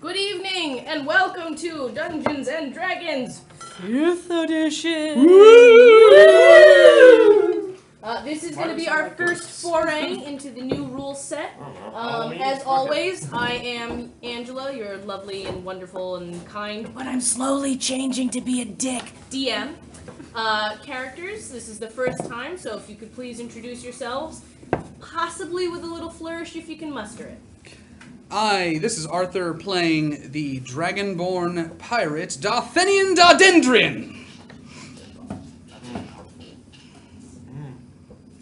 Good evening, and welcome to Dungeons and Dragons 5th edition! This is going to be our first foray into the new rule set. As always, I am Angela, your lovely and wonderful and kind, but I'm slowly changing to be a dick, DM. Characters, this is the first time, so if you could please introduce yourselves, possibly with a little flourish if you can muster it. This is Arthur playing the Dragonborn pirate Darthenian Dardendrian.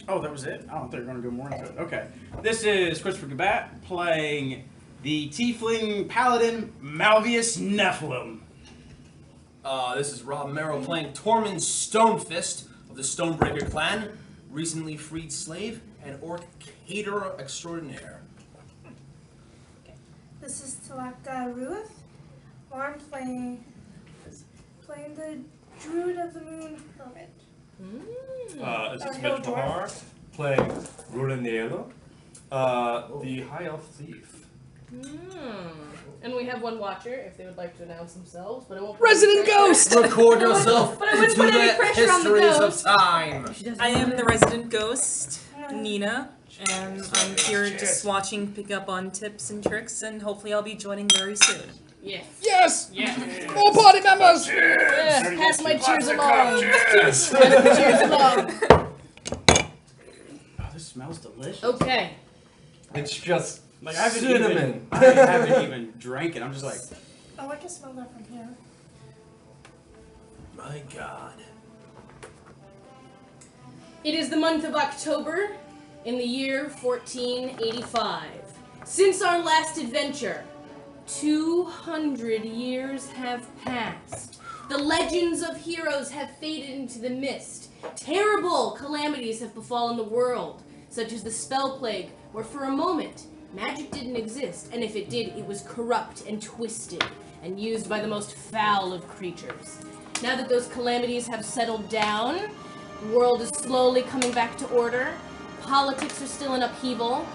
Oh, that was it? I thought you were going to go more into it. Okay. This is Christopher Gabat playing the Tiefling Paladin Malvius Nephilim. This is Rob Merrill playing Tormund Stonefist of the Stonebreaker clan, recently freed slave, and orc caterer extraordinaire. This is Talaka Ruth. I'm playing the Druid of the Moon Hermit. This is Mitch Mahar playing Rulanielo, the High Elf Thief. And we have one watcher, if they would like to announce themselves, but I won't. Resident Ghost! Record yourself But I wouldn't put any pressure on the histories ghost. of time. I am the resident ghost, Nina, and I'm here just watching, pick up on tips and tricks, and hopefully I'll be joining very soon. Yes. Yes! Yes. More party members! Yeah, pass my cheers along. Cheers! Cheers along. Oh, this smells delicious. Okay. It's just Like, I haven't cinnamon. I haven't even drank it. I'm just like, Oh, I can smell that from here. My God. It is the month of October in the year 1485. Since our last adventure, 200 years have passed. The legends of heroes have faded into the mist. Terrible calamities have befallen the world, such as the Spell Plague, where for a moment, magic didn't exist, and if it did, it was corrupt and twisted, and used by the most foul of creatures. Now that those calamities have settled down, the world is slowly coming back to order. Politics are still in upheaval.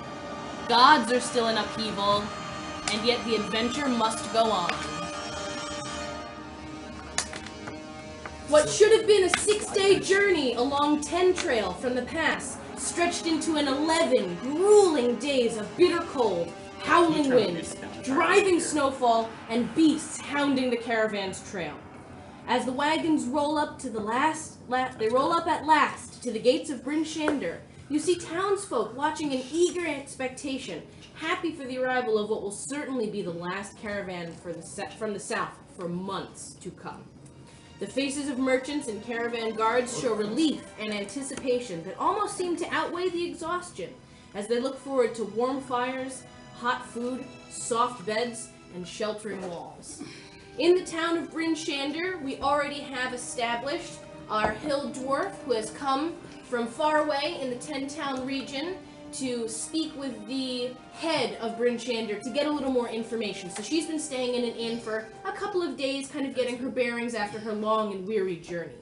Gods are still in upheaval. And yet the adventure must go on. What should have been a 6-day journey along Ten Trail from the pass stretched into an 11 grueling days of bitter cold, howling winds, driving snowfall, and beasts hounding the caravan's trail. As the wagons roll up to they roll up at last to the gates of Bryn Shander, you see townsfolk watching in eager expectation, happy for the arrival of what will certainly be the last caravan from the south for months to come. The faces of merchants and caravan guards show relief and anticipation that almost seem to outweigh the exhaustion as they look forward to warm fires, hot food, soft beds, and sheltering walls. In the town of Bryn Shander, we already have established our hill dwarf who has come from far away in the 10-town region to speak with the head of Bryn Shander to get a little more information. So she's been staying in an inn for a couple of days, kind of getting her bearings after her long and weary journey.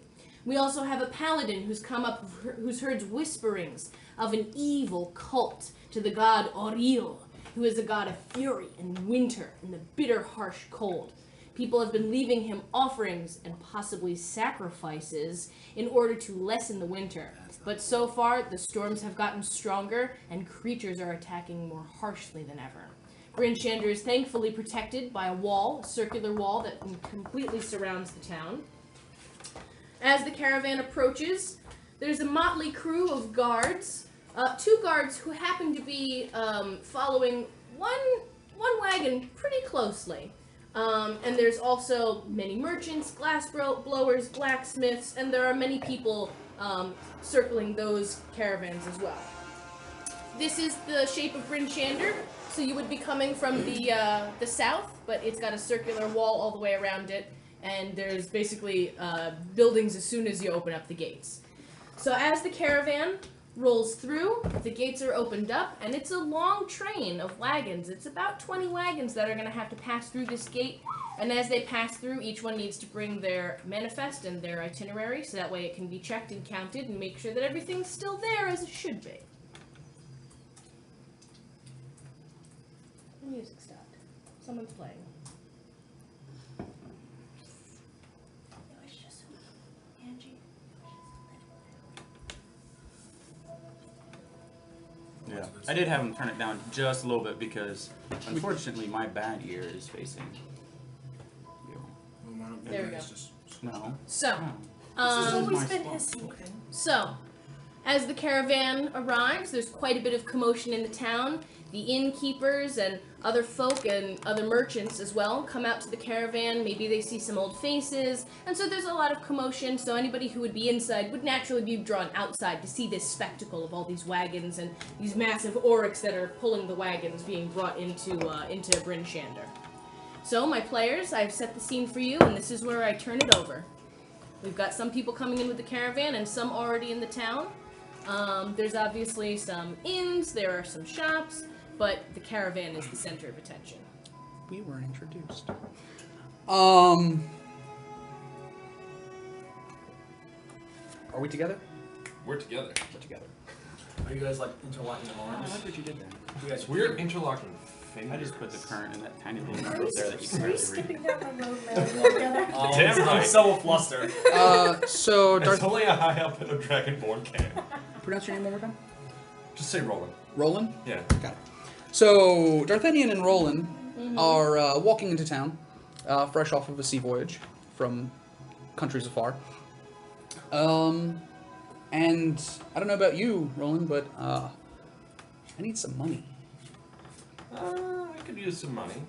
We also have a paladin who's come up, who's heard whisperings of an evil cult to the god Auriel, who is a god of fury and winter and the bitter, harsh cold. People have been leaving him offerings and possibly sacrifices in order to lessen the winter. But so far, the storms have gotten stronger and creatures are attacking more harshly than ever. Bryn Shander is thankfully protected by a wall, a circular wall that completely surrounds the town. As the caravan approaches, there's a motley crew of guards, 2 guards who happen to be following one wagon pretty closely. And there's also many merchants, glass blowers, blacksmiths, and there are many people circling those caravans as well. This is the shape of Bryn Shander, so you would be coming from the south, but it's got a circular wall all the way around it, and there's basically buildings as soon as you open up the gates. So as the caravan rolls through, the gates are opened up, and it's a long train of wagons. It's about 20 wagons that are going to have to pass through this gate, and as they pass through, each one needs to bring their manifest and their itinerary, so that way it can be checked and counted and make sure that everything's still there as it should be. The music stopped. someone's playing. Yeah, I did have him turn it down just a little bit because, unfortunately, my bad ear is facing you. There we go. No. So, It's always my been spot. his secret. So, as the caravan arrives, there's quite a bit of commotion in the town. The innkeepers and other folk and other merchants as well come out to the caravan. Maybe they see some old faces, and so there's a lot of commotion. So anybody who would be inside would naturally be drawn outside to see this spectacle of all these wagons and these massive oryx that are pulling the wagons being brought into Bryn Shander. So my players, I've set the scene for you, and this is where I turn it over. We've got some people coming in with the caravan and some already in the town. There's obviously some inns, there are some shops, but the caravan is the center of attention. We weren't introduced. Are we together? We're together. We're together. Are you guys like interlocking I arms? like what you did there. You guys We're interlocking I fingers. just put the current in that tiny little Are number we, there that you can are we barely read. skipping down the road now together? Damn right. I'm so flustered. So It's Darth, only a high up Dragonborn can. pronounce your name one more time. Just say Roland. Roland. Yeah. Got it. So Darthenian and Roland are walking into town, fresh off of a sea voyage from countries afar. And I don't know about you, Roland, but I need some money. I could use some money.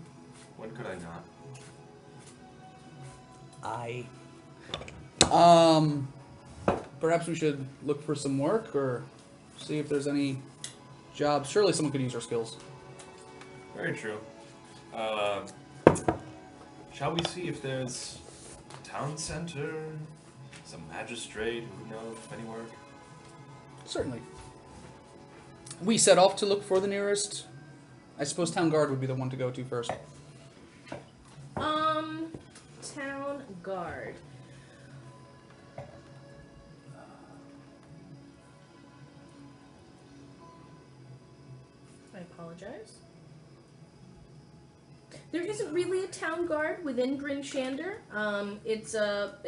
When could I not? Perhaps we should look for some work or see if there's any jobs. Surely someone could use our skills. Very true. Shall we see if there's a town center, some magistrate who would know of any work? Certainly. We set off to look for the nearest. I suppose town guard would be the one to go to first. Town guard. I apologize. There isn't really a town guard within Bryn Shander. It's a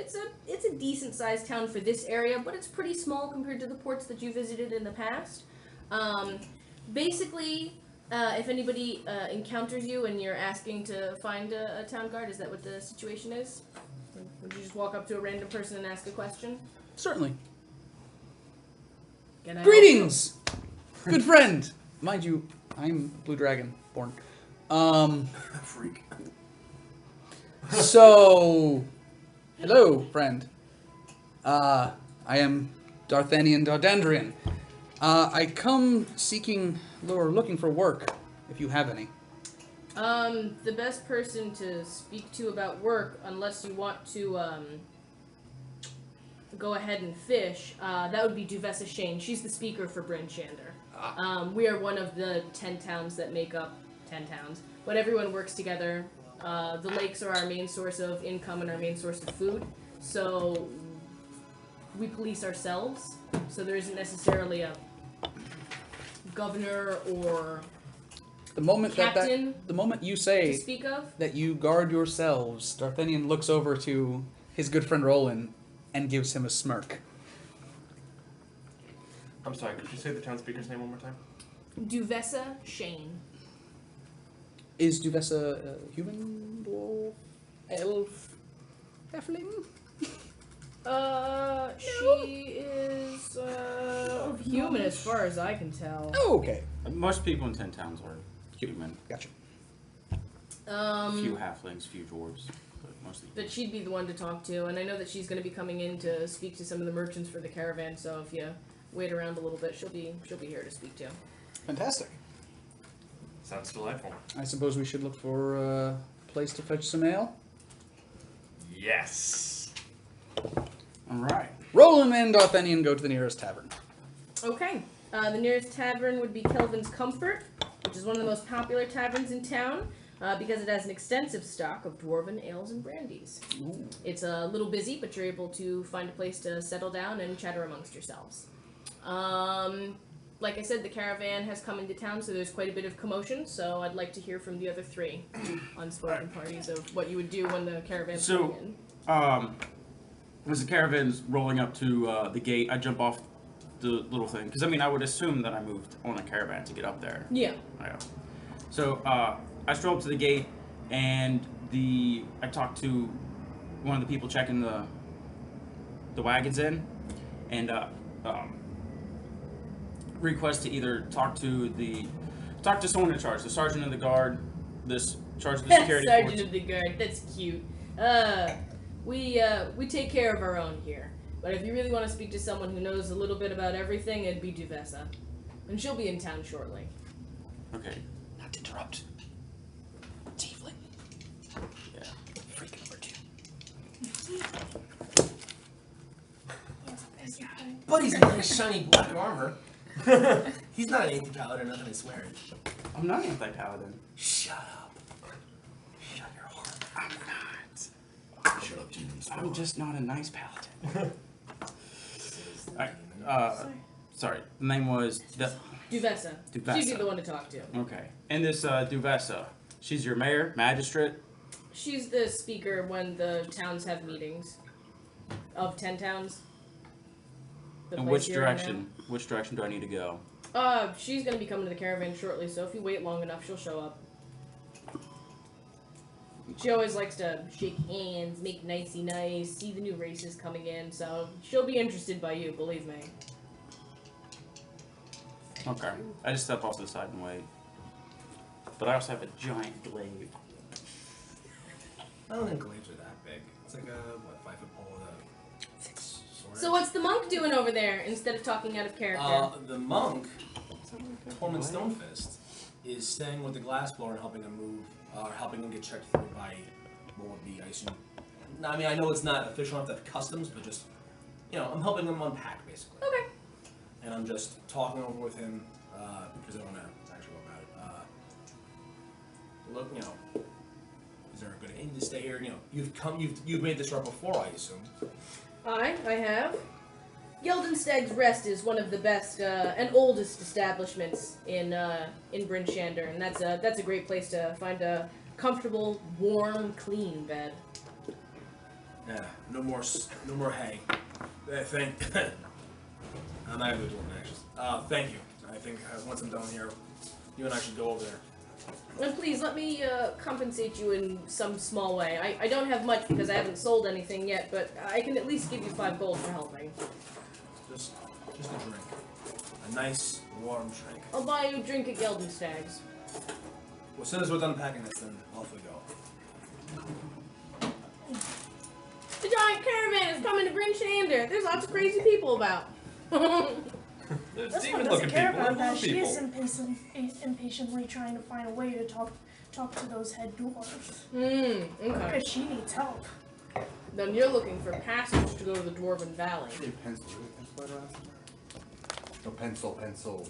decent sized town for this area, but it's pretty small compared to the ports that you visited in the past. Basically, if anybody encounters you and you're asking to find a town guard, is that what the situation is? Would you just walk up to a random person and ask a question? Certainly. Can I Greetings, good friend. Mind you, I'm Blue Dragon born. Freak. So, hello, friend. I am Darthenian Dardendrian. I come seeking or looking for work, if you have any. The best person to speak to about work, unless you want to go ahead and fish, that would be Duvessa Shane. She's the speaker for Bryn Shander. We are one of the 10 towns that make up 10 towns, but everyone works together. The lakes are our main source of income and our main source of food, so we police ourselves. So there isn't necessarily a governor or The moment captain the moment you to say speak of. that you guard yourselves, Darthenian looks over to his good friend Roland and gives him a smirk. I'm sorry, could you say the town speaker's name one more time? Duvessa Shane. Is Duvessa a human, dwarf, elf, halfling? She is human as far as I can tell. Oh, okay. Most people in 10 towns are human. Gotcha. Few halflings, few dwarves, but mostly. But she'd be the one to talk to, and I know that she's going to be coming in to speak to some of the merchants for the caravan. So if you wait around a little bit, she'll be here to speak to. Fantastic. Sounds delightful. I suppose we should look for a place to fetch some ale. Yes. All right. Roland and Darthenian go to the nearest tavern. Okay. The nearest tavern would be Kelvin's Comfort, which is one of the most popular taverns in town because it has an extensive stock of dwarven ales and brandies. Ooh. It's a little busy, but you're able to find a place to settle down and chatter amongst yourselves. like I said, the caravan has come into town, so there's quite a bit of commotion. So I'd like to hear from the other three unspoken parties of what you would do when the caravan's coming in. As the caravan's rolling up to the gate, I jump off the little thing because I mean I would assume that I moved on a caravan to get up there. Yeah. Yeah. So I stroll up to the gate, and I talk to one of the people checking the wagons in, and request to either talk to someone in charge, the sergeant of the guard, this charge of the security Sergeant force. of the guard. That's cute. We take care of our own here. But if you really want to speak to someone who knows a little bit about everything, it'd be Duvessa. And she'll be in town shortly. Okay. Not to interrupt. Tiefling. Yeah. Freak number 2. But he's in nice shiny black armor. He's not an anti-paladin, nothing I swear. I'm not anti-paladin. Shut up. Shut your heart. I'm not. Shut up, demons. I'm just not a nice paladin. Sorry. The name was Duvessa. Duvessa. She'd be the one to talk to. Okay. And this Duvessa, she's your mayor, magistrate. She's the speaker when the towns have meetings. Of 10 towns. The And place which you're in direction? Which direction do I need to go? now. She's gonna be coming to the caravan shortly, so if you wait long enough, she'll show up. She always likes to shake hands, make nicey nice, see the new races coming in, so she'll be interested by you, believe me. Okay. I just step off to the side and wait. But I also have a giant glaive. I don't think glaives are that big. It's like a, 5-foot pole with a sword. So what's the monk doing over there instead of talking out of character? The monk, Tormund Stonefist, is staying with the glassblower and helping him move, helping him get checked through by what would be, I assume. I mean, I know it's not official enough to have customs, but just, I'm helping him unpack, basically. Okay. And I'm just talking over with him, because I want to actually go about it. Look, is there a good inn to stay here? You've made this right before, I assume. I have. Geldenstag's Rest is one of the best and oldest establishments in Bryn Shander, and that's a great place to find a comfortable, warm, clean bed. Yeah, no more hay. I'm not going to do it actually. Thank you. I think once I'm done here, you and I should go over there. And please let me compensate you in some small way. I don't have much because I haven't sold anything yet, but I can at least give you 5 gold for helping. Just a drink. A nice, warm drink. I'll buy you a drink at Geldenstag's. Well, as soon as we're done packing this, then off we go. The giant caravan is coming to Bryn Shander. There's lots of crazy people about. There's This one demon doesn't looking care people about and that. blue She people. is impatiently trying to find a way to talk to those head dwarves. Okay. Because she needs help. Then you're looking for passage to go to the Dwarven Valley. Pencil. No, pencil. Has to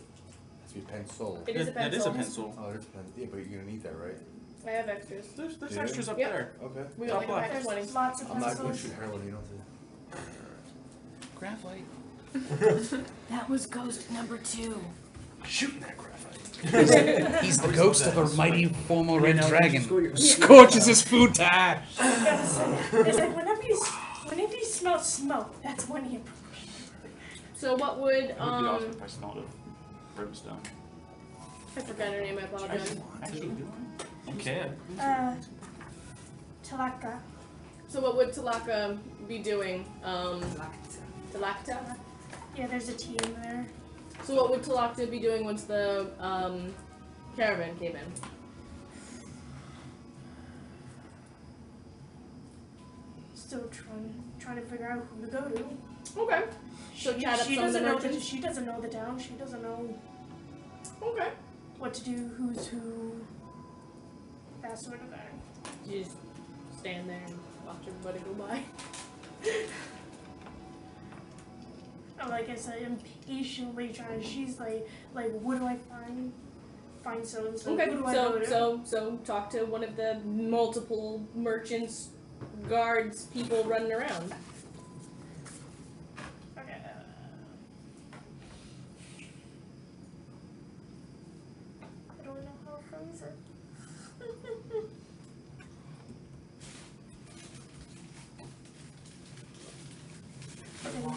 be pencil. It is a That is a pencil. pencil. Oh, there's pencil. Yeah, but you're gonna need that, right? I have extras. There's Yeah. extras up Yep. there. Okay. We got like a Top pack of There's 20. lots of I'm not going to pencils. shoot heroin, you know. Graphite. That was ghost number 2. Shooting that graphite. He's the ghost of a mighty former red now dragon. score your- Scorches his food to ash. It's like whenever you smell smoke, that's when you. So what would It would be awesome if I smelled of brimstone. I forgot her name, I apologize. Actually, do I? You can. Talaka. So what would Talaka be doing? Talakta? Yeah, there's a T in there. So what would Talakta be doing once the caravan came in? Still trying to figure out who to go to. Okay. So chat up She some of the doesn't know merchants? she doesn't know the town. She doesn't know Okay. what to do, who's who, that sort of thing. You just stand there and watch everybody go by. Like I said, impatiently trying. She's like, what do I find? Find so and so. Okay, Who do I go to? so talk to one of the multiple merchants, guards, people running around. Okay.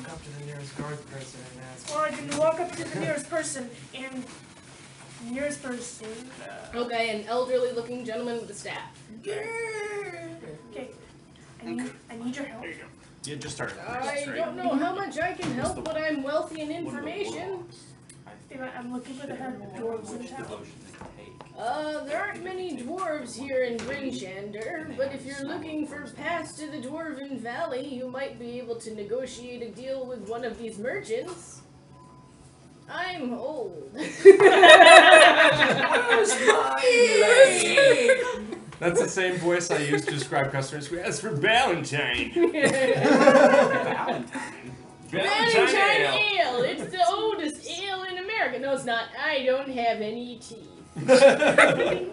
walk up to the nearest guard person and ask. Well, I can walk up to the nearest person and nearest person. Okay, an elderly-looking gentleman with a staff. Okay. I need your help. You just started. I don't know how much I can help, but I'm wealthy in information. I'm looking for the head dwarves in town. There aren't many dwarves here in Grinchander, but if you're looking for paths to the Dwarven Valley, you might be able to negotiate a deal with one of these merchants. I'm old. That's the same voice I use to describe customers who ask for Valentine. Valentine ale! It's the oldest ale in America. No, it's not. I don't have any teeth.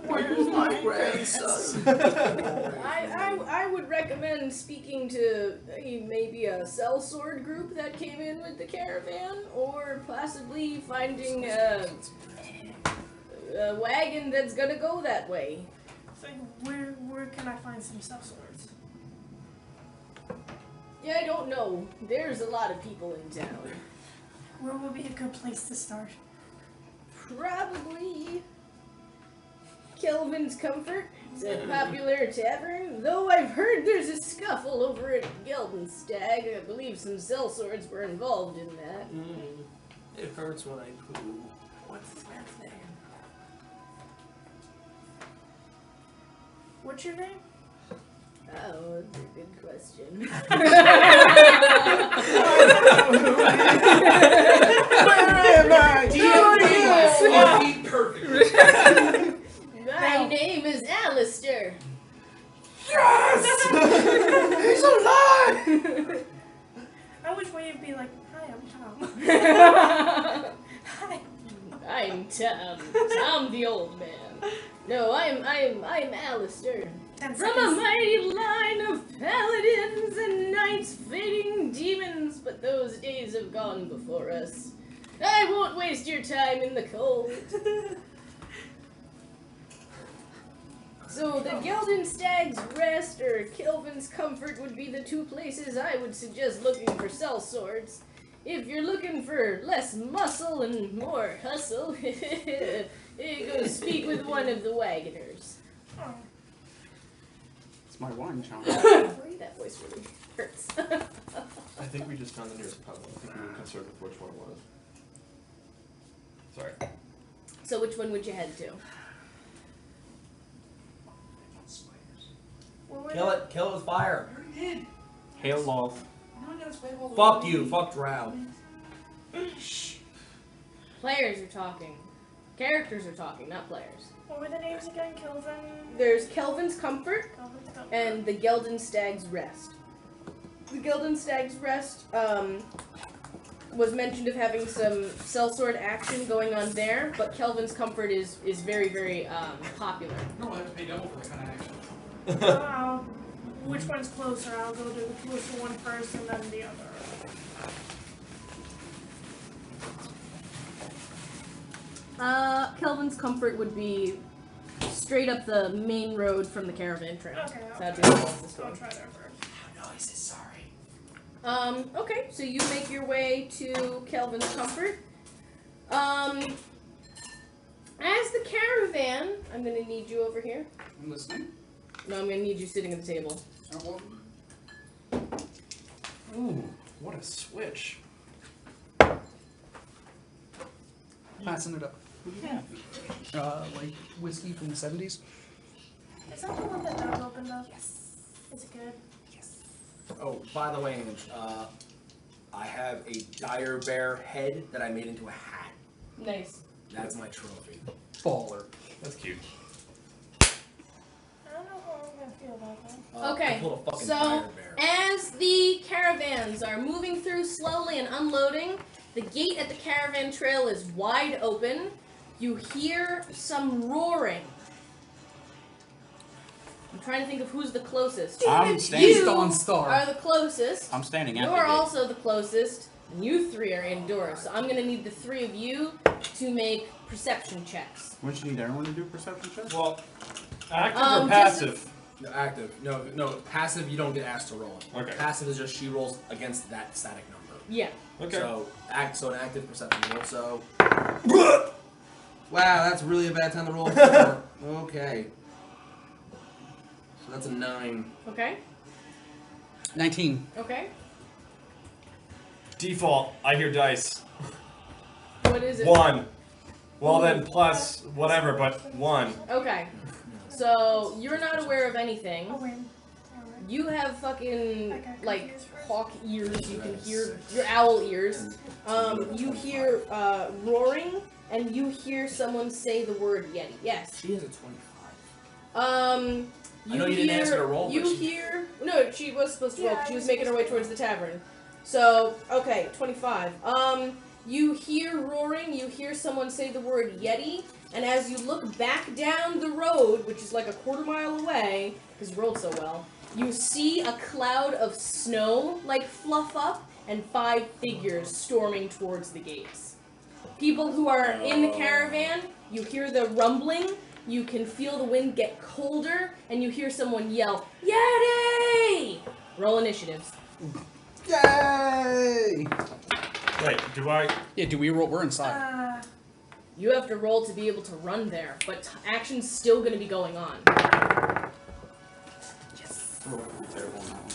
Where's my grandson? I would recommend speaking to maybe a sellsword group that came in with the caravan, or possibly finding a wagon that's gonna go that way. So where can I find some sellswords? Yeah, I don't know. There's a lot of people in town. Where would be a good place to start? Probably Kelvin's Comfort. It's a popular tavern, though I've heard there's a scuffle over at Geldenstag. I believe some sellswords were involved in that. It hurts when I poo. What's this man's name? What's your name? Oh, that's a good question. Perfect. My name is Alistair. Yes! He's alive! I wish you'd be like, hi, I'm Tom. Hi. I'm Tom. Tom the old man. No, I'm Alistair. From a mighty line of paladins and knights fighting demons, but those days have gone before us. I won't waste your time in the cold. So the Geldenstag's Rest or Kelvin's Comfort would be the two places I would suggest looking for sellswords. If you're looking for less muscle and more hustle, go speak with one of the wagoners. Oh. It's my wine challenge. That voice really hurts. I think we just found the nearest pub. I think we were concerned with which one it was. Sorry. So which one would you head to? Kill it. Kill it with fire. Hail Loth. Fuck you. Fuck Drow. Players are talking. Characters are talking, not players. What were the names again? Kelvin? There's Kelvin's Comfort Kelvin's Comfort. and the Geldenstag's Rest. The Geldenstag's Rest was mentioned of having some sellsword action going on there, but Kelvin's Comfort is very, very popular. No, I have to pay double for that kind of action. Which one's closer? I'll go to the closer one first and then the other. Kelvin's Comfort would be straight up the main road from the caravan trail. Okay, So I'll that'd be try the that. closest I'll one. try that first. How nice is sorry. Okay, so you make your way to Kelvin's Comfort. As the caravan, I'm gonna need you over here. I'm listening. No, I'm gonna need you sitting at the table. Ooh, what a switch. Passing it up. Like whiskey from the 70s. Is that the one that Doug opened up? Yes. Is it good? Oh, by the way, I have a dire bear head that I made into a hat. Nice. That's my trophy. Baller. That's cute. I don't know how I'm gonna feel about that. I Okay, pulled a fucking so dire bear. as the caravans are moving through slowly and unloading, the gate at the caravan trail is wide open. You hear some roaring. I'm trying to think of who's the closest. I'm standing. You Dawn Star. are the closest. I'm standing at the You're gate. also the closest. And you three are indoors, so I'm gonna need the three of you to make perception checks. Wouldn't you need everyone to do perception checks? Well, active Um, or just- passive? No, active. No, passive, you don't get asked to roll it. Okay. Passive is just she rolls against that static number. Yeah. Okay. So an active perception roll. So. Wow, that's really a bad time to roll. Okay. So that's a 9. Okay. 19. Okay. Default. I hear dice. What is it? 1. Well then, plus whatever, but 1. Okay. So you're not aware of anything. A win. You have fucking I got like confused for a hawk ears. You can hear your owl ears. You hear roaring, and you hear someone say the word Yeti. Yes. She has a 25. You I know you didn't ask her to roll, You but she- hear? No, she was supposed to roll. Yeah, She I was was making her way supposed towards the tavern. So okay, 25. You hear roaring. You hear someone say the word Yeti, and as you look back down the road, which is like a quarter mile away, because you rolled so well, you see a cloud of snow like fluff up, and 5 figures storming towards the gates. People who are in the caravan, you hear the rumbling. You can feel the wind get colder, and you hear someone yell, "Yeti!" Roll initiatives. Yay! Wait, do I? Yeah, do we roll? We're inside. You have to roll to be able to run there, but action's still going to be going on. Terrible on that one.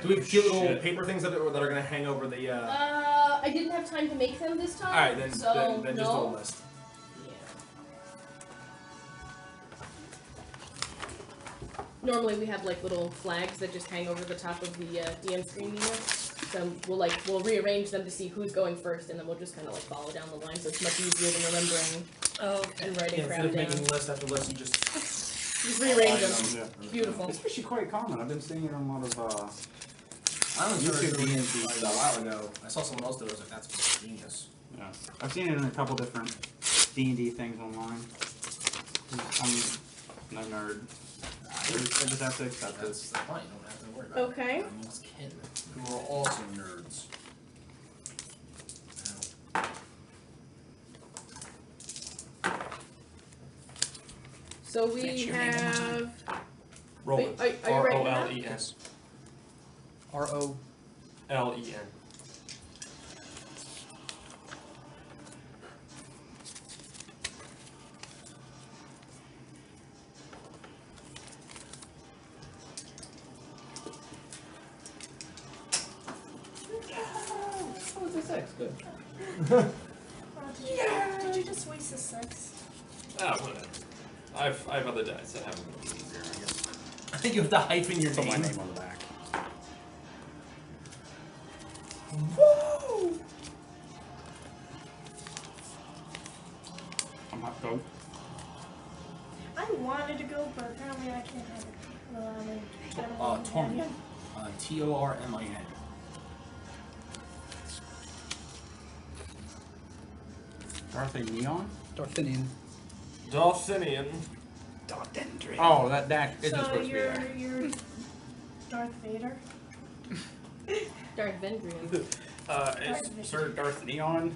Do we have cute little paper things that are going to hang over the? I didn't have time to make them this time. All right, then so then no. just roll a list. Yeah. Normally we have like little flags that just hang over the top of the DM screen here. So we'll rearrange them to see who's going first, and then we'll just kind of like follow down the line. So it's much easier than remembering and writing Instead crap of down. making list after list, you just Rearrange them. Yeah. Beautiful. It's actually quite common. I've been seeing it on a lot of I was YouTube doing it DandD a stuff. while ago. I saw someone else do it. I was like, that's genius. Yeah. I've seen it in a couple different D&D things online. I'm no nerd. I just have to accept it. That's fine. You don't have to worry about it. Okay. I'm amongst kin who are also nerds. So we have. Roll Wait, it. are you writing it down? R-O-L-E-S. R-O. L-E-N. Oh, it's a 6. Good. Did you just waste a 6? Ah, whatever. I've other dice that haven't been easier, I guess. I think you have to hyphen your Put my name. name on the back. Woo! I'm not going. I wanted to go, but apparently I can't have it. Tormin. Tormin. Darth Neon? Darthinian. Darthinian. Oh, that isn't So supposed to be there. you're Darth Vader? Darth Vendrian. Is Sir Darth Neon?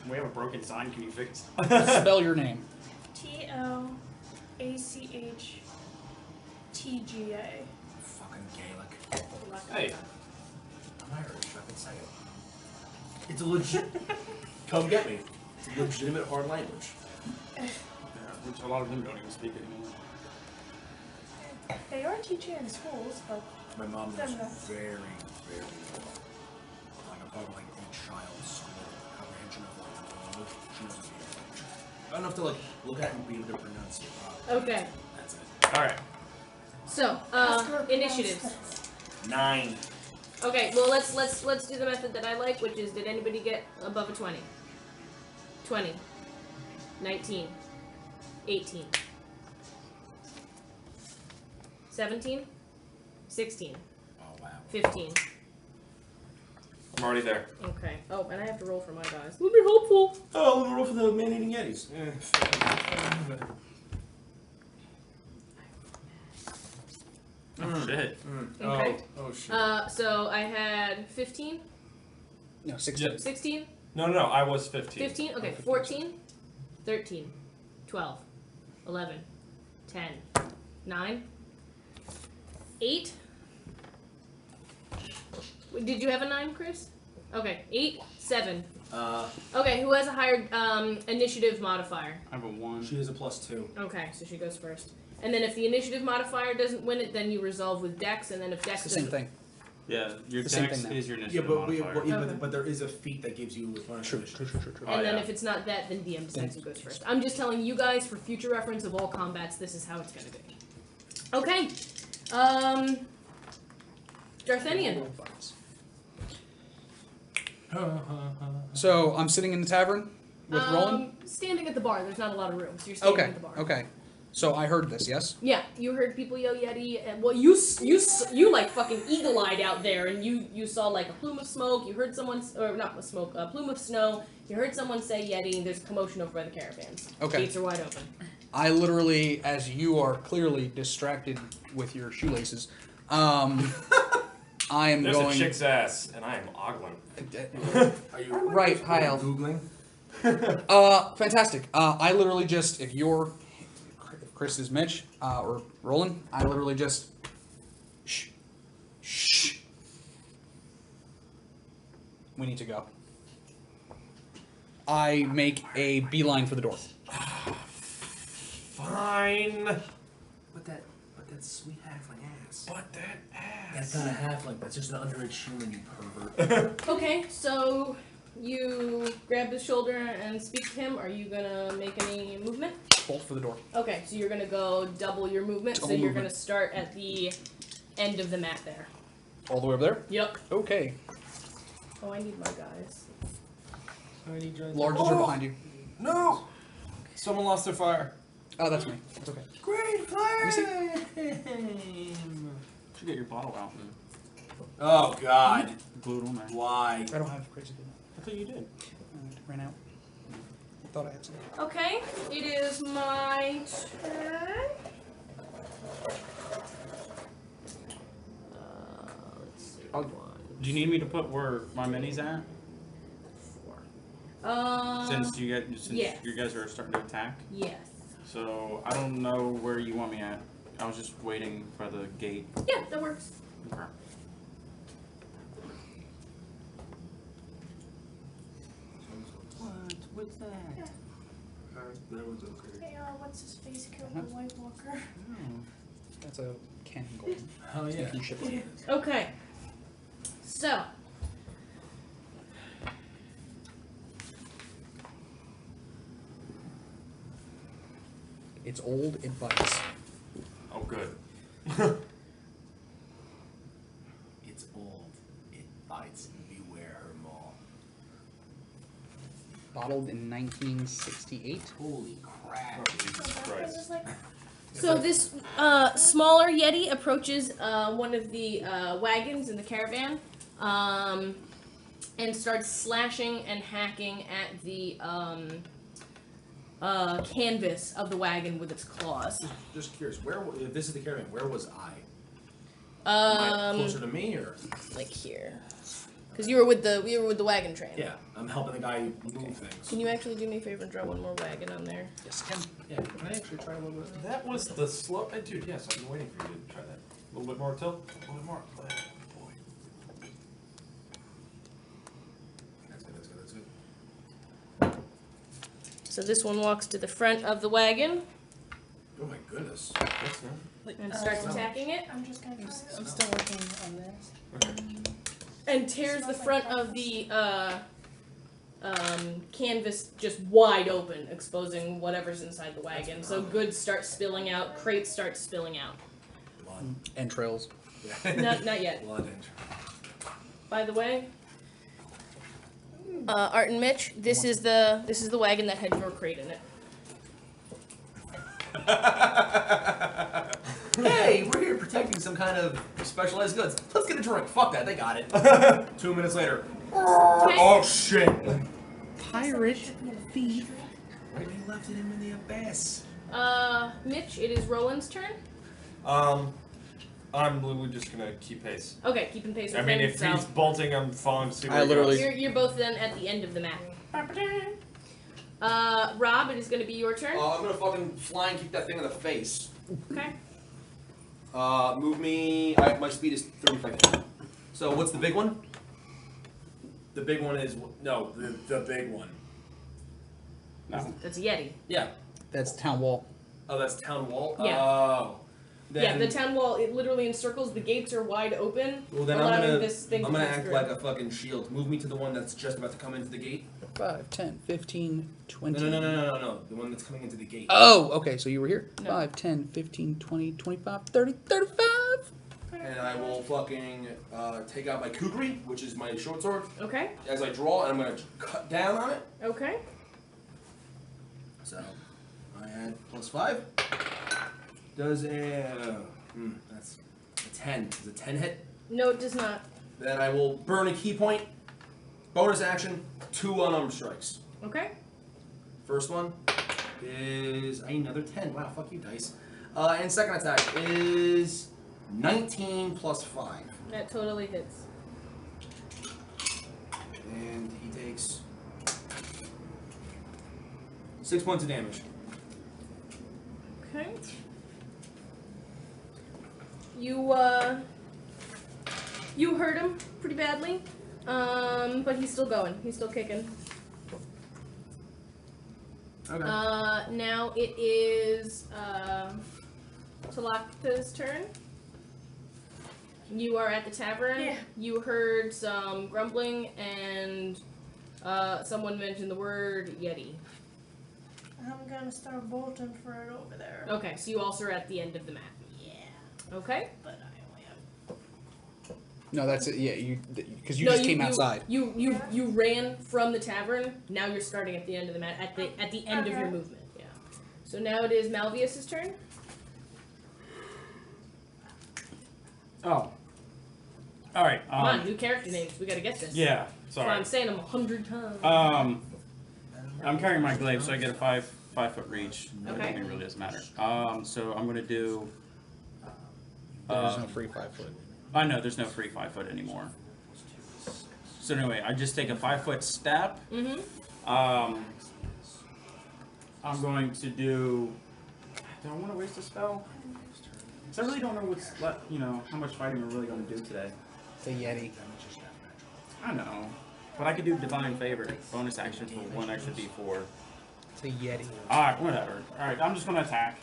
We have a broken sign. Can you fix? Spell your name. T-L-A-C-H-T-G-A. Fucking Gaelic. Hey. I'm Irish. I can say it. It's a legit. Come get me. It's a legitimate hard language. Which a lot of them don't even speak anymore. They are teaching in schools, but My mom knows Them very, very well. Like I'm talking like a child's school comprehension of like the language. She knows it. Not enough to like look at and be able to pronounce it. Okay. That's it. All right. So, ask her initiatives. pronouns. 9. Okay, well let's do the method that I like, which is did anybody get above a 20? 20. 19. 18. 17. 16. Oh wow. 15. I'm already there. Okay. Oh, and I have to roll for my guys. That'll be helpful. Oh, let me roll for the man-eating yetis. Oh, shit. Okay. Oh shit. So I had 15, No, 16. Yeah. 16, No, I was 15. 15, okay, 14, 13, 12, 11, 10, 9, 8, Did you have a 9, Chris? Okay, 8, 7. Uh, Okay, who has a higher initiative modifier? I have a 1. she has a +2. Okay, so she goes first. And then if the initiative modifier doesn't win it, then you resolve with Dex, and then if Dex It's the same doesn't... thing. Yeah, your The same dex thing now. is your Yeah, initiative but, modifier. Okay. but there is a feat that gives you with True. And Oh, then yeah. if it's not that, then DM decides who goes first. I'm just telling you guys, for future reference of all combats, this is how it's gonna be. Okay. Darthenian. So I'm sitting in the tavern with Roland. Standing at the bar. There's not a lot of room, so you're standing Okay. at the bar. Okay. So I heard this. Yes. Yeah, you heard people yell Yeti, and well, you like fucking eagle-eyed out there, and you saw like a plume of smoke. You heard someone, or not smoke, a plume of snow. You heard someone say Yeti. And there's a commotion over by the caravans. Okay. Gates are wide open. I literally, as you are clearly distracted with your shoelaces, I am There's going. a chick's ass, and I am ogling. Are you Right. Hi, Al. Googling? Fantastic. I literally just, if Chris is Mitch, or Roland, I literally just, shh. We need to go. I make a beeline for the door. Fine. But that sweet halfling ass. But that ass. That's not a halfling. That's just an underage human, you pervert. Okay, so you grab his shoulder and speak to him. Are you gonna make any movement? Bolt for the door. Okay, so you're gonna go double your movement. Double so you're movement. gonna start at the end of the mat there. All the way over there? Yep. Okay. Oh, I need my guys. Larges are behind you. No! Someone lost their fire. Oh, that's me. It's okay. Great me see. flame! Should get your bottle out and Oh God! glue it on there. Why? I don't have crazy glue. I thought you did. Ran out. I thought I had some. Okay, it is my turn. Let's see. I'll- 1, Do you need me to put where my mini's at? 4. Since yeah. you guys are starting to attack. Yes. So I don't know where you want me at. I was just waiting for the gate. Yeah, that works. Okay. What's that? That was okay. Hey, what's his face killed the White Walker? That's a cannon golem. Oh yeah. You ship it. Okay. So. It's old, it bites. Oh, good. It's old. It bites. Beware her maw. Bottled in 1968. Holy crap! Jesus Christ. So this smaller Yeti approaches one of the wagons in the caravan, and starts slashing and hacking at the canvas of the wagon with its claws. Just curious, if this is the caravan, where was I? Am I closer to me or? Like here, because you were with the wagon train. Yeah, I'm helping the guy move things. Can you actually do me a favor and draw one more wagon on there? Yes, Ken. Yeah, can I actually try a little bit? That was the slow. Dude, yes, I've been waiting for you to try that. A little bit more tilt. A little bit more. Oh, boy. That's good. That's good. So this one walks to the front of the wagon Oh my goodness. That's good. and starts attacking it, I'm just gonna try this. I'm still working on this. and tears the front of the canvas just wide open, exposing whatever's inside the wagon. So goods start spilling out, crates start spilling out. Blood. Entrails. Not yet. Blood and. By the way, Art and Mitch, this is the wagon that had your crate in it. Hey, we're here protecting some kind of specialized goods. Let's get a drink. Fuck that, they got it. 2 minutes later. Oh shit! Pirate thief. Right, they left him in the abyss. Mitch, it is Roland's turn. I'm literally just gonna keep pace. Okay, keeping pace with I mean, him. if So he's bolting, I'm following to see where I he literally- goes. you're both then at the end of the map. Rob, it is going to be your turn. I'm gonna fucking fly and kick that thing in the face. Okay. Move me. My speed is 35 feet. So what's the big one? The big one is no, the big one. No. That's a Yeti. Yeah. That's town wall. Oh, that's town wall. Yeah. Oh. Yeah, the town wall, it literally encircles. The gates are wide open, Well, then allowing this thing I'm to gonna pass act through. like a fucking shield. Move me to the one that's just about to come into the gate. 5, 10, 15, 20. No. The one that's coming into the gate. Oh, okay, so you were here. No. 5, 10, 15, 20, 25, 30, 35. And I will fucking take out my kukri, which is my short sword, Okay, as I draw, and I'm gonna cut down on it. okay. So I add +5. Does a that's a 10. Does a 10 hit? No, it does not. Then I will burn a key point. Bonus action, 2 unarmed strikes. Okay. First one is another 10. Wow, fuck you, dice. And second attack is 19 plus 5. That totally hits. And he takes 6 points of damage. Okay. You hurt him pretty badly, but he's still going. He's still kicking. Okay. Now it is Talakta's turn. You are at the tavern. Yeah. You heard some grumbling and someone mentioned the word Yeti. I'm gonna start bolting for it over there. Okay, so you also are at the end of the map. Yeah, Okay. but I only have. No, that's it. Yeah, because you No, just came outside. You ran from the tavern. Now you're starting at the end of the map. At the end of your Okay. movement. Yeah. So now it is Malvius's turn. Oh. All right. Come on, new character names. We gotta get this. Yeah. That's why Sorry. I'm saying them 100 times. I'm carrying my glaive, so I get a 5-foot reach. Okay. It really doesn't matter. So I'm gonna do. There's no free 5 foot. I know there's no free 5-foot anymore. So anyway, I just take a 5-foot step. Mm-hmm. I'm going to do. Do I want to waste a spell? Because I really don't know how much fighting we're really going to do today. It's a Yeti. I know, but I could do divine favor bonus action for 1 extra d4. It's a Yeti. All right, whatever. All right, I'm just going to attack.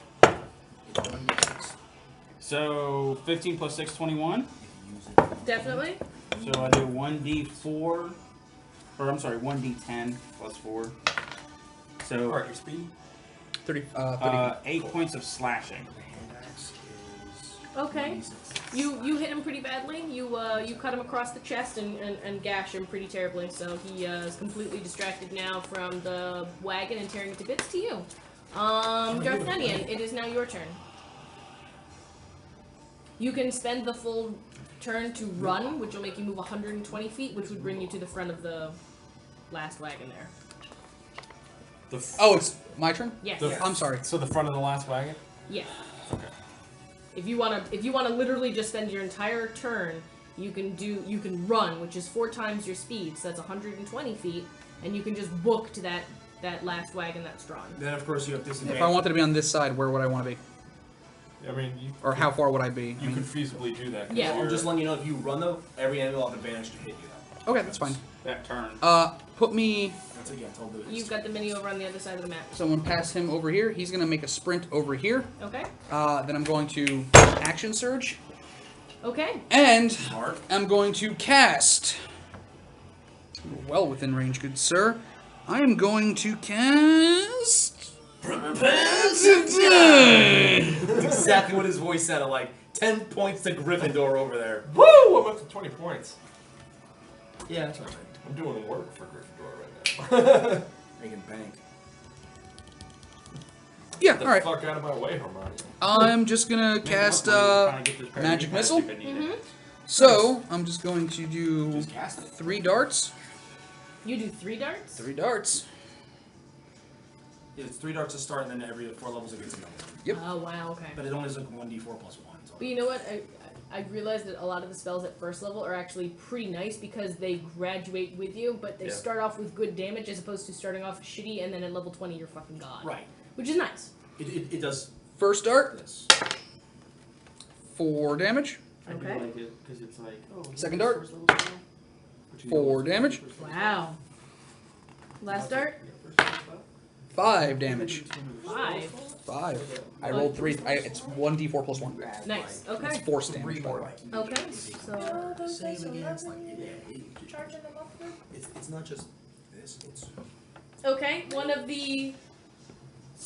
So 15 plus 6, 21. Definitely. So I do 1d4, or I'm sorry, 1d10 plus 4. So Alright, your speed? 30. 8 points of slashing. Okay. You hit him pretty badly. You cut him across the chest and gash him pretty terribly. So he is completely distracted now from the wagon and tearing it to bits to you. Darthanian, it is now your turn. You can spend the full turn to run, which will make you move 120 feet, which would bring you to the front of the last wagon there. Oh, it's my turn? Yes. I'm sorry. So the front of the last wagon? Yeah. Okay. If you wanna literally just spend your entire turn, you can run, which is 4 times your speed, so that's 120 feet, and you can just book to that last wagon that's drawn. Then of course you have disadvantage. If I wanted to be on this side, where would I want to be? I mean, Or how far would I be? you could feasibly do that. 'cause Yeah. I'm you're- just letting you know, if you run though, every enemy will have advantage to hit you. Okay, that's fine. That turn. Put me. That's again told the You've got the mini over on the other side of the map. Someone pass him over here. He's gonna make a sprint over here. Okay. Then I'm going to action surge, Okay. and Smart. I'm going to cast. Well within range, good sir. I am going to cast. Prepare to die. That's exactly what his voice sounded like. 10 points to Gryffindor over there. Woo! I'm up to 20 points. Yeah, that's alright. I'm doing work for Gryffindor right now. Making bank. Yeah. Get the All right. fuck out of my way, Hermione. I'm just gonna cast magic missile. So I'm just going to do Just cast it. 3 darts. You do 3 darts? 3 darts. Yeah, it's 3 darts to start, and then every 4 levels it gets a number. Yep. Oh wow. Okay. But it only is like 1d4 plus 1. So. But you know what? I realized that a lot of the spells at first level are actually pretty nice because they graduate with you, but they start off with good damage as opposed to starting off shitty and then at level 20 you're fucking gone. Right. Which is nice. It does First dart, this. 4 damage. I do Okay. like it because it's like, oh. Second yeah, dart. first level spell. But you know 4 it's damage. first level. Wow. Last dart? Yeah, first level spell. 5 damage. 5. 5. I rolled 3. It's 1d4 plus 1. Nice. That's Okay. force damage, by the way. Okay. So. Those Same guys are again. It's lovely. like, yeah, Charging them up there. it's not just this. It's Okay. One of the.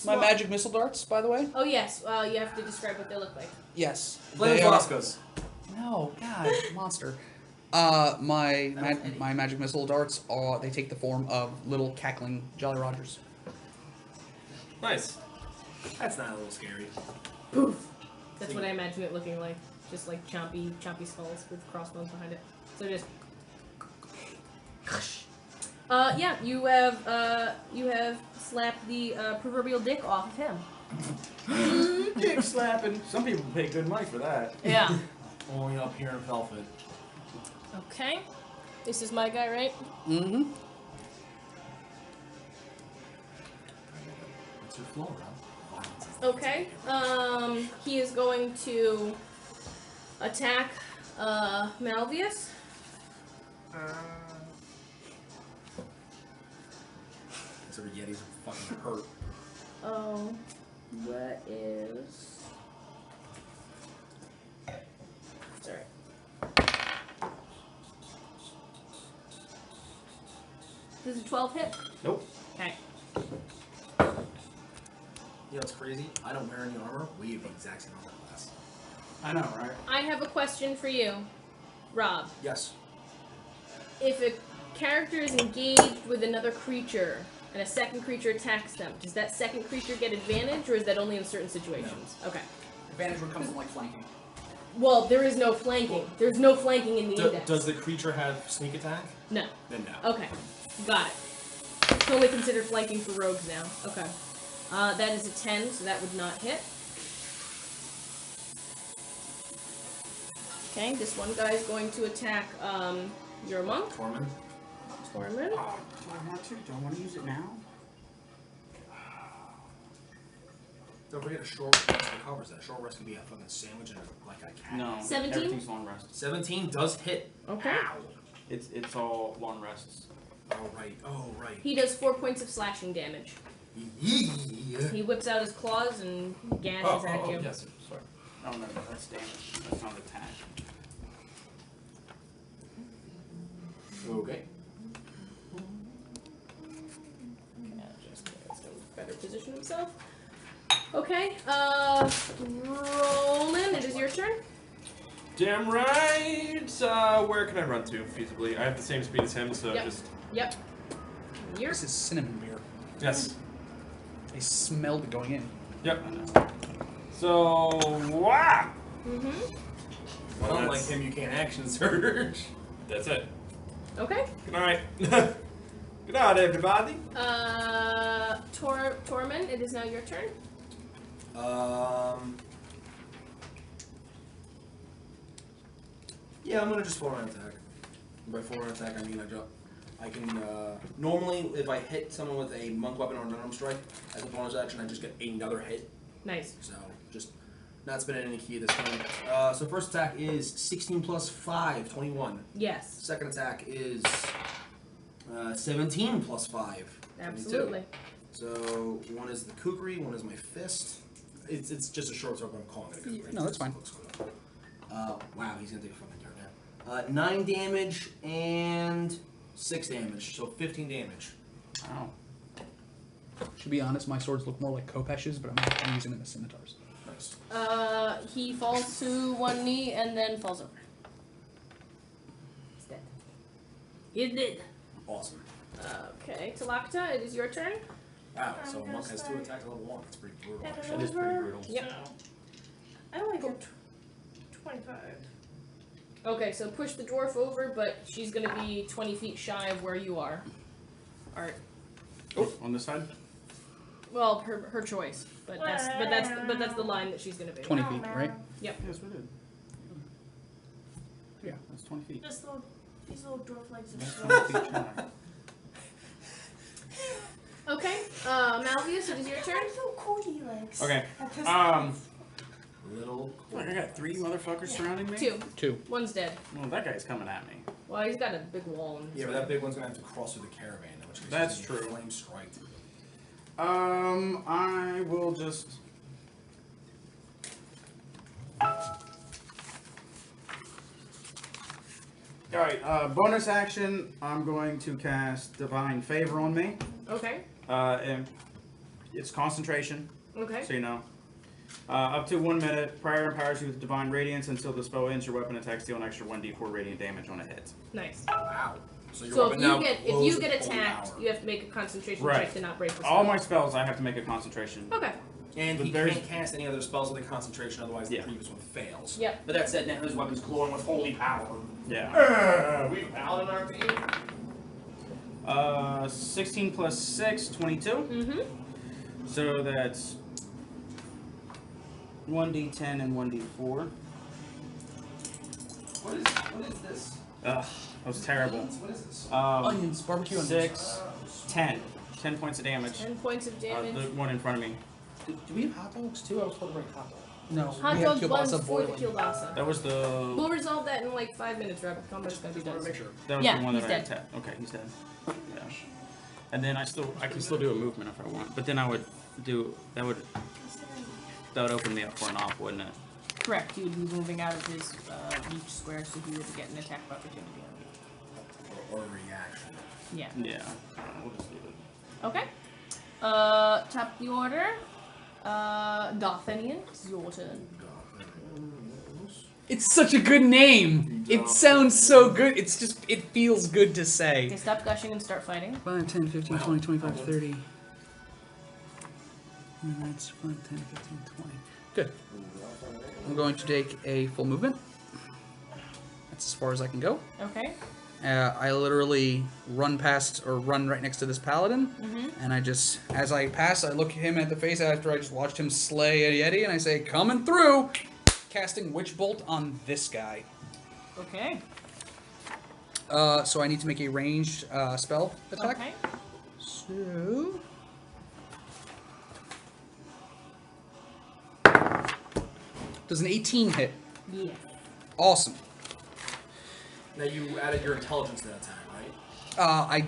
My magic missile darts, by the way. Oh yes. You have to describe what they look like. Yes. Flame they are- Flascos. No, God, monster. My magic missile darts are they take the form of little cackling Jolly Rogers. Nice. That's not a little scary. Poof. That's what I imagine it looking like. Just like chompy skulls with crossbones behind it. So just. Yeah, you have slapped the proverbial dick off of him. Dick slapping. Some people pay good money for that. Yeah. Only up here in Velvet. Okay. This is my guy, right? Mm-hmm. What's your floor, huh? Okay. He is going to attack Malvius. So the Yetis are fucking hurt. Oh, what is? Sorry. Does a 12 hit? Nope. Okay. You know what's crazy? I don't wear any armor. We have the exact same armor class. I know, right? I have a question for you, Rob. Yes. If a character is engaged with another creature and a second creature attacks them, does that second creature get advantage, or is that only in certain situations? Okay. Advantage would come from like flanking. Well, there is no flanking. There's no flanking in the index. Does the creature have sneak attack? No. Then no. Okay. Got it. It's only considered flanking for rogues now. Okay. That is a 10, so that would not hit. Okay, this one guy is going to attack your monk, Torment. Tormund. Do I want to? Do I want to use it now? Don't forget a short rest recovers that. Short rest can be a fucking sandwich and like a cat. No. 17? Everything's long rest. 17 does hit. Okay. Ow. It's all long rests. Oh right. Oh right. He does 4 points of slashing damage. Yeah. He whips out his claws and gashes at you. Yes, sir. Sorry. Oh no, that's damage. That's not attack. Okay. Yeah, just gets to better position himself. Okay, Roland, it is your turn. Damn right. Where can I run to feasibly? I have the same speed as him, so Yep. just Yep. You're This is cinnamon beer. yes. I smelled it going in. Yep. So wow. Mm-hmm. Well, unlike him, you can't action surge. That's it. Okay. Good night. Good night, everybody. Tormund, it is now your turn. Yeah, I'm gonna just full round attack. By full round attack, I mean I can normally if I hit someone with a monk weapon or an unarmed strike as a bonus action, I just get another hit. Nice. So just not spending any key this time. So first attack is 16 plus 5, 21. Yes. Second attack is 17 plus 5. 22. Absolutely. So one is the kukri, one is my fist. It's just a short sword, but I'm calling it a kukri. No, that's fine. Wow, he's gonna take a fucking turn now. 9 damage and 6 damage, so 15 damage. Wow. To be honest, my swords look more like Kopesh's, but I'm using them as scimitars. Nice. He falls to one knee and then falls over. He's dead. He's dead. Awesome. Okay, Talakta, it is your turn. Wow, so I'm monk has 2 gonna attacks level 1. That's pretty brutal. Head actually. That is pretty over. brutal. Yep. I only get 25. Okay, so push the dwarf over, but she's gonna be 20 feet shy of where you are. Art. Oh, on this side? Well, her choice, but that's the line that she's gonna be. 20 Oh, feet, no. right? Yes, we did. Yeah, that's 20 feet. Just these little dwarf legs are That's so 20 feet shy. Okay, Malvius, it is your turn. They're so corgi legs. Okay. At this Um, point. Little. Look, I got 3 motherfuckers surrounding me. 2. 2. One's dead. Well, that guy's coming at me. Well, he's got a big wall. In his Yeah, but way. that big one's gonna have to cross through the caravan, which is That's gonna be true. Flame strike. I will just. Alright, bonus action, I'm going to cast Divine Favor on me. Okay. And it's concentration, Okay. so you know. Up to 1 minute, prayer empowers you with Divine Radiance until the spell ends. Your weapon attacks deal an extra 1d4 radiant damage on a hit. Nice. Wow. So, your So weapon now if glows you with get holy attacked, power. you have to make a concentration Right. check to not break the spell. All my spells, I have to make a concentration. Okay. And But he there's- can't cast any other spells with a concentration, otherwise Yeah. the previous one fails. Yep. But that said, now his weapon's glowing with holy power. Yeah. We have a paladin on our team. 16 plus 6, 22. Mm-hmm. So that's 1d10 and 1d4. What is this? Ugh, that was terrible. What is this? Onions, barbecue onions. 6, 10. 10 points of damage. 10 points of damage. The one in front of me. Do we have hot dogs too? I was told to bring hot dogs. No, Hot we have dog buns kielbasa for the boiling. kielbasa. That was the. We'll resolve that in like 5 minutes. Rapid combat is gonna be done. Make sure. That was Yeah, the one he's that dead. I attacked. Okay, he's dead. Yeah. And then I can still do a movement if I want. But then I would do that would open me up for an op, wouldn't it? Correct. He would be moving out of his reach square, so he would get an attack of opportunity on Or reaction. you. Yeah. Yeah. We'll just leave it. Okay. Top of the order. Darthenian, it's your turn. It's such a good name. It sounds so good. It's just, it feels good to say. Okay, stop gushing and start fighting. 5, 10, 15, 20, 25, 30. And that's 5, 10, 15, 20. Good. I'm going to take a full movement. That's as far as I can go. Okay. I literally run past, or run right next to this paladin, Mm-hmm. and I just, as I pass, I look him at the face after I just watched him slay a Yeti, and I say, coming through! Casting Witch Bolt on this guy. Okay. So I need to make a ranged spell attack. Okay. So... Does an 18 hit? Yeah. Awesome. Now you added your intelligence to that attack, right?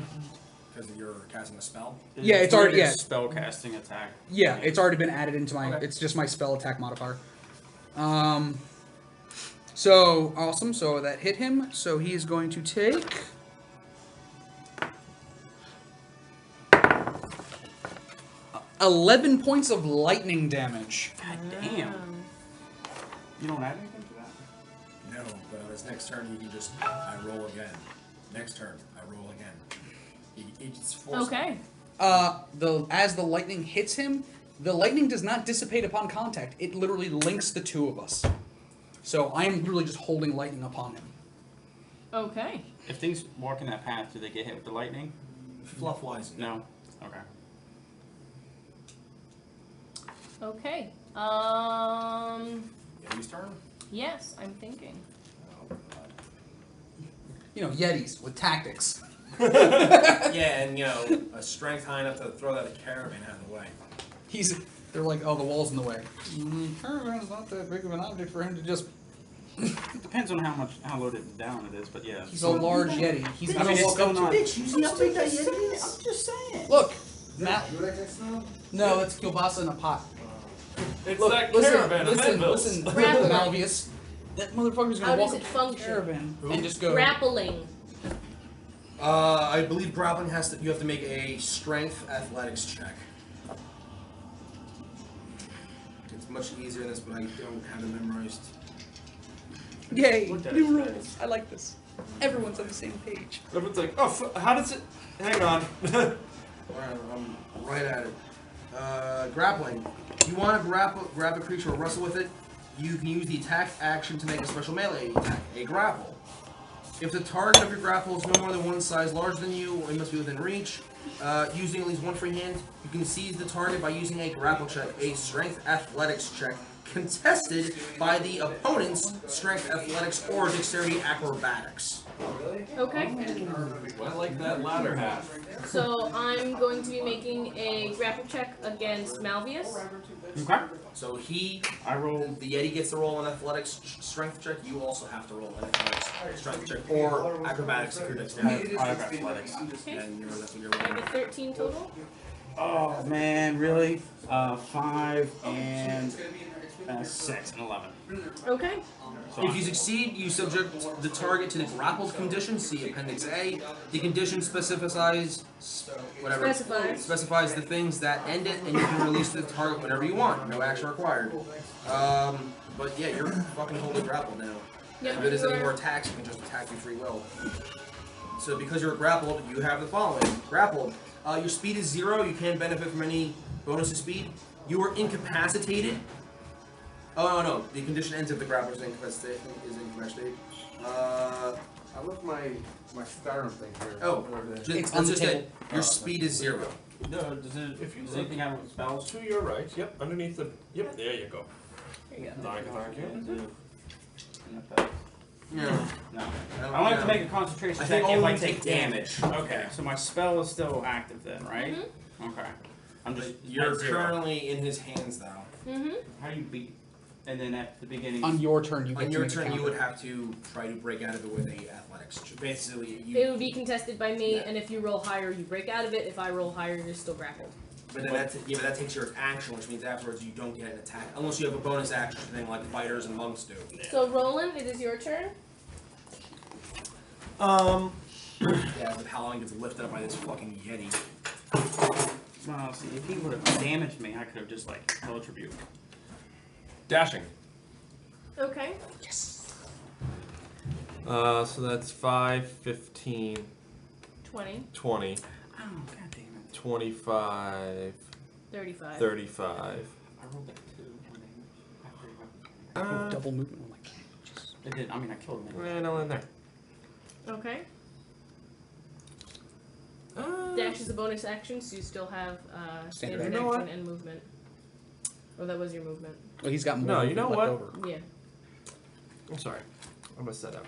Because you're casting a spell. Yeah, it's already- yeah. Spell casting attack. Yeah, it's already been added into my. Okay. It's just my spell attack modifier. So awesome. So that hit him. So he is going to take. Uh, 11 points of lightning damage. God damn. You don't add anything to that? No, but on his next turn he can just I roll again. Next turn I roll again. He just forces. Okay. As the lightning hits him, the lightning does not dissipate upon contact. It literally links the two of us. So I am literally just holding lightning upon him. Okay. If things walk in that path, do they get hit with the lightning? Fluff wise. No. Okay. Okay. Yeti's turn. Yes, I'm thinking. Oh, You know, Yetis with tactics. God. Yeah, and you know, a strength high enough to throw that caravan out of the way. They're like, oh, the wall's in the way. Caravan's not that big of an object for him to just. It depends on how loaded down it is, but yeah. He's a large Yeti. He's I gonna mean, it's walk still up to not. it. you see how big that Yeti is? I'm just saying. Look, Is Matt. that good, I guess, now? No, it's kielbasa in a pot. It's Look, that listen, caravan of listen, Manville's. listen, Grappling. Malvius. That motherfucker's How gonna does walk it up to the function? caravan Who? and just go. Grappling. I believe grappling you have to make a strength athletics check. It's much easier than this, but I don't have it memorized. Yay! Looked at New it today. rules. I like this. Everyone's on the same page. Everyone's like, oh, how does it? Hang on. Alright, I'm right at it. Grappling. You want to grab a creature or wrestle with it, you can use the attack action to make a special melee attack, a grapple. If the target of your grapple is no more than one size larger than you, or it must be within reach, using at least one free hand, you can seize the target by using a grapple check, a strength athletics check, contested by the opponent's strength, athletics, or dexterity acrobatics. Okay. I like that latter half. So I'm going to be making a grapple check against Malvius. Okay. So I roll. the Yeti gets to roll an athletics strength check. You also have to roll an athletics strength check or acrobatics if you're dexterity. I have athletics. Okay. And that's what you're I have rolling. a 13 total. Oh man, really? 5 and 6 and 11. Okay. So If you succeed, you subject the target to the grappled condition. See Appendix A. The condition specifies specifies the things that end it, and you can release the target whenever you want. No action required. But yeah, you're fucking totally grappled now. Yep, If it is you any are. more attacks, you can just attack your free will. So because you're grappled, you have the following. Grappled. Your speed is 0. You can't benefit from any bonus to speed. You are incapacitated. Oh no, the condition ends if the grappler is incapacitated. I left my Skyrim thing here. Oh, It's that's on the just table. it. Your speed is 0. no, does anything have spells? To your right. Yep, underneath the. Yep, there you go. There you go. Thank you. Yeah. No. I wanted to make a concentration I check think if I only take take damage. damage. Okay, so my spell is still active then, right? Okay. I'm just. You're at 0. currently in his hands now. How do you beat? And then at the beginning. On your turn, you get On to your make a turn, you counter. would have to try to break out of it with a athletics. Basically, It you. would be contested by me, Yeah. and if you roll higher, you break out of it. If I roll higher, you're still grappled. But then that takes your action, which means afterwards you don't get an attack unless you have a bonus action thing like fighters and monks do. So Roland, it is your turn. Yeah, the paladin gets lifted up by this fucking yeti. Well, see, if he would have damaged me, I could have just like held tribute. Dashing. Okay. So that's 5, 15, 20, 20, Oh, god damn it. 25, 35. 35. I rolled that 2. Double movement. I'm like, Jesus. It did. I mean, I killed him. No in there. Okay. Dash is a bonus action, so you still have Standard standard action. You know action what? and movement. Oh, that was your movement. Well, he's got more No, you know left what? over. Yeah. I'm sorry. I messed that up.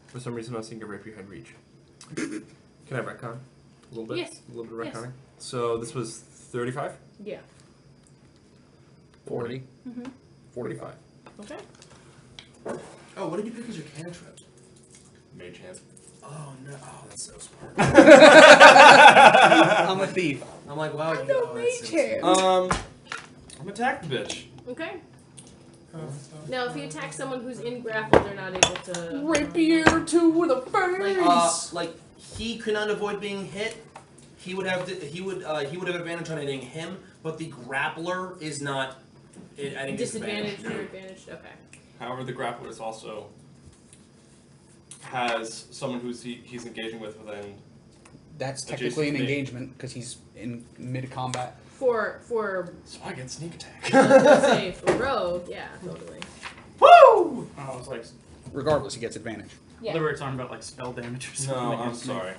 For some reason, I was thinking right behind reach. Can I have retcon? A little bit? Yes. A little bit of Yes. retconning? So this was 35? Yeah. 40. 45. Okay. Oh, what did you pick as your cantrip? Mage hand. Oh no! Oh, that's so smart. I'm a thief. I'm like, wow, you know know, that's mage so hand. smart. I'm attack the bitch. Okay. Now, if you attack someone who's in grapple, they're not able to. Rapier to the face. Like he could not avoid being hit. He would have he would have advantage on hitting him, but the grappler is not. I think Disadvantage, disadvantage. you're advantaged. Okay. However, the grappler is also has someone who's he's engaging with within. That's Adjacent technically an to me. engagement because he's in mid combat. For So I get sneak attack. I was gonna say for rogue, yeah, totally. Woo! I was like, Regardless, he gets advantage. Yeah. they were talking about like spell damage or something. No, like I'm that. sorry.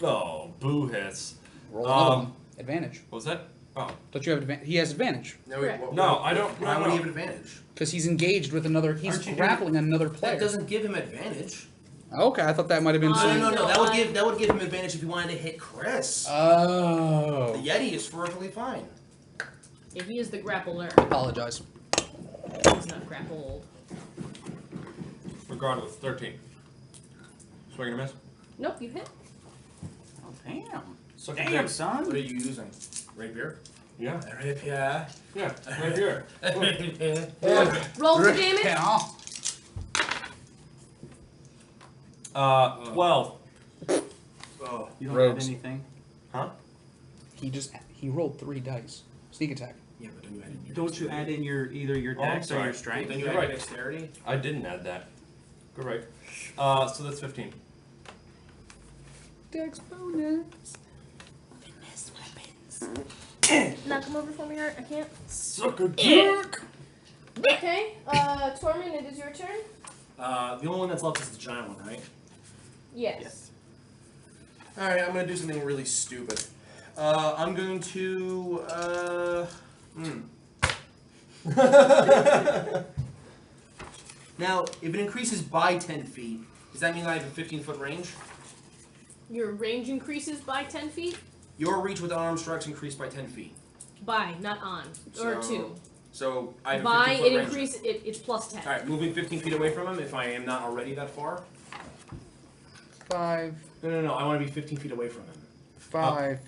Oh, boo hits. Roll another one. Advantage. What was that? Oh. Don't you have advantage? He has advantage No, Correct. No, I don't. Why No, would he no. have advantage? because he's engaged with another. He's Aren't you grappling another player. That doesn't give him advantage. Okay, I thought that might have been. Uh, No. That would give him advantage if he wanted to hit Chris. The Oh. Yeti is perfectly fine. If he is the grappler, Apologize. he's not grappled. Regardless, 13. Swing and a miss. Nope, you hit. Oh, damn. Suck a Damn, dick. What son. are you using? Rapier? Yeah. Rapier. Yeah. Right here. Roll for damage. Yeah. 12. Oh. You don't Rogues. have anything? Huh? He rolled 3 dice. Sneak attack. Yeah, but don't you add in your Don't you add in your either your Oh, I'm dex or sorry. your strength? Then you You're add right. your dexterity? I didn't add that. Good right. So that's 15. Dex bonus. Now come over for me, Art. I can't. Suck a dick! Okay. Tormund, it is your turn. The only one that's left is the giant one, right? Yes. Alright, I'm gonna do something really stupid. I'm going to, Now, if it increases by 10 feet, does that mean I have a 15-foot range? Your range increases by 10 feet? Your reach with unarmed strikes increased by 10 feet. By, not on. Or So- 2. So I have a By, 15-foot it range. increases, it's plus 10. Alright, moving 15 feet away from him if I am not already that far. 5, No, I want to be 15 feet away from him. 5.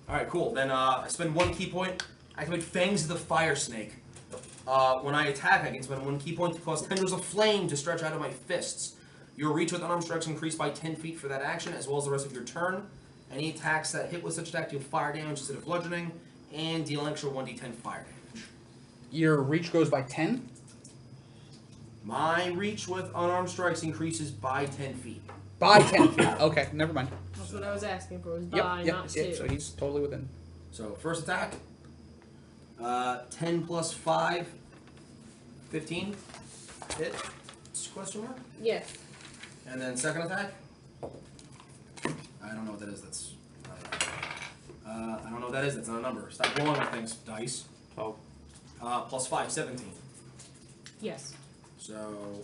Alright, cool. Then I spend 1 key point. Activate Fangs of the Fire Snake. When I attack, I can spend 1 key point to cause tendrils of flame to stretch out of my fists. Your reach with unarmed strikes increased by 10 feet for that action, as well as the rest of your turn. Any attacks that hit with such attack deal fire damage instead of bludgeoning, and deal an extra 1d10 fire damage. Your reach goes by 10? My reach with unarmed strikes increases by 10 feet. By 10 feet. Okay, never mind. That's what I was asking for, was Yep, by, yep, not yep. 2. So he's totally within. So, first attack. 10 plus 5. 15. Hit. Question mark? Yeah. And then second attack. I don't know what that is. That's. I don't know what that is. That's not a number. Stop rolling on things. Dice. 12. Plus 5, 17. Yes. So,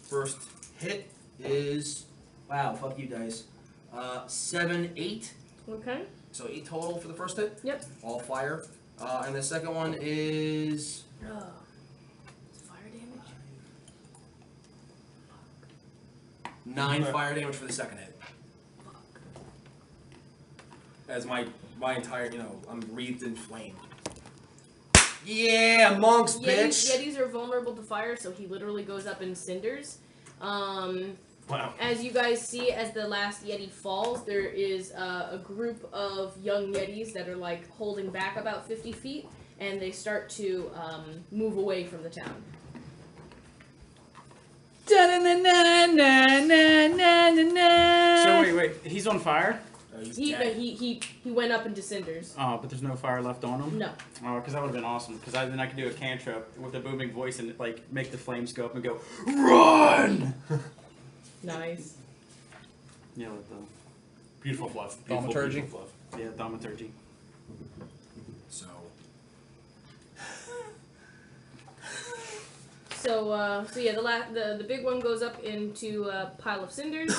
first hit is. Wow, fuck you, dice. 7, 8. Okay. So 8 total for the first hit. Yep. All fire. And the second one is. Oh. Is it fire damage? 9 fire damage for the second hit. As my entire, I'm wreathed in flame. Yeah, monks, bitch! Yetis are vulnerable to fire, so he literally goes up in cinders. Wow. As you guys see, as the last Yeti falls, there is a group of young Yetis that are like holding back about 50 feet, and they start to move away from the town. So wait, he's on fire? He went up into cinders. Oh, but there's no fire left on him? No. Oh, because that would have been awesome. Because then I could do a cantrip with a booming voice and like make the flames go up and go, RUN! Nice. Yeah, with the Beautiful fluff. Thaumaturgy. Beautiful fluff. yeah, thaumaturgy. So. So yeah, the big one goes up into a pile of cinders.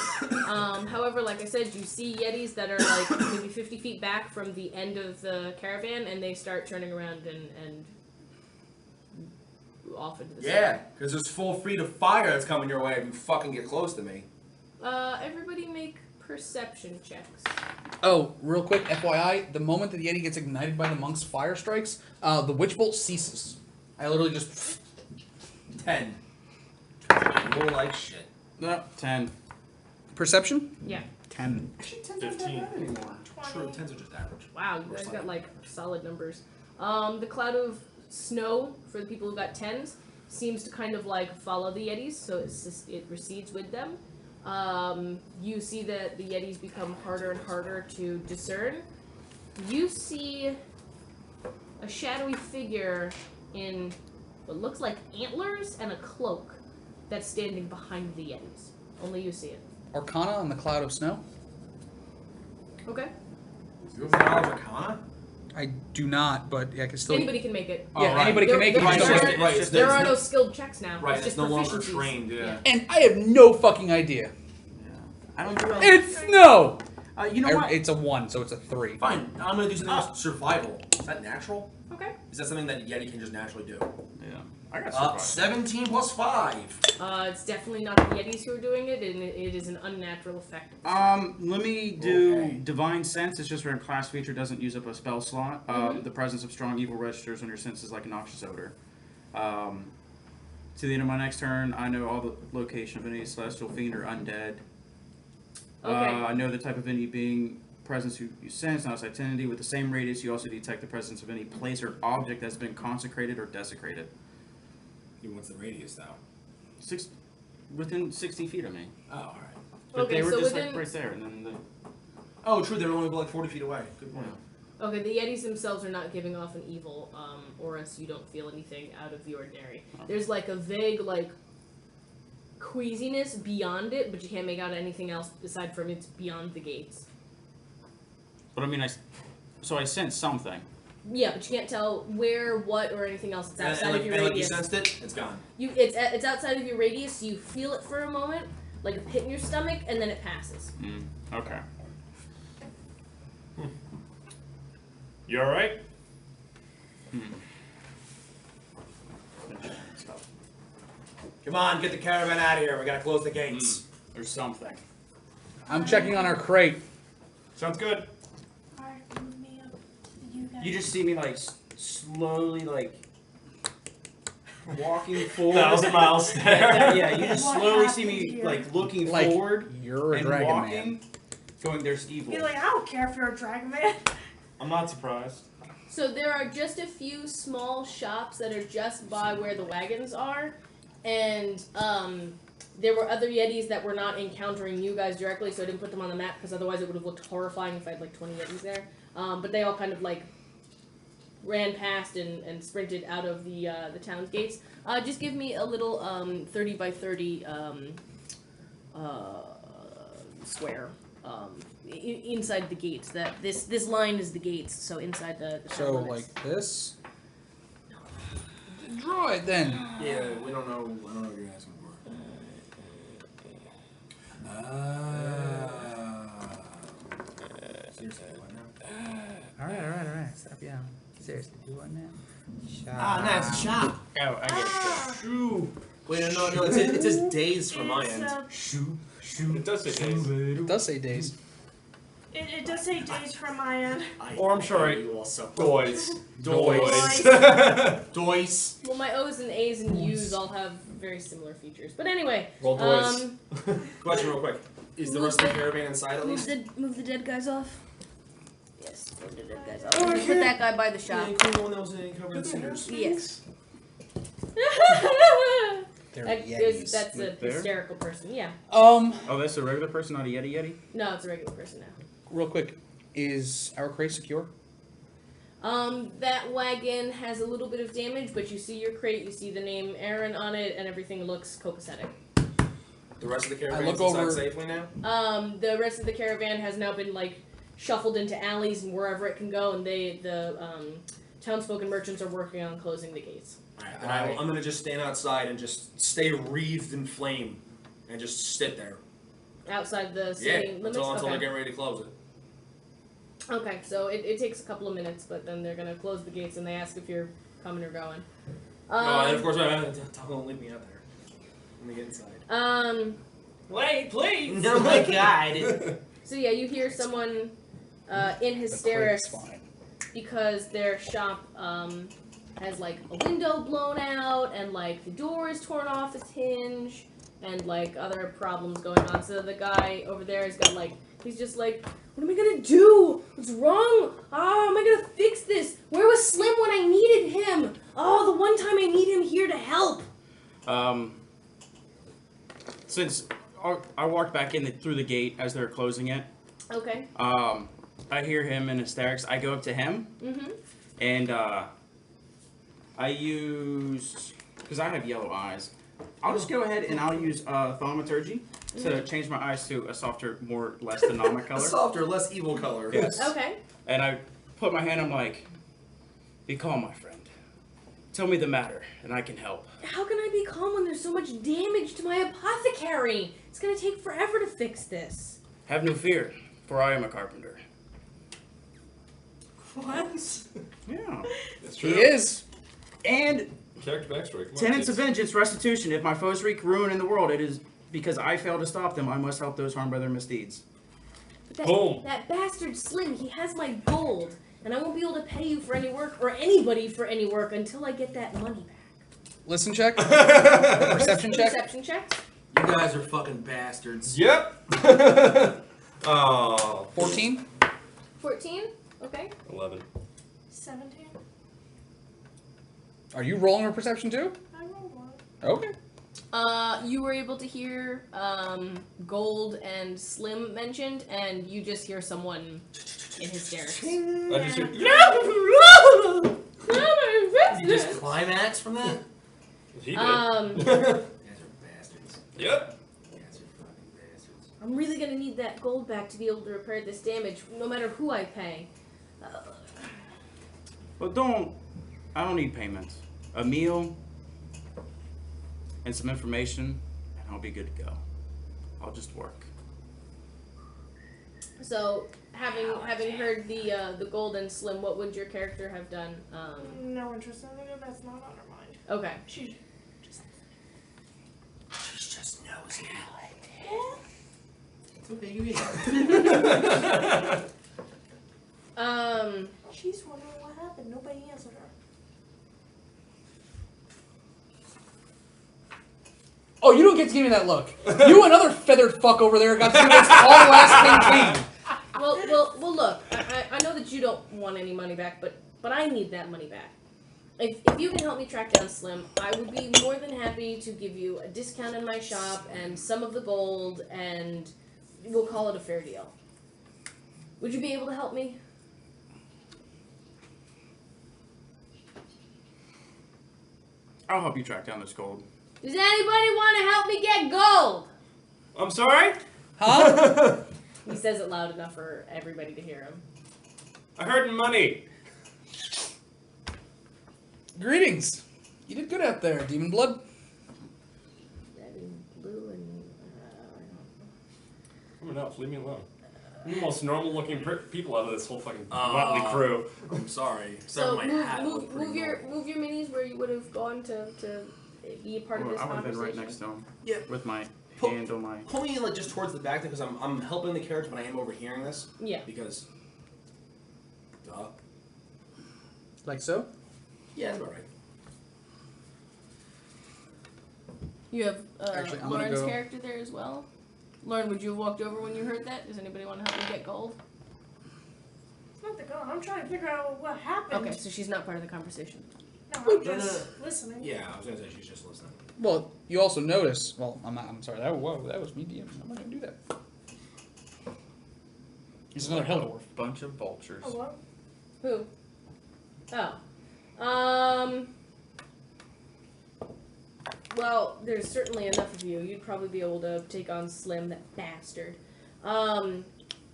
However, like I said, you see Yetis that are like maybe 50 feet back from the end of the caravan, and they start turning around and off into the Yeah, because there's full feet of fire that's coming your way if you fucking get close to me. Everybody make perception checks. Oh, real quick, FYI, the moment that the Yeti gets ignited by the monk's fire strikes, the witch bolt ceases. I literally just... 10. Roll like shit. No, 10. Perception? Yeah. 10. 15. Anymore. True, 10s are just average. Wow, you guys got like solid numbers. The cloud of snow for the people who got 10s seems to kind of like follow the Yetis, so it recedes with them. You see that the Yetis become harder and harder to discern. You see a shadowy figure in what looks like antlers and a cloak that's standing behind the Yetis. Only you see it. Arcana on the cloud of snow? Okay. You have knowledge Arcana? I do not, but yeah, I can still... Anybody can make it. Yeah, right. anybody can make it. There, It's there, just- are, right, it's there just- are no skilled checks now. Right, it's it's just no longer proficiencies. trained, yeah. And I have no fucking idea. I don't do It's snow! You know what? It's a 1, so it's a 3. Fine, I'm gonna do something with survival. Is that natural? Okay. Is that something that Yeti can just naturally do? Yeah. I got survival. 17 plus 5. It's definitely not the Yetis who are doing it, and it is an unnatural effect. Let me do Okay. Divine Sense. It's just where a class feature doesn't use up a spell slot. The presence of strong evil registers on your senses like a noxious odor. To the end of my next turn, I know all the location of any celestial fiend or undead. Okay. I know the type of any being presence you sense, not its identity. With the same radius, you also detect the presence of any place or object that's been consecrated or desecrated. What's the radius, though? Within 60 feet of me. Oh, alright. But Okay, they were so just within- like right there, and then the... Oh, true, they were only like 40 feet away. Good point. Okay, the Yetis themselves are not giving off an evil, or else you don't feel anything out of the ordinary. There's like a vague, like, queasiness beyond it, but you can't make out anything else aside from it's beyond the gates. But I mean, so I sense something. Yeah, but you can't tell where, what, or anything else. It's outside of your like you radius. sensed it, it's gone. It's outside of your radius. You feel it for a moment, like a hit in your stomach, and then it passes. Okay. You alright? Come on, get the caravan out of here. We gotta close the gates. There's something. I'm checking on our crate. Sounds good. Alright, move me up. You guys. You just see me like slowly like walking forward. 1,000 miles there. Yeah, you just What slowly see happened me here? like looking Like, forward you're a and dragon walking, man. going, there's evil. Be like, I don't care if you're a dragon man. I'm not surprised. So there are just a few small shops that are just by where the wagons are, and there were other Yetis that were not encountering you guys directly, so I didn't put them on the map because otherwise it would have looked horrifying if I had like 20 Yetis there. But they all kind of like ran past and sprinted out of the town's gates. Just give me a little 30 by 30 square. Inside the gates. That this line is the gates, so inside the So, town limits. like this. Draw it then. Yeah, we don't know. I don't know what you're asking for. Seriously, what now? Alright. Stop yelling. Seriously, do what now? No, it's a shop. Oh, I get it. Shoo. Wait, no, it says days from my It's, end. Shoo. It does say days. It does say days. It does say days from my end. Or I'm sorry, You also. Doys. Doys. Dois. Well, my O's and A's and U's all have very similar features. But anyway, Roll Doys. Question real quick. Is the rest of the caravan inside at least? move the dead guys off. Yes, move the dead guys off. Put that guy by the shop. Yeah, cool one that was covered in cinders. Yes. They're That's a Right there? hysterical person. Yeah. Oh, that's a regular person, not a Yeti? No, it's a regular person now. Real quick, is our crate secure? That wagon has a little bit of damage, but you see your crate, you see the name Aaron on it, and everything looks copacetic. The rest of the I caravan look is inside over- safely now? The rest of the caravan has now been like shuffled into alleys and wherever it can go, and the townsfolk and merchants are working on closing the gates. Alright, then I'm gonna just stand outside and just stay wreathed in flame and just sit there. Outside the Yeah, city limits? until they're Okay. getting ready to close it. Okay, so it takes a couple of minutes, but then they're gonna close the gates and they ask if you're coming or going. And of course, don't leave me out there. Let me get inside. Wait, please. Oh my god. So yeah, you hear someone in The crate's hysterics fine. because their shop has like a window blown out and like the door is torn off its hinge and like other problems going on. So the guy over there has got like, he's just like, what am I gonna do? What's wrong? How am I gonna fix this? Where was Slim when I needed him? Oh, the one time I need him here to help. Since I walked back in through the gate as they're closing it, Okay. I hear him in hysterics. I go up to him, Mm-hmm. and I use, because I have yellow eyes, I'll just go ahead and I'll use thaumaturgy to change my eyes to a softer, less demonic A color. softer, less evil color. Yes. Okay. And I put my hand, I'm like, be calm, my friend. Tell me the matter, and I can help. How can I be calm when there's so much damage to my apothecary? It's gonna take forever to fix this. Have no fear, for I am a carpenter. What? Yeah. That's He is. And Character backstory. Come on, tenets of kids. vengeance, restitution. If my foes wreak ruin in the world, it is because I fail to stop them. I must help those harmed by their misdeeds. But Boom. that bastard Slim, he has my gold, and I won't be able to pay you for any work, or anybody for any work, until I get that money back. Listen check. Perception check. Perception check? You guys are fucking bastards. Yep. Oh. 14. 14? Okay. 11. 17. Are you rolling a perception too? I rolled one. Okay. You were able to hear Gold and Slim mentioned, and you just hear someone in hysterics. I just hear, You just climax from that? he did. You guys are bastards. Yep. You guys are fucking bastards. I'm really gonna need that gold back to be able to repair this damage, no matter who I pay. Well, I don't need payment. A meal and some information, and I'll be good to go. I'll just work. So, having heard the golden slim, what would your character have done? No interest in it. That's not on her mind. Okay. She's just nosy. It's okay, you eat it. She's wondering what happened. Nobody answered her. Oh, you don't get to give me that look. You and other feathered fuck over there got to do this all last campaign. Well. Look, I know that you don't want any money back, but I need that money back. If you can help me track down Slim, I would be more than happy to give you a discount in my shop and some of the gold, and we'll call it a fair deal. Would you be able to help me? I'll help you track down this gold. Does anybody want to help me get gold? I'm sorry? Huh? He says it loud enough for everybody to hear him. I heard money. Greetings. You did good out there, Demon Blood. Red and blue and Someone else, leave me alone. You're the most normal-looking people out of this whole fucking motley crew. I'm sorry. So my hat move your minis where you would have gone to be a part of this I would have been conversation. right next to him. Yeah. With my Pull- hand on my... Pull me like just towards the back because I'm helping the carriage, but I am overhearing this. Yeah. Because. Duh. Like so? Yeah, that's about right. You have Actually, I'm gonna Lauren's go- character there as well. Lauren, would you have walked over when you heard that? Does anybody want to help me get gold? It's not the goal. I'm trying to figure out what happened. Okay, so she's not part of the conversation. No, I'm No, no, just listening. Yeah, I was gonna say she's just listening. Well, you also notice. Well, I'm sorry. That was me, DM. I'm not gonna do that. He's another hell dwarf. Bunch of vultures. Hello? Who? Oh. Well, there's certainly enough of you. You'd probably be able to take on Slim, that bastard. I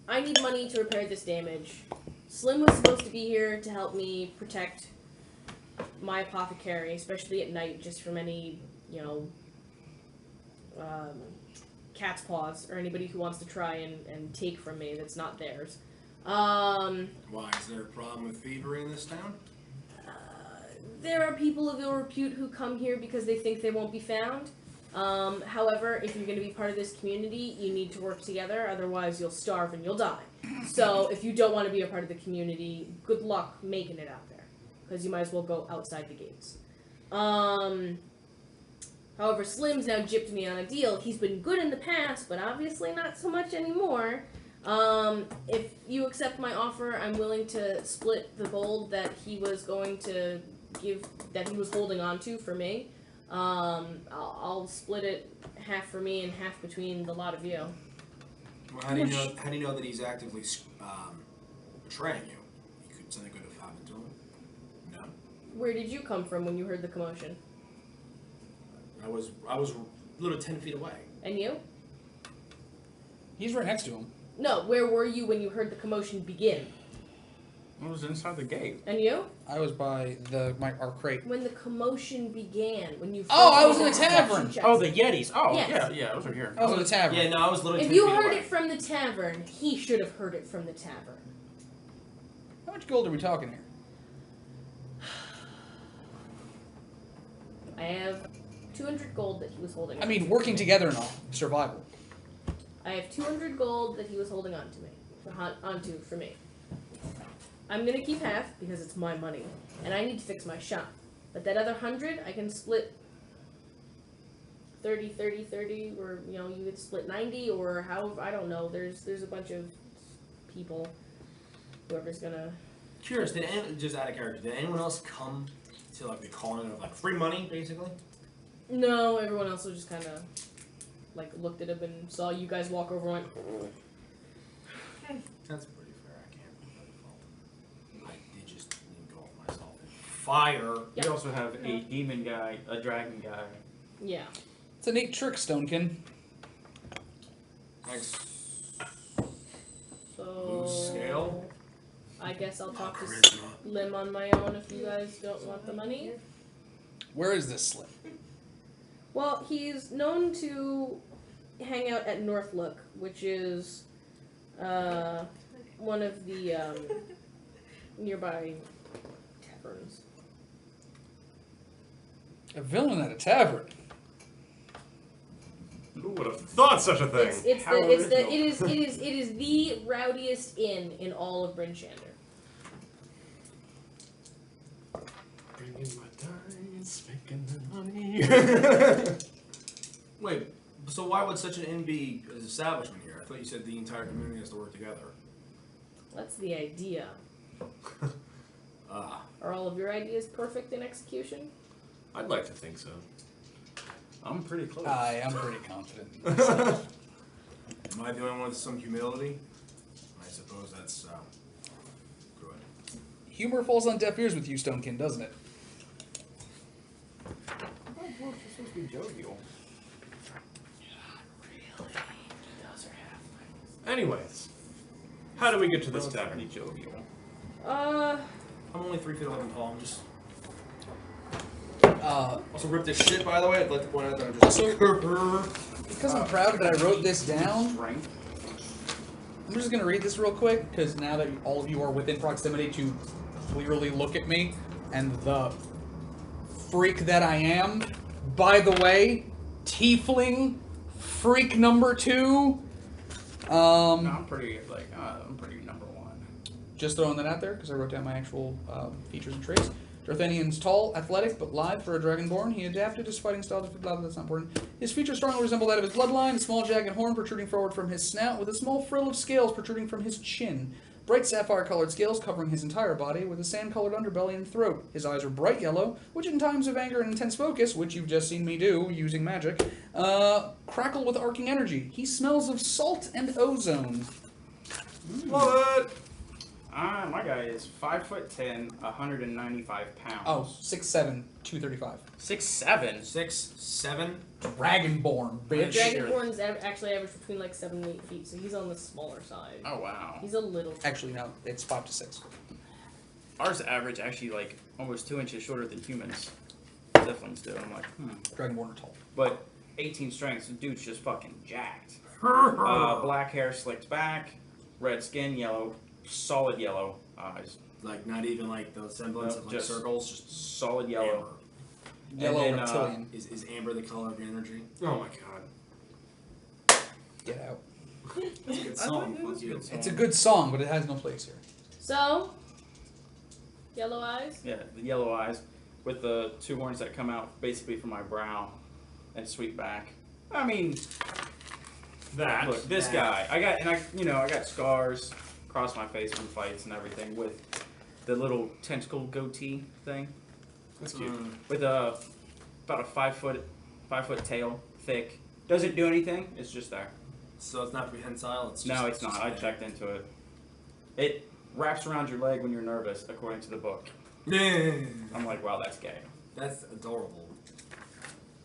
need money to repair this damage. Slim was supposed to be here to help me protect my apothecary, especially at night, just from any, cat's paws or anybody who wants to try and take from me that's not theirs. Why, is there a problem with thievery in this town? There are people of ill repute who come here because they think they won't be found. However, if you're going to be part of this community, you need to work together, otherwise you'll starve and you'll die. So if you don't want to be a part of the community, good luck making it out there, because you might as well go outside the gates. However, Slim's now gypped me on a deal. He's been good in the past, but obviously not so much anymore. If you accept my offer, I'm willing to split the gold that he was going to that he was holding on to for me. I'll split it half for me and half between the lot of you. Well, how do you know that he's actively betraying you? You could something could have happened to him. No. Where did you come from when you heard the commotion? I was literally 10 feet away. And you? He's right next to him. No, where were you when you heard the commotion begin? I was inside the gate. And you? I was by our crate. When the commotion began, when you Oh, first I was made in the perception tavern. checks. Oh, the Yetis. Oh, Yes. yeah, those are here. I was in the tavern. Yeah, no, I was literally If 10 you feet heard away. it from the tavern, he should have heard it from the tavern. How much gold are we talking here? I have 200 gold that he was holding on I mean, to. working together and all. Survival. I have 200 gold that he was holding on to onto for me. I'm gonna keep half because it's my money, and I need to fix my shop. But that other 100, I can split 30, 30, 30, or you could split 90, or however. I don't know. There's a bunch of people. Whoever's gonna. Curious, just out of character, did anyone else come to like the calling of free money, basically? No, everyone else was just kind of looked at him and saw you guys walk over and went. That's pretty fair. I can't really fault him. I did just engulf myself in fire. Yeah. We also have a demon guy, a dragon guy. Yeah. It's a neat trick, Stonekin. Thanks. So. Loose scale? I guess I'll talk to Charisma. Slim on my own if you guys don't want the money. Where is this Slim? Well, he's known to hang out at Northlook, which is one of the nearby taverns. A villain at a tavern. Who would have thought such a thing? It is the rowdiest inn in all of Bryn Shander. Bringing my dice, making the money. Wait, so why would such an inn be an establishment here? I thought you said the entire community has to work together. That's the idea. Ah. Are all of your ideas perfect in execution? I'd like to think so. I'm pretty close. I am pretty confident. Am I the only one with some humility? I suppose that's good. Humor falls on deaf ears with you, Stonekin, doesn't it? I thought dwarves were supposed to be jovial. Anyways, how do we get to this tavern? Pretty jovial. I'm only 3 feet 11 tall. I'm just. Also, rip this shit, by the way. I'd like to point out that I'm just. Because I'm proud that I wrote this down, Strength. I'm just going to read this real quick, because now that all of you are within proximity to clearly look at me, and the freak that I am, by the way, tiefling freak number 2. I'm pretty I'm pretty number 1. Just throwing that out there, because I wrote down my actual features and traits. Darthanian's tall, athletic, but lithe for a dragonborn. He adapted his fighting style to that's not important. His features strongly resemble that of his bloodline, a small jagged horn protruding forward from his snout, with a small frill of scales protruding from his chin. Bright sapphire-colored scales covering his entire body, with a sand-colored underbelly and throat. His eyes are bright yellow, which in times of anger and intense focus, which you've just seen me do using magic, crackle with arcing energy. He smells of salt and ozone. Love it! My guy is 5'10", 195 pounds. Oh, 6'7", 235. 6'7". 6, 7. Dragonborn, bitch. Dragonborns actually average between like 7 and 8 feet, so he's on the smaller side. Oh wow. He's a little. Actually, no, it's 5 to 6. Ours average actually like almost 2 inches shorter than humans. Definitely do. I'm like, Dragonborn are tall. But 18 strength, so dude's just fucking jacked. Black hair slicked back, red skin, yellow, solid yellow eyes. Like, not even like the semblance Nope, of like just circles, just solid yellow. Yellow then, reptilian. Is amber the color of your energy? Oh my god. Get out. That's a good song. Fuck you. It's a good song, but it has no place here. So, yellow eyes. Yeah, the yellow eyes with the 2 horns that come out basically from my brow and sweep back. I mean, That. look, this guy. I got scars across my face from fights and everything with the little tentacle goatee thing. That's cute. With about a 5 foot tail, thick. Doesn't do anything. It's just there. So it's not prehensile. It's just, No, it's not. I checked into it. It wraps around your leg when you're nervous, according to the book. I'm like, wow, that's gay. That's adorable.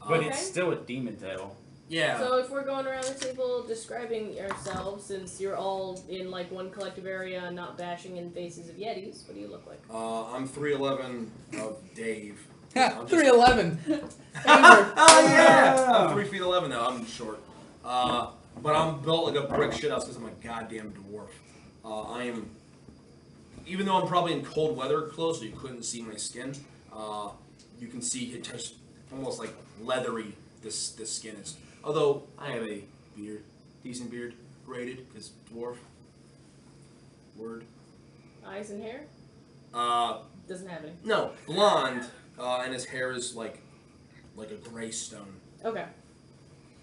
But Okay. it's still a demon tail. Yeah. So if we're going around the table describing yourselves, since you're all in like one collective area, not bashing in faces of yetis, what do you look like? I'm 3'11" of Dave. Ha! I'm just- 311. Oh yeah! I'm 3 feet 11 now. I'm short. But I'm built like a brick shithouse because I'm a goddamn dwarf. I am. Even though I'm probably in cold weather clothes, so you couldn't see my skin. You can see it just almost like leathery. This skin is. Although I have a beard, decent beard, rated because dwarf. Word. Eyes and hair? Doesn't have any. No, blonde, and his hair is like a gray stone. Okay.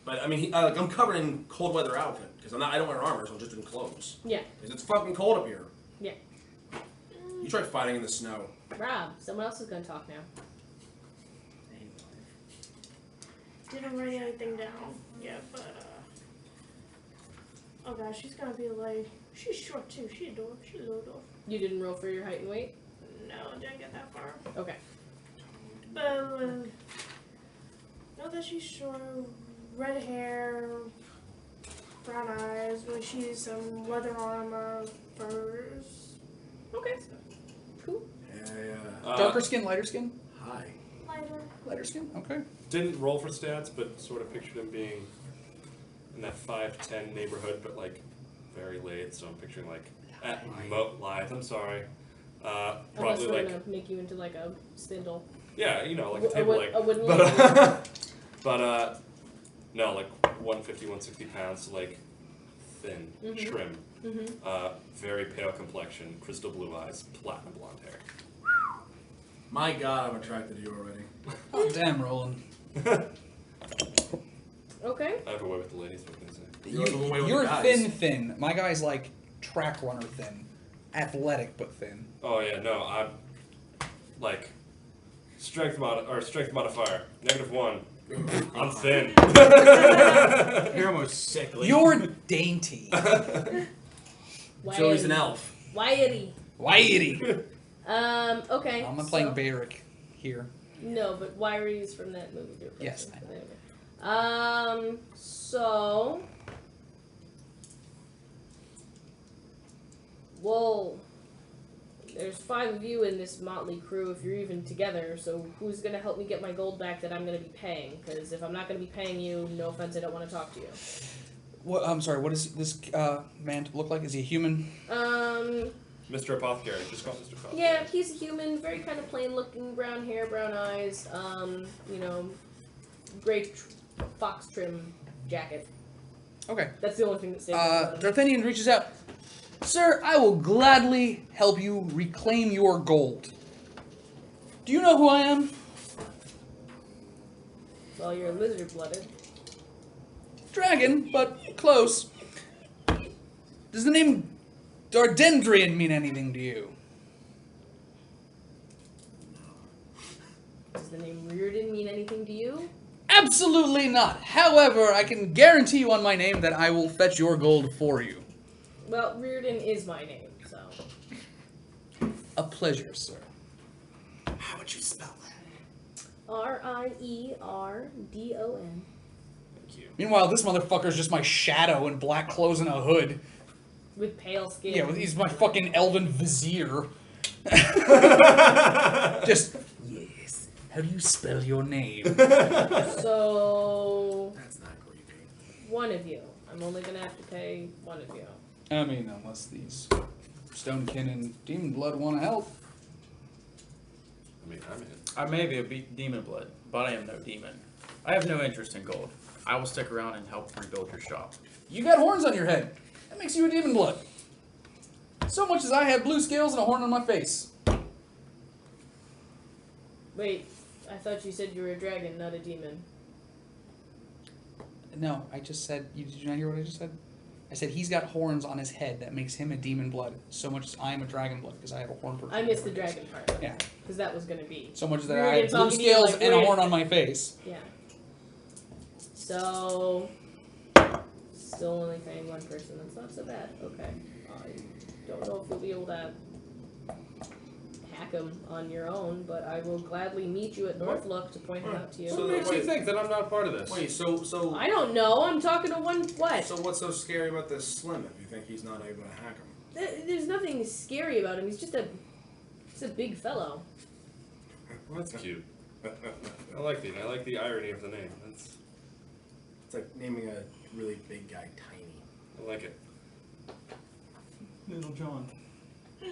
But I mean, I'm covered in cold weather outfit because I don't wear armor, so I'm just in clothes. Yeah. Because it's fucking cold up here. Yeah. You tried fighting in the snow. Rob, someone else is gonna talk now. Didn't write anything down yet, but oh gosh, she's gonna be like, she's short too. She's a dwarf. She's a little dwarf. You didn't roll for your height and weight? No, didn't get that far. Okay. But know that she's short, red hair, brown eyes, but she's some leather armor, furs. Okay. Cool. Yeah. Darker skin, lighter skin? Hi. Lighter. Lighter skin? Okay. Didn't roll for stats, but sort of pictured him being in that 5'10" neighborhood, but like very late. So I'm picturing like at lithe. I'm sorry. Unless Probably we're like gonna make you into like a spindle. yeah, you know, like a A table wood- leg. a wooden But no, like 150, 160 pounds, like thin, trim, very pale complexion, crystal blue eyes, platinum blonde hair. My God, I'm attracted to you already. Oh, damn, Roland. Okay. I have a way with the ladies. What can I say? Yours have a way with You're the guys. thin. My guy's like track runner thin. Athletic, but thin. Oh yeah, no, I'm like strength modifier, -1. I'm thin. You're almost sickly. You're dainty. Joey's an elf. Wiry. Whitey. Okay. I'm not playing so, Barrick here. No, but Wiry is from that movie. Different Yes, person. I know. So. Well, there's 5 of you in this motley crew if you're even together, so who's gonna help me get my gold back that I'm gonna be paying? Because if I'm not gonna be paying you, no offense, I don't want to talk to you. What? I'm sorry. What does this man look like? Is he a human? Mr. Apothecary, just call him Mr. Apothecary. Yeah, he's a human, very kind of plain looking, brown hair, brown eyes, you know, gray fox trim jacket. Okay. That's the only thing that stands out. about him. D'Artagnan reaches out. Sir, I will gladly help you reclaim your gold. Do you know who I am? Well, you're lizard blooded. Dragon, but close. Does the name Dardendrian mean anything to you? Does the name Reardon mean anything to you? Absolutely not. However, I can guarantee you on my name that I will fetch your gold for you. Well, Reardon is my name, so. A pleasure, sir. How would you spell that? Rierdon. Thank you. Meanwhile, this motherfucker's just my shadow in black clothes and a hood. With pale skin. Yeah, he's my fucking elven vizier. Just, yes. How do you spell your name? So, That's not creepy. one of you. I'm only gonna have to pay one of you. I mean, unless these Stonekin and Demon Blood want to help. I mean, I'm in. I may be a demon blood, but I am no demon. I have no interest in gold. I will stick around and help rebuild your shop. You got horns on your head. That makes you a Demon Blood. So much as I have blue scales and a horn on my face. Wait, I thought you said you were a dragon, not a demon. No, I just said, did you not hear what I just said? I said he's got horns on his head that makes him a Demon Blood. So much as I am a Dragon Blood because I have a horn for I missed the dragon part. Yeah. Because that was gonna be. So much as that Weird, I have it's blue talking to you scales like and a weird. horn on my face. Yeah. So. Still only paying one person. That's not so bad. Okay. I don't know if you'll be able to hack him on your own, but I will gladly meet you at Northlook to point him out to you. What makes you think that I'm not part of this? Wait, so I don't know. I'm talking to one. What? so what's so scary about this Slim if you think he's not able to hack him? There's nothing scary about him. He's a big fellow. Well, that's cute. I like the irony of the name. That's It's like naming a really big guy tiny. I like it. Little John.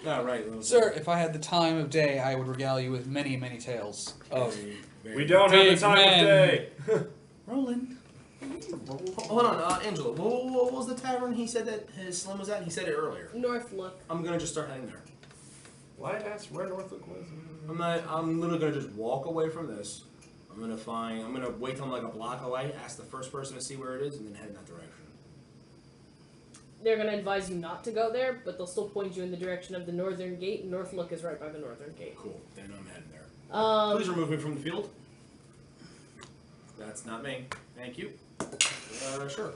No, right. Sir, if I had the time of day, I would regale you with many, many tales of We don't have Big the time man. of day. Roland. Hold on, Angela. What was the tavern he said that his Slim was at? He said it earlier. Northlook. I'm gonna just start heading there. Why ask where Northlook was? I'm literally gonna just walk away from this. I'm gonna wait till I'm like a block away, ask the first person to see where it is, and then head in that direction. They're gonna advise you not to go there, but they'll still point you in the direction of the northern gate. Northlook is right by the northern gate. Cool. Then I'm heading there. Um, Please remove me from the field. That's not me. Thank you. Sure.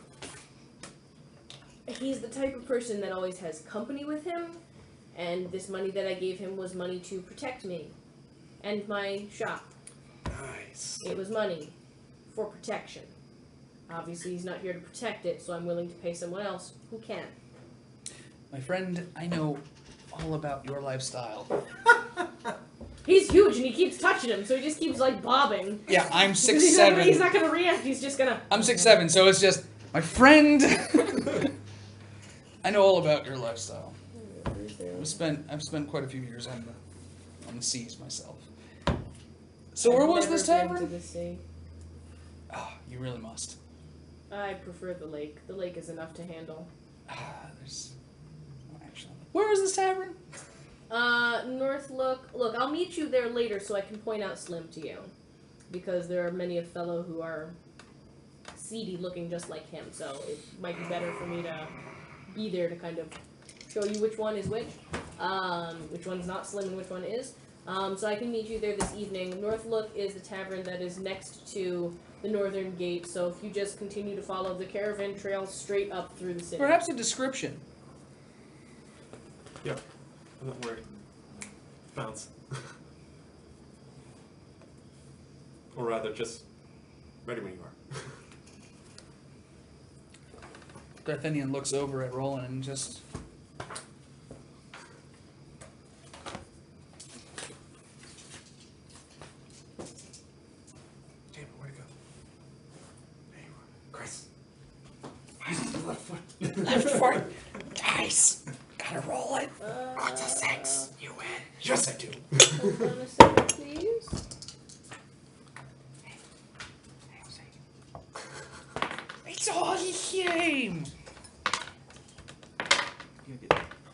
he's the type of person that always has company with him, and this money that I gave him was money to protect me and my shop. Nice. It was money for protection. Obviously, he's not here to protect it, so I'm willing to pay someone else who can. My friend, I know all about your lifestyle. He's huge and he keeps touching him, so he just keeps like bobbing. Yeah, I'm He's 6'7". not gonna react. He's just gonna. I'm 6'7", so it's just my friend. I know all about your lifestyle. I've spent quite a few years on the seas myself. So where was this Never been tavern? to the sea. Oh, you really must. I prefer the lake. The lake is enough to handle. There's actually. Where is this tavern? North Look. Look, I'll meet you there later so I can point out Slim to you, because there are many a fellow who are seedy looking just like him. So it might be better for me to be there to kind of show you which one is which one's not Slim and which one is. So I can meet you there this evening. North Look is the tavern that is next to the northern gate, so if you just continue to follow the caravan trail straight up through the city. Perhaps a description. Yep. I'm not worried. Bounce. Or rather, just ready when you are. D'Artagnan looks over at Roland and just... Damn it, where'd it go? There you are. Chris. Left foot. Left foot. Dice. Gotta roll it. It's a 6. You win. Yes, I do. Hold on a second, please. It's all a game.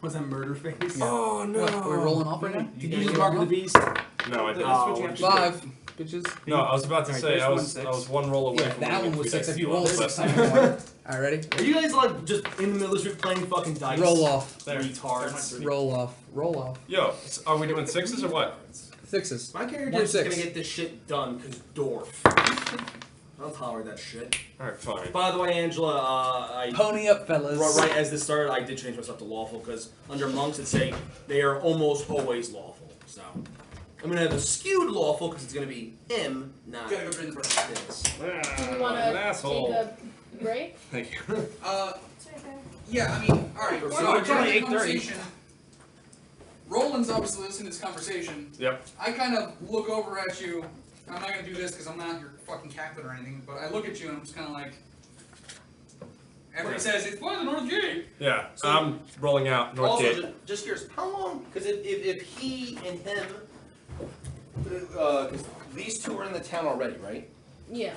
Was that murder face? Oh no! What, are we rolling off right now? Did you just mark the beast? No, I didn't. That's what you have to do. Live, bitches. No, I was about to Alright, say there's I one was six. I was one roll away Yeah, from that winning one was two 6. dice If you as roll well, 6 but- times. Alright, ready? Are you guys like just in the middle of the street playing fucking dice? Roll off. There. Retards. Roll off. Roll off. Yo, are we doing 6s or what? 6s. My character's One just six. gonna get this shit done because Dwarf. I don't tolerate that shit. Alright, fine. By the way, Angela, I Pony up, fellas. right as this started, I did change myself to lawful because under monks it say they are almost always lawful. So I'm gonna have a skewed lawful because it's gonna be M, not Gotta go drink the breath. this. Do you Ah, want an to asshole. take a break? Thank you. It's right there. Yeah, I mean, alright. So it's only 8:30. Roland's obviously listening to this conversation. Yep. I kind of look over at you. I'm not gonna do this because I'm not your fucking captain or anything, but I look at you and I'm just kind of like. After he says, it's by the North Gate! Yeah, So- I'm rolling out North Also, Gate. just curious, how long? Because if he and him, because these two are in the town already, right? Yeah.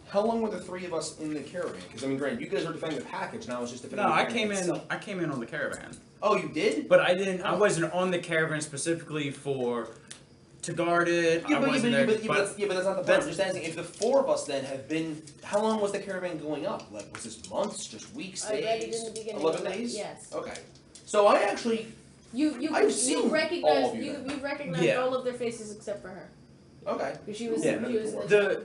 How long were the 3 of us in the caravan? Because I mean, granted, you guys were defending the package, and I was just defending No, the I caravan came in. itself. I came in on the caravan, Oh, you did? but I didn't. I wasn't on the caravan specifically to guard it. I wasn't there. But that's not the point. that's- I'm just asking, if the 4 of us then have been, how long was the caravan going up? Like, was this months, just weeks, I read it days? in the beginning. 11 of the- days? Yes. Okay. So I actually, You I've seen all recognize of you then. you recognized Yeah. all of their faces except for her okay. because she was Yeah, she was in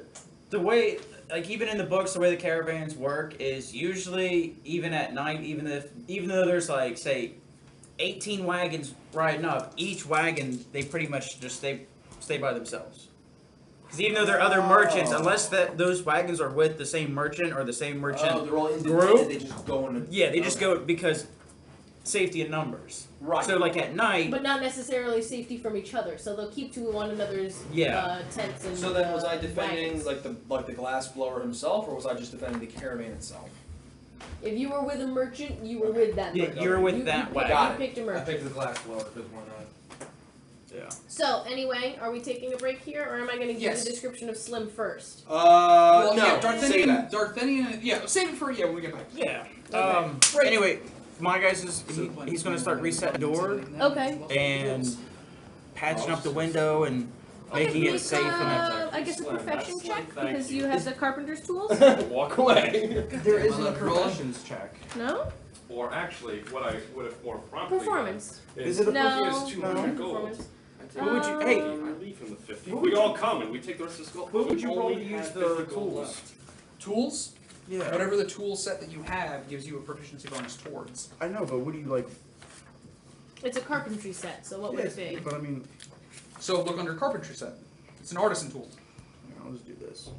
the way, like even in the books, the way the caravans work is usually even at night, even though there's like say 18 wagons riding up, each wagon they pretty much just stay by themselves. Because even though there are other merchants, unless those wagons are with the same merchant or the same merchant, Oh, they're all independent, group? they just go in yeah, they just go because safety in numbers. Right. So like at night, but not necessarily safety from each other. So they'll keep to one another's Yeah. tents and. So then, was I defending wagons. like the glass blower himself, or was I just defending the caravan itself? If you were with a merchant, you were with that. yeah, merchant. you're with you, that you wagon. Got picked, you picked a merchant. picked the glass blower because why not? Yeah. So anyway, are we taking a break here, or am I going to give Yes. the description of Slim first? Well, no, yeah, say that. D'Artagnan, yeah, save it for, when we get back. Yeah. Okay. Anyway, my guys he's gonna start resetting door Okay. and patching up the window and making Make, it safe and I guess a perfection check Thank because you. you have the carpenter's tools. Walk away. there isn't a professions check. No Or actually, what I would have more promptly performance. done Is it a No. is 200 gold. Performance. What would you? Hey, I leave from the 50. What We would all come and we take the rest of the gold. what would We you roll only to use have the 50 gold tools? left. Tools? Yeah. Whatever the tool set that you have gives you a proficiency bonus towards. I know, but what do you like? It's a carpentry set, so what would it be? But I mean, So look under carpentry set. It's an artisan tool. I'll just do this.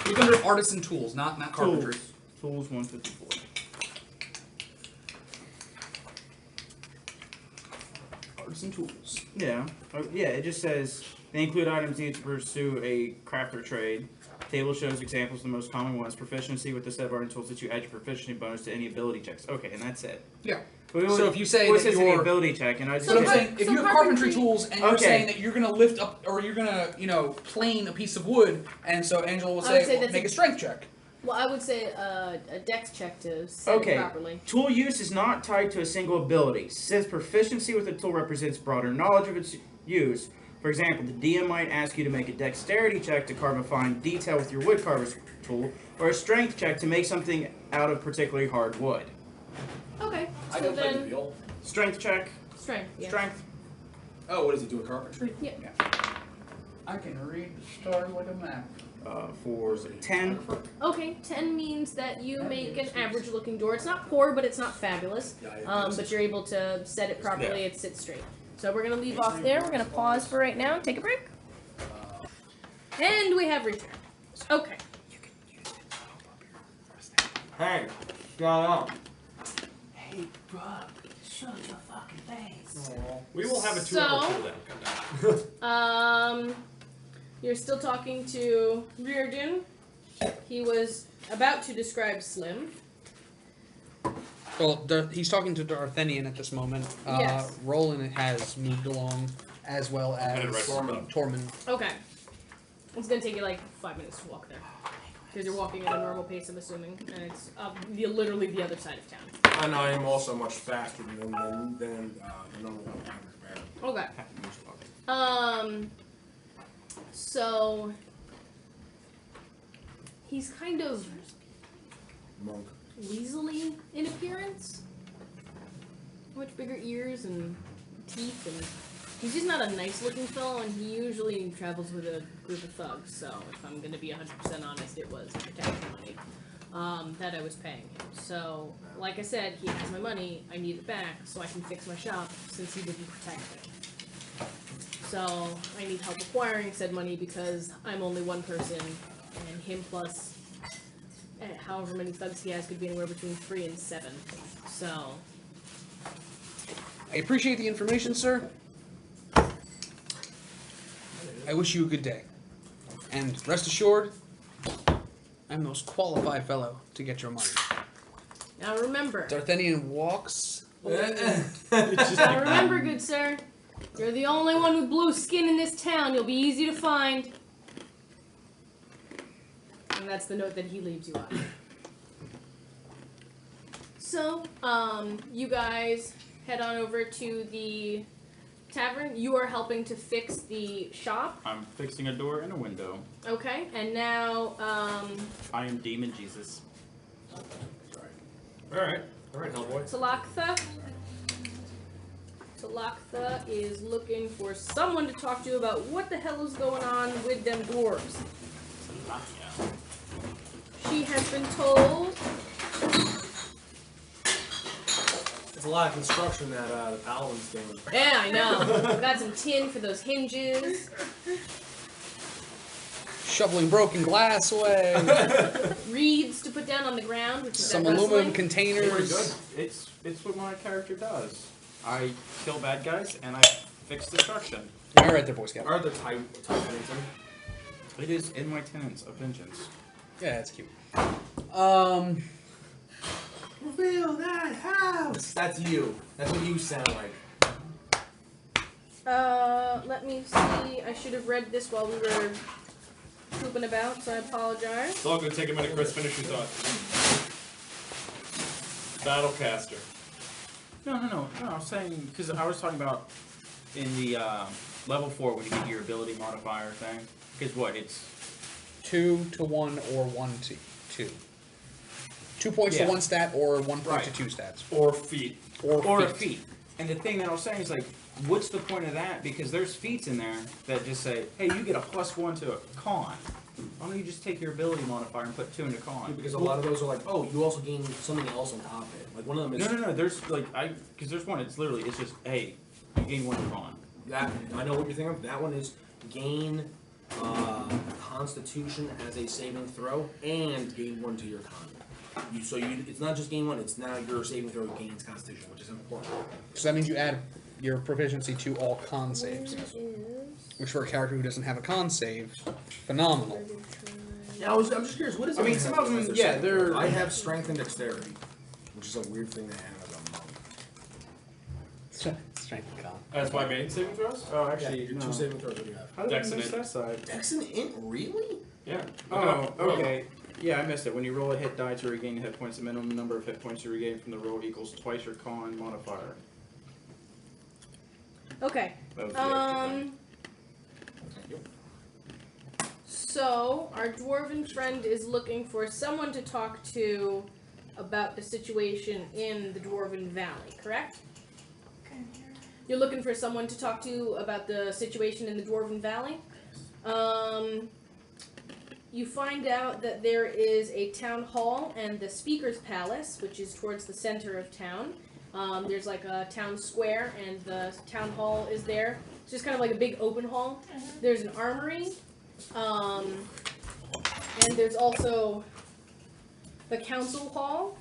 Look under artisan tools, not carpentry. Tools 154. some tools. Yeah. Yeah, it just says they include items needed to pursue a craft or trade. Table shows examples of the most common ones. Proficiency with the set of art and tools that you add your proficiency bonus to any ability checks. Okay, and that's it. Yeah. But So if you say it that says any you're- ability check, and I just So I'm say, saying, if so you have carpentry carpentry- tools and you're Okay. saying that you're gonna lift up, or you're gonna, plane a piece of wood, and so Angela will I would say, say well, that's make a- a strength check. Well, I would say a dex check to set Okay. it properly. Tool use is not tied to a single ability. Since proficiency with a tool represents broader knowledge of its use, for example, the DM might ask you to make a dexterity check to carve a fine detail with your wood carver's tool, or a strength check to make something out of particularly hard wood. Okay, I so can play the then viol. Strength check. strength. Yeah. Strength. Oh, what does he do in carpentry? Yeah. I can read the stars like a map. For 10. Okay, 10 means that you make an average-looking door. It's not poor, but it's not fabulous. But you're able to set it properly. Yeah. It sits straight. So we're gonna leave off there. We're gonna pause for right now. Take a break. And we have return. Okay. Hey, go on. Hey, bro, shut your fucking face. We will have a So- 2-hour cooldown. Come down. You're still talking to Reardon. He was about to describe Slim. Well, he's talking to Darthenian at this moment. Yes. Roland has moved along, as well as And rest of them. Tormund. Okay. It's gonna take you like 5 minutes to walk there. Because you're walking at a normal pace, I'm assuming. And it's literally the other side of town. And I am also much faster than the normal one. Okay. So he's kind of Monk. weaselly in appearance. Much bigger ears and teeth, and he's just not a nice looking fellow, and he usually travels with a group of thugs, so if I'm gonna be 100% honest, it was protection money that I was paying him. So, like I said, he has my money, I need it back so I can fix my shop since he didn't protect me. So, I need help acquiring said money because I'm only one person, and him plus however many thugs he has could be anywhere between 3 and 7. So, I appreciate the information, sir. I wish you a good day. And rest assured, I'm the most qualified fellow to get your money. now remember. Darthenian walks. Now remember, good sir, you're the only one with blue skin in this town. You'll be easy to find. And that's the note that he leaves you on. So, you guys head on over to the tavern. You are helping to fix the shop. I'm fixing a door and a window. Okay, and now, I am Demon Jesus. Alright, Hellboy. Talakhtha is looking for someone to talk to about what the hell is going on with them dwarves. She has been told. It's a lot of construction that the Paladin's doing. Yeah, I know. Got some tin for those hinges. Shoveling broken glass away. Reeds to put down on the ground, which is Some that aluminum rustling. containers. It's what my character does. I kill bad guys and I fix destruction. All right, there, Boy Scout. Are there type anything? It is in my tenets of vengeance. Yeah, it's cute. Reveal that house. That's you. That's what you sound like. Let me see. I should have read this while we were pooping about, so I apologize. It's all good. Take a minute, Chris. Finish your thought. Battlecaster. No. I was saying because I was talking about in the level 4 when you get your ability modifier thing. Because what it's 2 to 1 or 1 to 2. 2 points to Yeah. 1 stat or 1 point Right. to 2 stats. Or feet. or a feat. And the thing that I was saying is like, what's the point of that? Because there's feats in there that just say, hey, you get a +1 to a con. Why don't you just take your ability modifier and put 2 into con? Because a lot of those are like, oh, you also gain something else on top of it. Like one of them is No. There's like because there's one. It's literally it's just hey, you gain 1 to con. that. I know what you're thinking of. That one is gain Constitution as a saving throw and gain 1 to your con. It's not just gain 1. It's now your saving throw gains Constitution, which is important. So that means you add your proficiency to all con saves, which for a character who doesn't have a con save, phenomenal. Yeah, I'm just curious. What is? I mean, some of them, yeah, they're. I have strength and dexterity, which is a weird thing to have as a monk. Strength and con. That's my main saving throws? Oh, actually, Your no. 2 saving throws. What do you have? How did I Dex and miss int. that side? Dex and int, really? Yeah. Oh, okay. Yeah, I missed it. When you roll a hit die to regain hit points, the minimum number of hit points you regain from the roll equals twice your con modifier. Okay. That was the extra thing. So, our dwarven friend is looking for someone to talk to about the situation in the Dwarven Valley, correct? You're looking for someone to talk to about the situation in the Dwarven Valley? You find out that there is a town hall and the Speaker's Palace, which is towards the center of town. There's like a town square, and the town hall is there. It's just kind of like a big open hall. There's an armory, and there's also the council hall,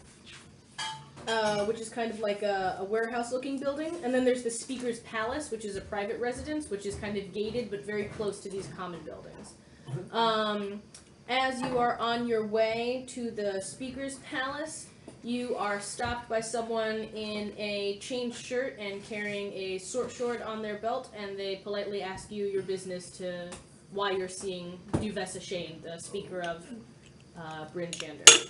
which is kind of like a warehouse-looking building. And then there's the Speaker's Palace, which is a private residence, which is kind of gated but very close to these common buildings. As you are on your way to the Speaker's Palace, you are stopped by someone in a chain shirt and carrying a sword on their belt, and they politely ask you your business to why you're seeing Duvessa Shane, the Speaker of Bryn Shander.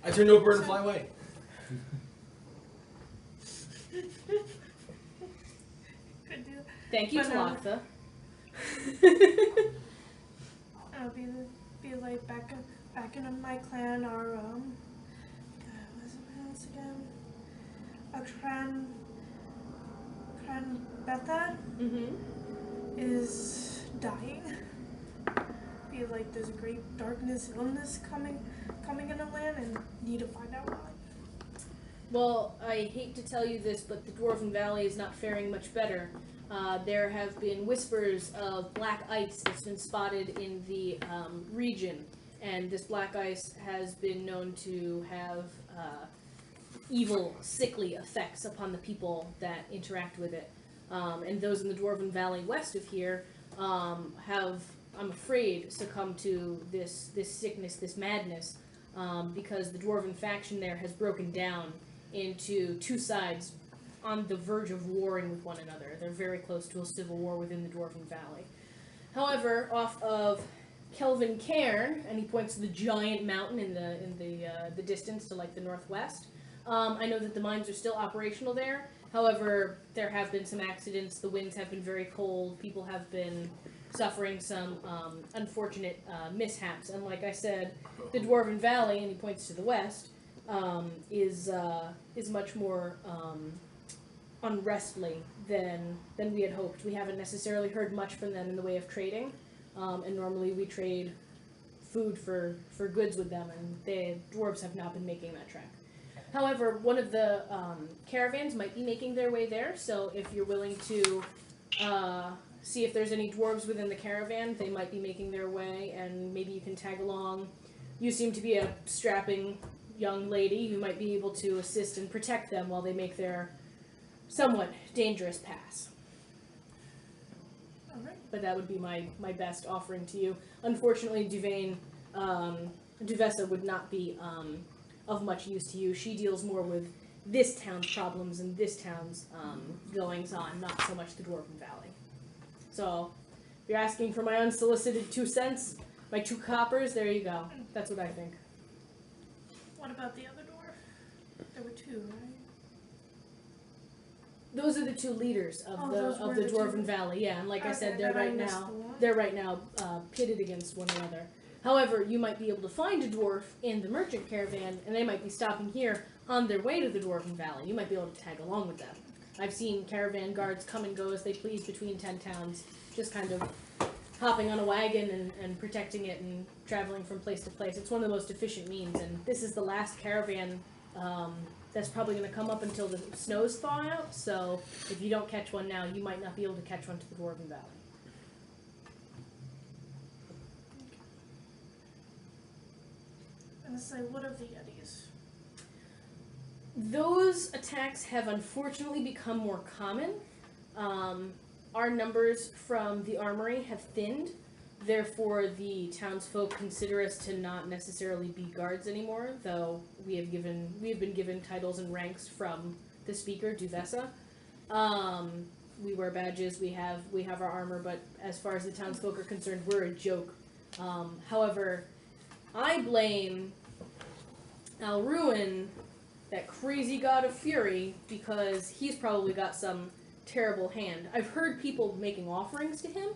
I turn over and fly away. Could do. Thank you, But, Talakha. I'll be like back in my clan. Our what's it pronounced again? Clan Betha is dying. Feel like there's a great illness coming in the land, and need to find out why. Well, I hate to tell you this, but the Dwarven Valley is not faring much better. There have been whispers of black ice that's been spotted in the region, and this black ice has been known to have evil, sickly effects upon the people that interact with it. And those in the Dwarven Valley west of here have, I'm afraid, succumbed to this sickness, this madness, because the Dwarven faction there has broken down into two sides on the verge of warring with one another. They're very close to a civil war within the Dwarven Valley. However, off of Kelvin Cairn, and he points to the giant mountain in the distance to like the northwest. I know that the mines are still operational there. However, there have been some accidents. The winds have been very cold. People have been suffering some unfortunate mishaps. And like I said, the Dwarven Valley, and he points to the west, is much more unrestly than we had hoped. We haven't necessarily heard much from them in the way of trading, and normally we trade food for goods with them, and the dwarves have not been making that trek. However, one of the caravans might be making their way there, so if you're willing to see if there's any dwarves within the caravan, they might be making their way, and maybe you can tag along. You seem to be a strapping young lady who might be able to assist and protect them while they make their somewhat dangerous pass. Alright. But that would be my best offering to you. Unfortunately, Duvessa would not be of much use to you. She deals more with this town's problems and this town's goings-on, not so much the Dwarven Valley. So, if you're asking for my unsolicited 2 cents, my 2 coppers, there you go. That's what I think. What about the other dwarf? There were 2, right? Those are the 2 leaders of those were the the Dwarven 2. Valley. Yeah, and like I said, Okay, they're then I right missed now the one. they're right now pitted against one another. However, you might be able to find a dwarf in the merchant caravan, and they might be stopping here on their way to the Dwarven Valley. You might be able to tag along with them. I've seen caravan guards come and go as they please between 10 towns, just kind of hopping on a wagon and protecting it and traveling from place to place. It's one of the most efficient means, and this is the last caravan that's probably going to come up until the snows thaw out, so if you don't catch one now, you might not be able to catch one to the Dwarven Valley. And it's like, what of the Yetis? Those attacks have unfortunately become more common. Our numbers from the armory have thinned. Therefore, the townsfolk consider us to not necessarily be guards anymore, though we have been given titles and ranks from the speaker, Duvessa. We wear badges, we have our armor, but as far as the townsfolk are concerned, we're a joke. However, I blame Alruin, that crazy god of fury, because he's probably got some terrible hand. I've heard people making offerings to him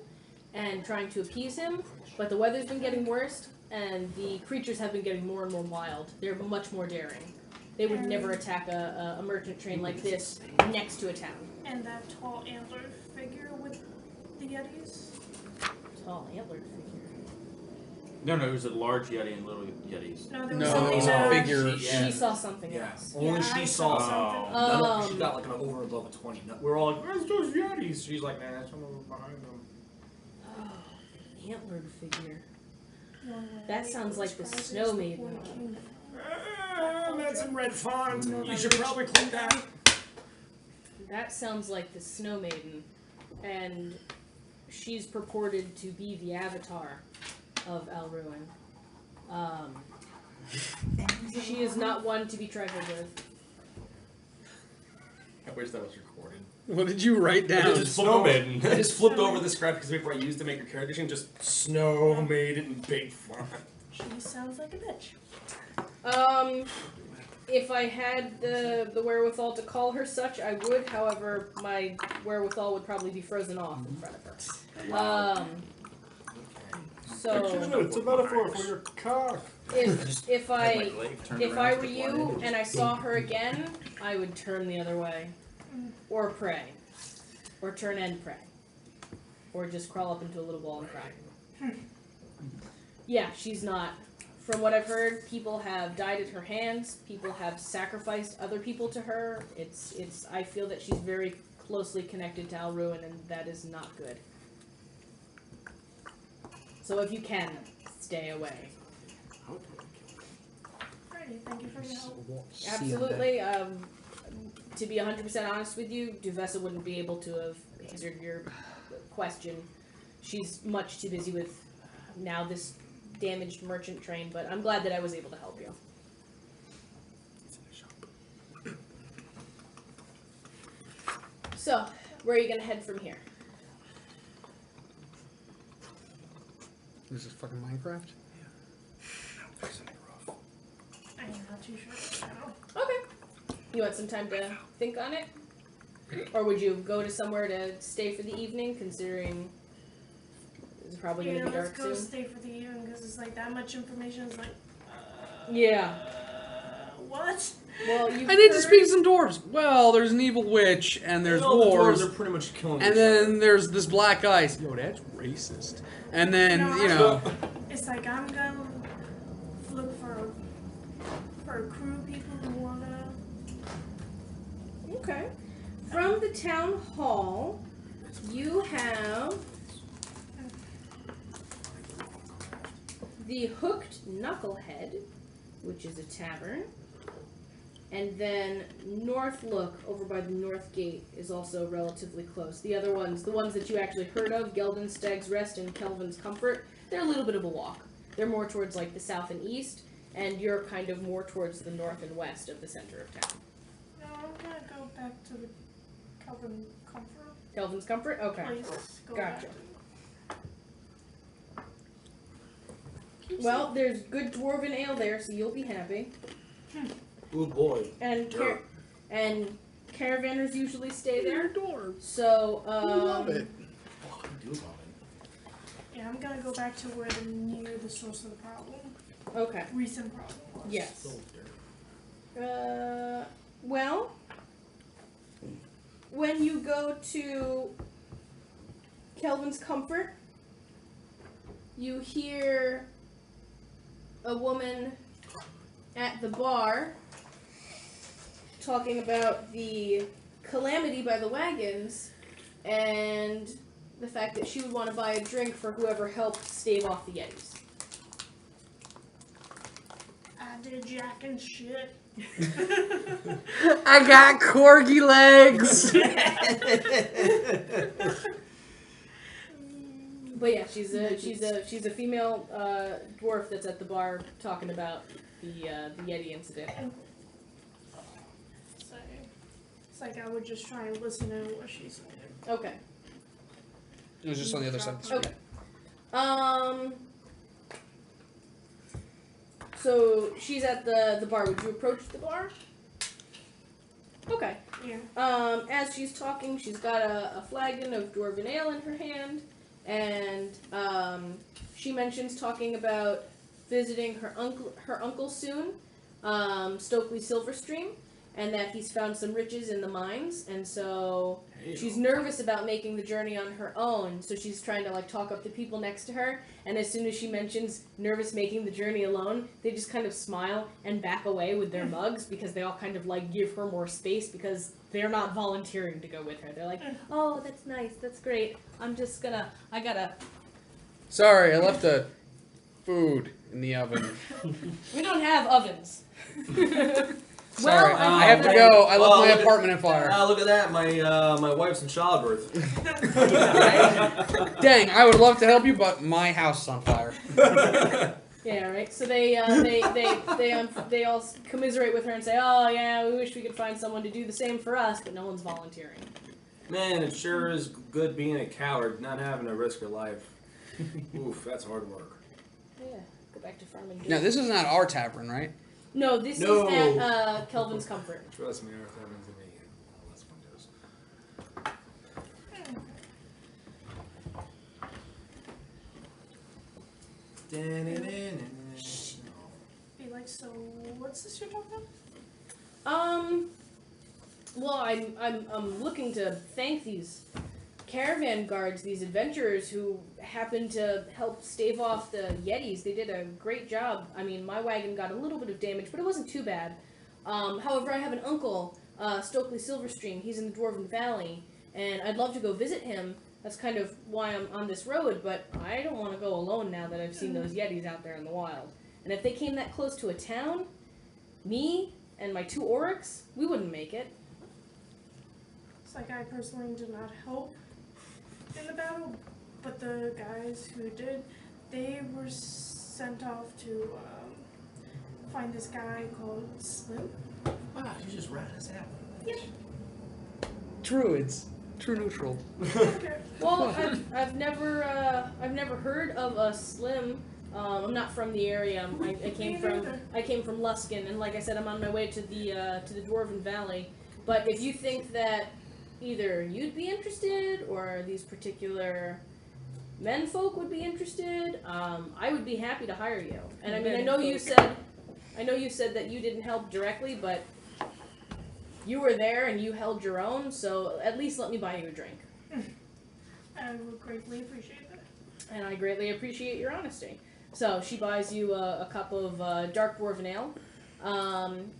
and trying to appease him, but the weather's been getting worse, and the creatures have been getting more and more wild. They're much more daring. They would never attack a merchant train like this next to a town. And that tall antlered figure with the Yetis? Tall antlered figure. No, it was a large Yeti and little Yetis. No, there was No, something it was a that figure. She saw something Yeah. else. Only I she saw something. None of, she got like an over above a 20. We're all like, where's those Yetis? She's like, nah, someone behind them. Oh, antlered figure. One way That I sounds ate like the those Snow prizes Maiden. before it came. That's in red font. No, You should probably clean that. That sounds like the Snow Maiden, and she's purported to be the avatar of Alruin. She is not one to be trifled with. I wish that was recorded. What did you write I down? just flipped Snow over- Maiden. I just flipped over the script because before I used to make a character sheet, just Snow Maiden in big font. She sounds like a bitch. If I had the wherewithal to call her such, I would. However, my wherewithal would probably be frozen off in front of her. So it's a metaphor for your cock. if I Turned if around I to were the you blind. and I saw her again, I would turn the other way, or pray, or turn and pray, or just crawl up into a little ball and cry. Yeah, she's not. From what I've heard, people have died at her hands. People have sacrificed other people to her. It's. I feel that she's very closely connected to Alruin, and that is not good. So if you can, stay away. Alrighty, thank you for your help. Absolutely. To be 100% honest with you, Duvessa wouldn't be able to have answered your question. She's much too busy with now this damaged merchant train, but I'm glad that I was able to help you. So, where are you going to head from here? This is fucking Minecraft? I'm not too sure. No. Okay. You want some time to think on it? Or would you go to somewhere to stay for the evening, considering it's probably going Yeah, to be let's dark go soon? stay for the evening because it's like that much information is like. Yeah. What? Well, you I need to speak to some dwarves. Well, there's an evil witch, and there's All the dwarves are dwarves, pretty much killing and each other. then there's this black ice. Yo, that's racist. And then, No, you know, It's like I'm gonna look for crew people who wanna. Okay. From the town hall, you have the Hooked Knucklehead, which is a tavern. And then North Look, over by the North Gate, is also relatively close. The other ones, the ones that you actually heard of, Geldon Stag's Rest and Kelvin's Comfort, they're a little bit of a walk. They're more towards like the south and east, and you're kind of more towards the north and west of the center of town. No, I'm gonna go back to the Calvin Comfort Kelvin's Comfort? Okay. place. Go Gotcha. back Well, there's good dwarven ale there, so you'll be happy. Good boy. And and caravanners usually stay there. dwarves. So I love it. Oh, I do love it. Yeah, I'm gonna go back to where near the source of the problem, Okay. recent problem was. Yes. So dirty. Well, when you go to Kelvin's Comfort, you hear a woman at the bar talking about the calamity by the wagons and the fact that she would want to buy a drink for whoever helped stave off the Yetis. I did jack and shit. I got corgi legs. But yeah, she's a female dwarf that's at the bar talking about the Yeti incident. So it's like I would just try and listen to what she's saying. Okay. It was just on the other side of the street. Okay. So she's at the bar. Would you approach the bar? Okay. Yeah. As she's talking, she's got a flagon of dwarven ale in her hand, and she mentions talking about visiting her uncle soon, Stokely Silverstream, and that he's found some riches in the mines, and so she's nervous about making the journey on her own, so she's trying to like talk up the people next to her, and as soon as she mentions nervous making the journey alone, they just kind of smile and back away with their mugs because they all kind of like give her more space because they're not volunteering to go with her. They're like, oh, that's nice, that's great. I gotta. Sorry, I left the food in the oven. We don't have ovens. Sorry, Well, I have to go. I left my apartment in fire. Look at that. My wife's in childbirth. Dang, I would love to help you, but my house is on fire. Yeah, right. So they all commiserate with her and say, "Oh yeah, we wish we could find someone to do the same for us, but no one's volunteering." Man, it sure is good being a coward, not having to risk your life. Oof, that's hard work. Yeah, go back to farming. Now, this is not our tavern, right? No, this is at Kelvin's Comfort. Trust me, our tavern's to me. Be like, so what's this you're talking about? Well, I'm looking to thank these caravan guards, these adventurers who happened to help stave off the Yetis. They did a great job. I mean, my wagon got a little bit of damage, but it wasn't too bad. However, I have an uncle, Stokely Silverstream. He's in the Dwarven Valley, and I'd love to go visit him. That's kind of why I'm on this road, but I don't want to go alone now that I've seen those Yetis out there in the wild. And if they came that close to a town, me and my 2 Oryx, we wouldn't make it. It's like I personally did not help in the battle, but the guys who did, they were sent off to find this guy called Slim. Wow, you just rat us out. Yep. Druids. True neutral. Okay. Well, I've never heard of a Slim. I'm not from the area. I came from Luskin, and like I said, I'm on my way to the Dwarven Valley. But if you think that either you'd be interested or these particular menfolk would be interested, I would be happy to hire you. And I mean, I know you said that you didn't help directly, but you were there and you held your own, so at least let me buy you a drink. I would greatly appreciate that. And I greatly appreciate your honesty. So she buys you a cup of dark dwarven ale,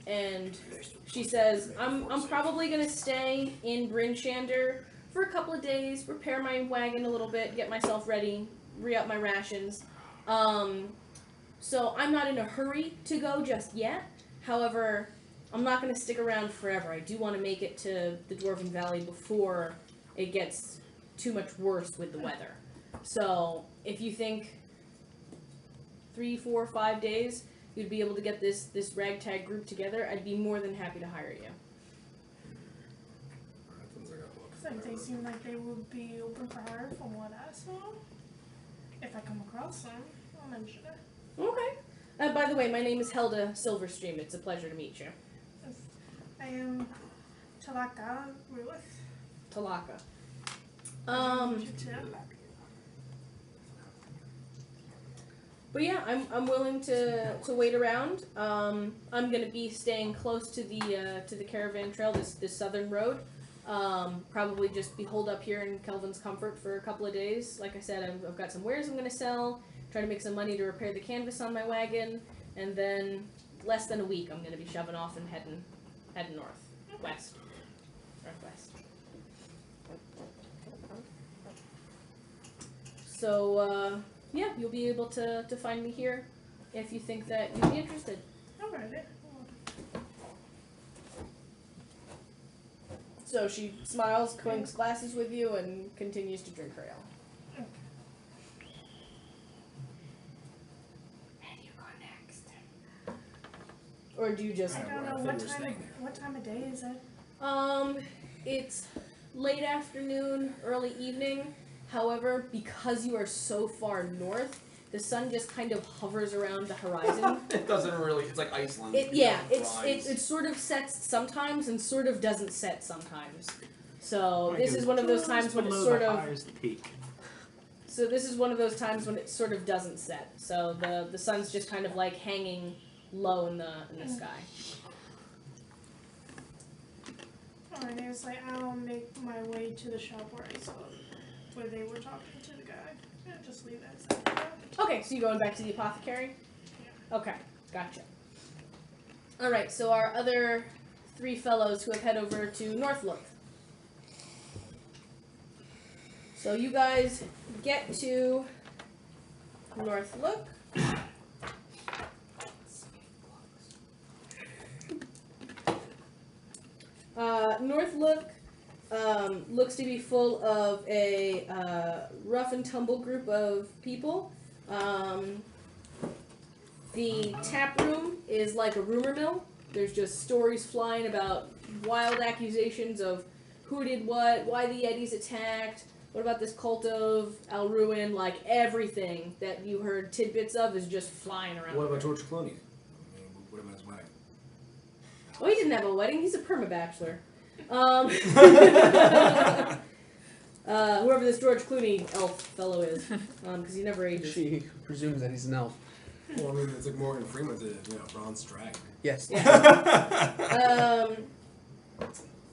and she says, I'm probably gonna stay in Bryn Shander for a couple of days, repair my wagon a little bit, get myself ready, re-up my rations. So I'm not in a hurry to go just yet. However, I'm not going to stick around forever. I do want to make it to the Dwarven Valley before it gets too much worse with the weather. So if you think 3, 4, 5 days you'd be able to get this ragtag group together, I'd be more than happy to hire you. Like they seem like they would be open for hire from what I saw. If I come across them, I'll mention it. Okay. By the way, my name is Helda Silverstream. It's a pleasure to meet you. I am Talaka Ruth. Talaka. But yeah, I'm willing to wait around. I'm gonna be staying close to the caravan trail, this southern road. Probably just be holed up here in Kelvin's Comfort for a couple of days. Like I said, I've got some wares I'm gonna sell. Try to make some money to repair the canvas on my wagon, and then less than a week I'm gonna be shoving off and heading northwest. So yeah, you'll be able to find me here if you think that you'd be interested. Alrighty. So she smiles, clinks glasses with you, and continues to drink her ale. And you go next. Or do you just... I don't know what time of day is it? It's late afternoon, early evening. However, because you are so far north, the sun just kind of hovers around the horizon. It doesn't really. It's like Iceland. It sort of sets sometimes and sort of doesn't set sometimes. So this is one of those times when it sort of. Peak. So this is one of those times when it sort of doesn't set. So the sun's just kind of like hanging low in the sky. Alright, it's like I'll make my way to the shop where I saw where they were talking to the guy. Yeah, just leave it as that. Okay, so you're going back to the apothecary? Okay, gotcha. Alright, so our other 3 fellows who have head over to Northlook. So you guys get to Northlook. Northlook looks to be full of a rough and tumble group of people. The tap room is like a rumor mill. There's just stories flying about wild accusations of who did what, why the Yetis attacked, what about this cult of Alruin, like everything that you heard tidbits of is just flying around. What about George Clooney? What about his wedding? Oh, he didn't have a wedding. He's a perma-bachelor. Whoever this George Clooney elf fellow is, because he never ages. She presumes that he's an elf. Well, I mean, it's like Morgan Freeman did, Bronze Dragon. Yes. Yeah.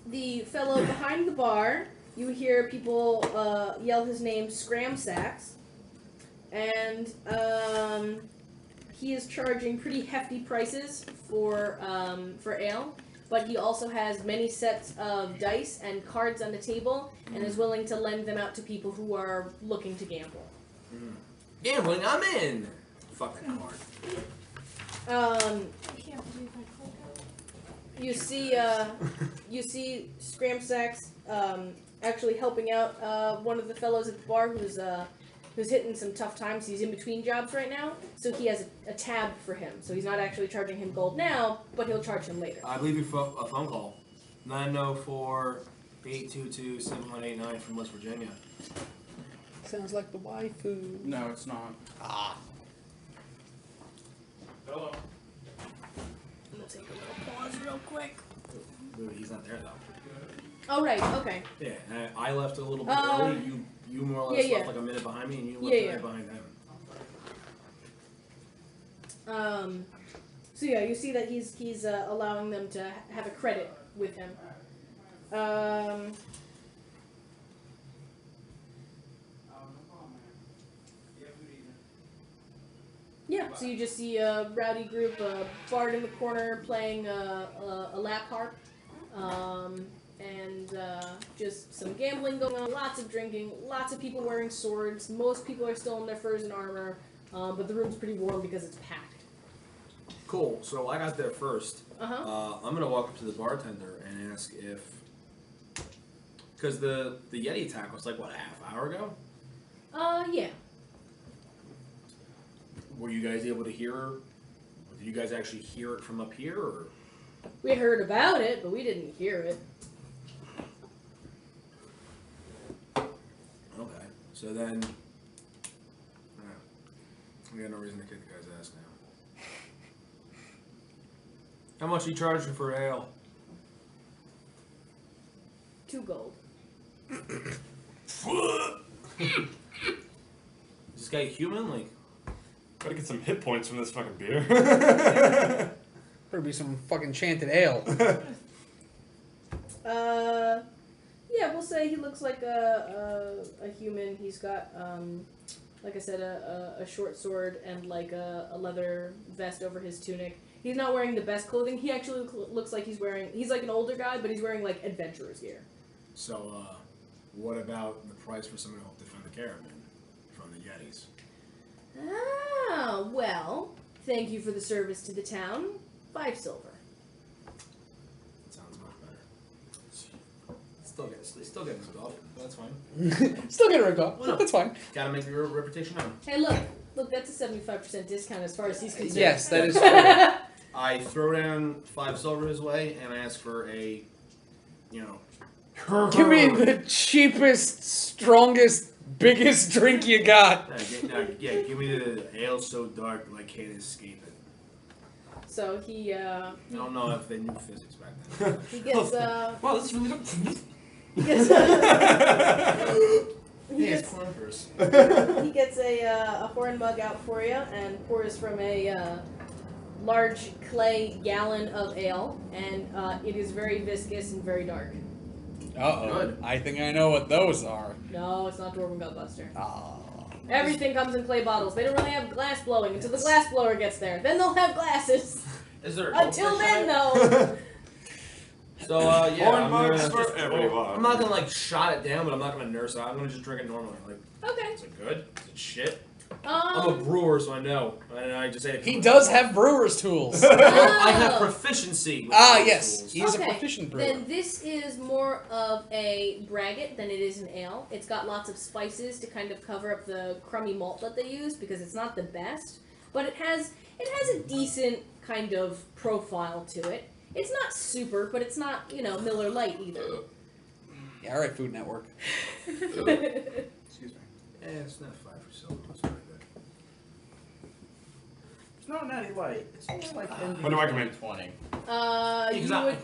The fellow behind the bar, you hear people yell his name, Scramsacks, and he is charging pretty hefty prices for ale. But he also has many sets of dice and cards on the table, and is willing to lend them out to people who are looking to gamble. Gambling, I'm in! Fuck that card. I can't believe I forgot. You see Scramsacks actually helping out one of the fellows at the bar who's hitting some tough times. He's in between jobs right now, so he has a tab for him. So he's not actually charging him gold now, but he'll charge him later. I believe you a phone call. 904-822-7189 from West Virginia. Sounds like the waifu. No, it's not. Ah. Hello. I'm gonna take a little pause real quick. He's not there, though. Oh, right, okay. Yeah, I left a little bit early. You more or less left like a minute behind me, and you left right behind him. So yeah, you see that he's allowing them to have a credit with him. Yeah, so you just see a rowdy group, bard in the corner playing a lap harp, and just some gambling going on, lots of drinking, lots of people wearing swords. Most people are still in their furs and armor, but the room's pretty warm because it's packed. Cool. So I got there first. Uh-huh. I'm gonna walk up to the bartender and ask if, because the Yeti attack was like what, a half hour ago? Yeah. Were you guys able to hear? Did you guys actually hear it from up here, or? We heard about it, but we didn't hear it. Okay. So then, we got no reason to kick the guy's ass now. How much are you charging for ale? 2 gold. Is this guy human? Like, Gotta get some hit points from this fucking beer. Better be some fucking chanted ale. Yeah, we'll say he looks like a human. He's got, like I said, a short sword and like a leather vest over his tunic. He's not wearing the best clothing. He actually looks like he's like an older guy, but he's wearing like adventurer's gear. so, what about the price for someone to help defend the caravan from the Yetis? Ah, well, thank you for the service to the town. 5 silver. That sounds much better. Still getting ripped off. That's fine. Still get ripped off. Well, no. That's fine. Gotta make your reputation known. Hey, look, that's a 75% discount as far as he's concerned. Yes, that is true. I throw down 5 silver his way, and I ask for a, Give me the cheapest, strongest, biggest drink you got. Give me the ale so dark I can't escape it. So he I don't know if they knew physics back then. he gets Wow, this is really he gets Hey, it's Clonkers. he gets a horn mug out for you and pours from a large clay gallon of ale, and it is very viscous and very dark. Uh-oh. Good. I think I know what those are. No, it's not Dwarven Gutbuster. Oh. Everything comes in clay bottles. They don't really have glass blowing until the glass blower gets there. Then they'll have glasses. Is there a Until goldfish then, in it? no. So, yeah, Horn I'm mugs gonna for just, everyone. I'm not gonna, shot it down, but I'm not gonna nurse it. I'm gonna just drink it normally. Okay. Is it good? Is it shit? I'm a brewer, so I know. And I just say He does have brewer's tools. I have proficiency with those Yes. tools. He is Okay, a proficient brewer. Then this is more of a braggot than it is an ale. It's got lots of spices to kind of cover up the crummy malt that they use because it's not the best, but it has a decent kind of profile to it. It's not super, but it's not, Miller Lite either. Yeah, all right, Food Network. Excuse me. It's not 5 for silver. It's pretty good. It's not Natty Light. It's more like ND When do I come in? 20.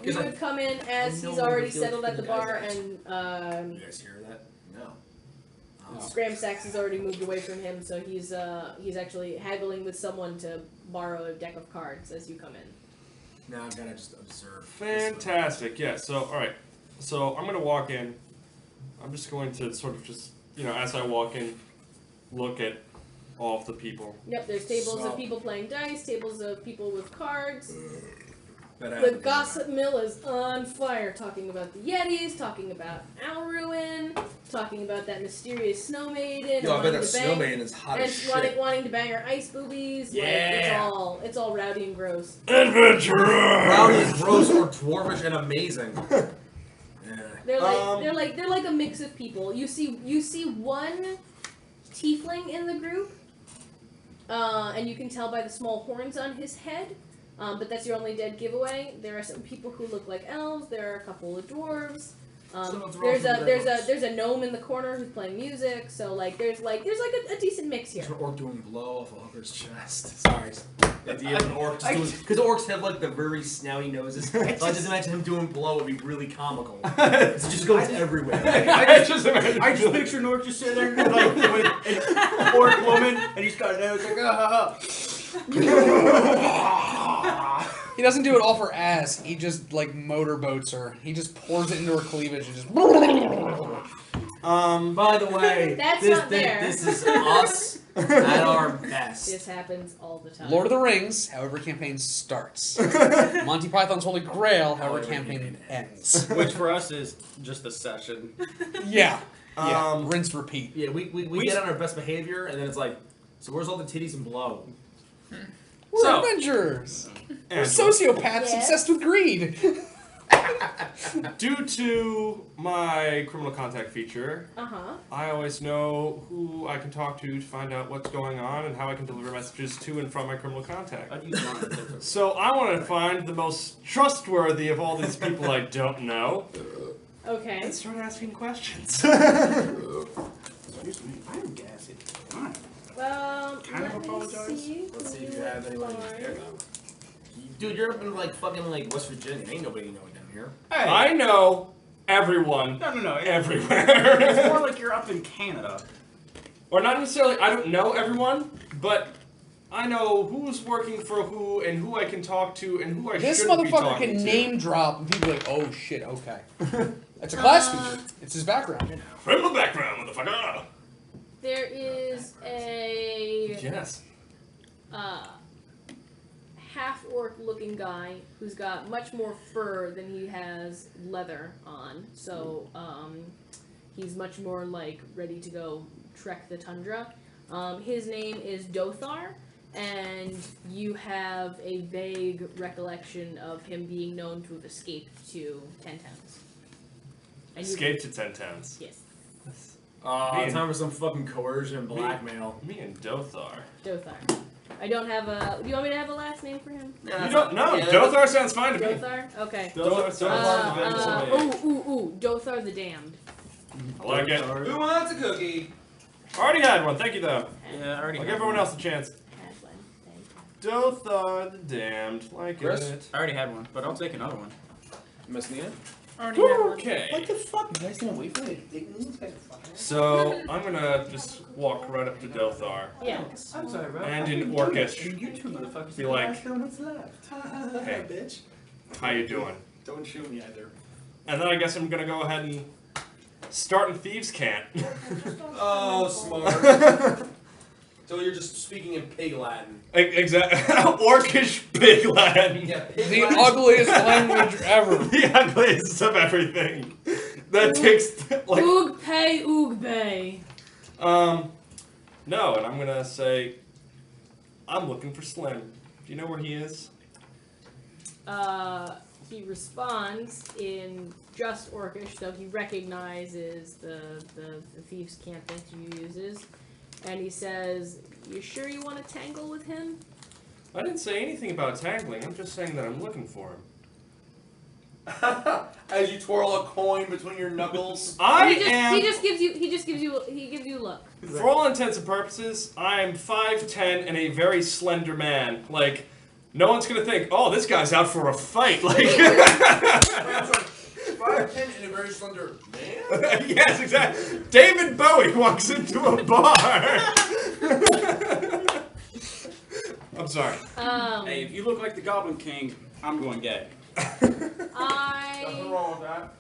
You would come in as he's already settled at the bar, and You guys hear that? No. Scram Sachs has already moved away from him, so he's actually haggling with someone to borrow a deck of cards as you come in. Now I've gotta just observe. Fantastic. Yeah. So, all right. So I'm gonna walk in. I'm just going to sort of as I walk in, look at all of the people. Yep, there's tables of people playing dice, tables of people with cards. That The happens. gossip mill is on fire, talking about the Yetis, talking about Alruin, talking about that mysterious snow maiden. Yo, I bet wanting that to bang- snow maiden is hot and as shit. wanting to bang her ice boobies. Yeah. Like, it's all rowdy and gross. Adventurer. Rowdy, gross, or dwarvish and amazing. Yeah. They're like a mix of people. You see one tiefling in the group, and you can tell by the small horns on his head. But that's your only dead giveaway. There are some people who look like elves. There are a couple of dwarves. There's a gnome in the corner who's playing music. So there's a decent mix here. There's an orc doing blow off a hooker's chest. Sorry. The idea of an orc just doing, because orcs have the very snouty noses. So I just imagine him doing blow would be really comical. It just goes everywhere. I just picture an orc just sitting there with an orc woman, and he's got a nose like He doesn't do it all for ass. He just motorboats her. He just pours it into her cleavage and just. By the way, That's not there. this is us at our best. This happens all the time. Lord of the Rings, however campaign starts. Monty Python's Holy Grail, however campaign ends. which for us is just a session. Yeah. Rinse, repeat. Yeah, we get on our best behavior, and then it's like, so where's all the titties and blow? We're So- adventurers. We're Angela, sociopaths Yes. obsessed with greed. due to my criminal contact feature, I always know who I can talk to find out what's going on and how I can deliver messages to and from my criminal contact. I'd use one of the So I want to find the most trustworthy of all these people I don't know Okay. and start asking questions. Excuse me, I'm gassy. Fine. Kind of Let me apologize. see. Let's see if who you have anyone who's applied. there, though. Dude, you're up in fucking West Virginia. Ain't nobody you know down here. Hey. I know everyone No. everywhere. It's more like you're up in Canada. Or not necessarily, I don't know everyone, but I know who's working for who and who I can talk to and who I This shouldn't be motherfucker talking can to. name drop and people are like, oh shit, okay. That's a class feature. It's his background. Criminal background, motherfucker. There is a Yes. half-orc looking guy who's got much more fur than he has leather on. So he's much more ready to go trek the tundra. His name is Dothar, and you have a vague recollection of him being known to have escaped to 10 Towns. Escape to 10 towns. Yes. Time for some fucking coercion and blackmail. Me and Dothar. Dothar. I don't have a. Do you want me to have a last name for him? You don't? No, Dothar sounds fine to me. Dothar? Okay. Dothar sounds fine to me. Ooh. Dothar the Damned. I like it. Who wants a cookie? Already had one, thank you though. Yeah, I already I'll had give everyone one. else a chance. Had one. Thank Dothar the Damned, like Chris? it. I already had one, but I'll take another one. Miss Nina? Already had one. Okay. What the fuck? You guys don't wait for me to dig these guys So I'm gonna just walk right up to Dothar you. Yeah. I'm sorry, bro. and in Orcish You two motherfuckers. be like, what's left. Hey. Bitch. how you doing? Don't shoot me either. And then I guess I'm gonna go ahead and start in Thieves' Cant. Oh, smart. So you're just speaking in pig Latin. Exactly. Orcish pig Latin. Yeah, pig The Latin. ugliest language ever. The ugliest of everything. That takes like Oog pay, oog bay. no, and I'm gonna say I'm looking for Slim. Do you know where he is? He responds in just Orcish, so he recognizes the thieves' camp that he uses, and he says, "You sure you want to tangle with him?" I didn't say anything about tangling. I'm just saying that I'm looking for him. As you twirl a coin between your knuckles. He just gives you a look. For all intents and purposes, I'm 5'10" and a very slender man. Like, no one's gonna think, oh, this guy's out for a fight. Like, 5'10" and a very slender man? yes, exactly. David Bowie walks into a bar. I'm sorry. Hey, if you look like the Goblin King, I'm going gay. Nothing I wrong with that.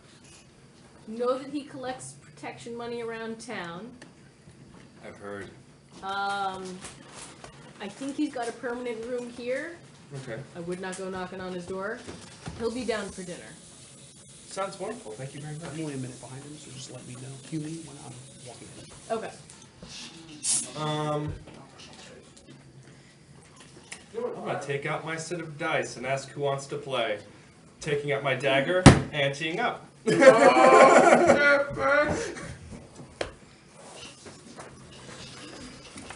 know that he collects protection money around town. I've heard. I think he's got a permanent room here. Okay. I would not go knocking on his door. He'll be down for dinner. Sounds wonderful. Thank you very much. I'm only a minute behind him, so just let me know. Cue me when I'm walking in. Okay. I'm gonna take out my set of dice and ask who wants to play. Taking out my dagger, anteing up.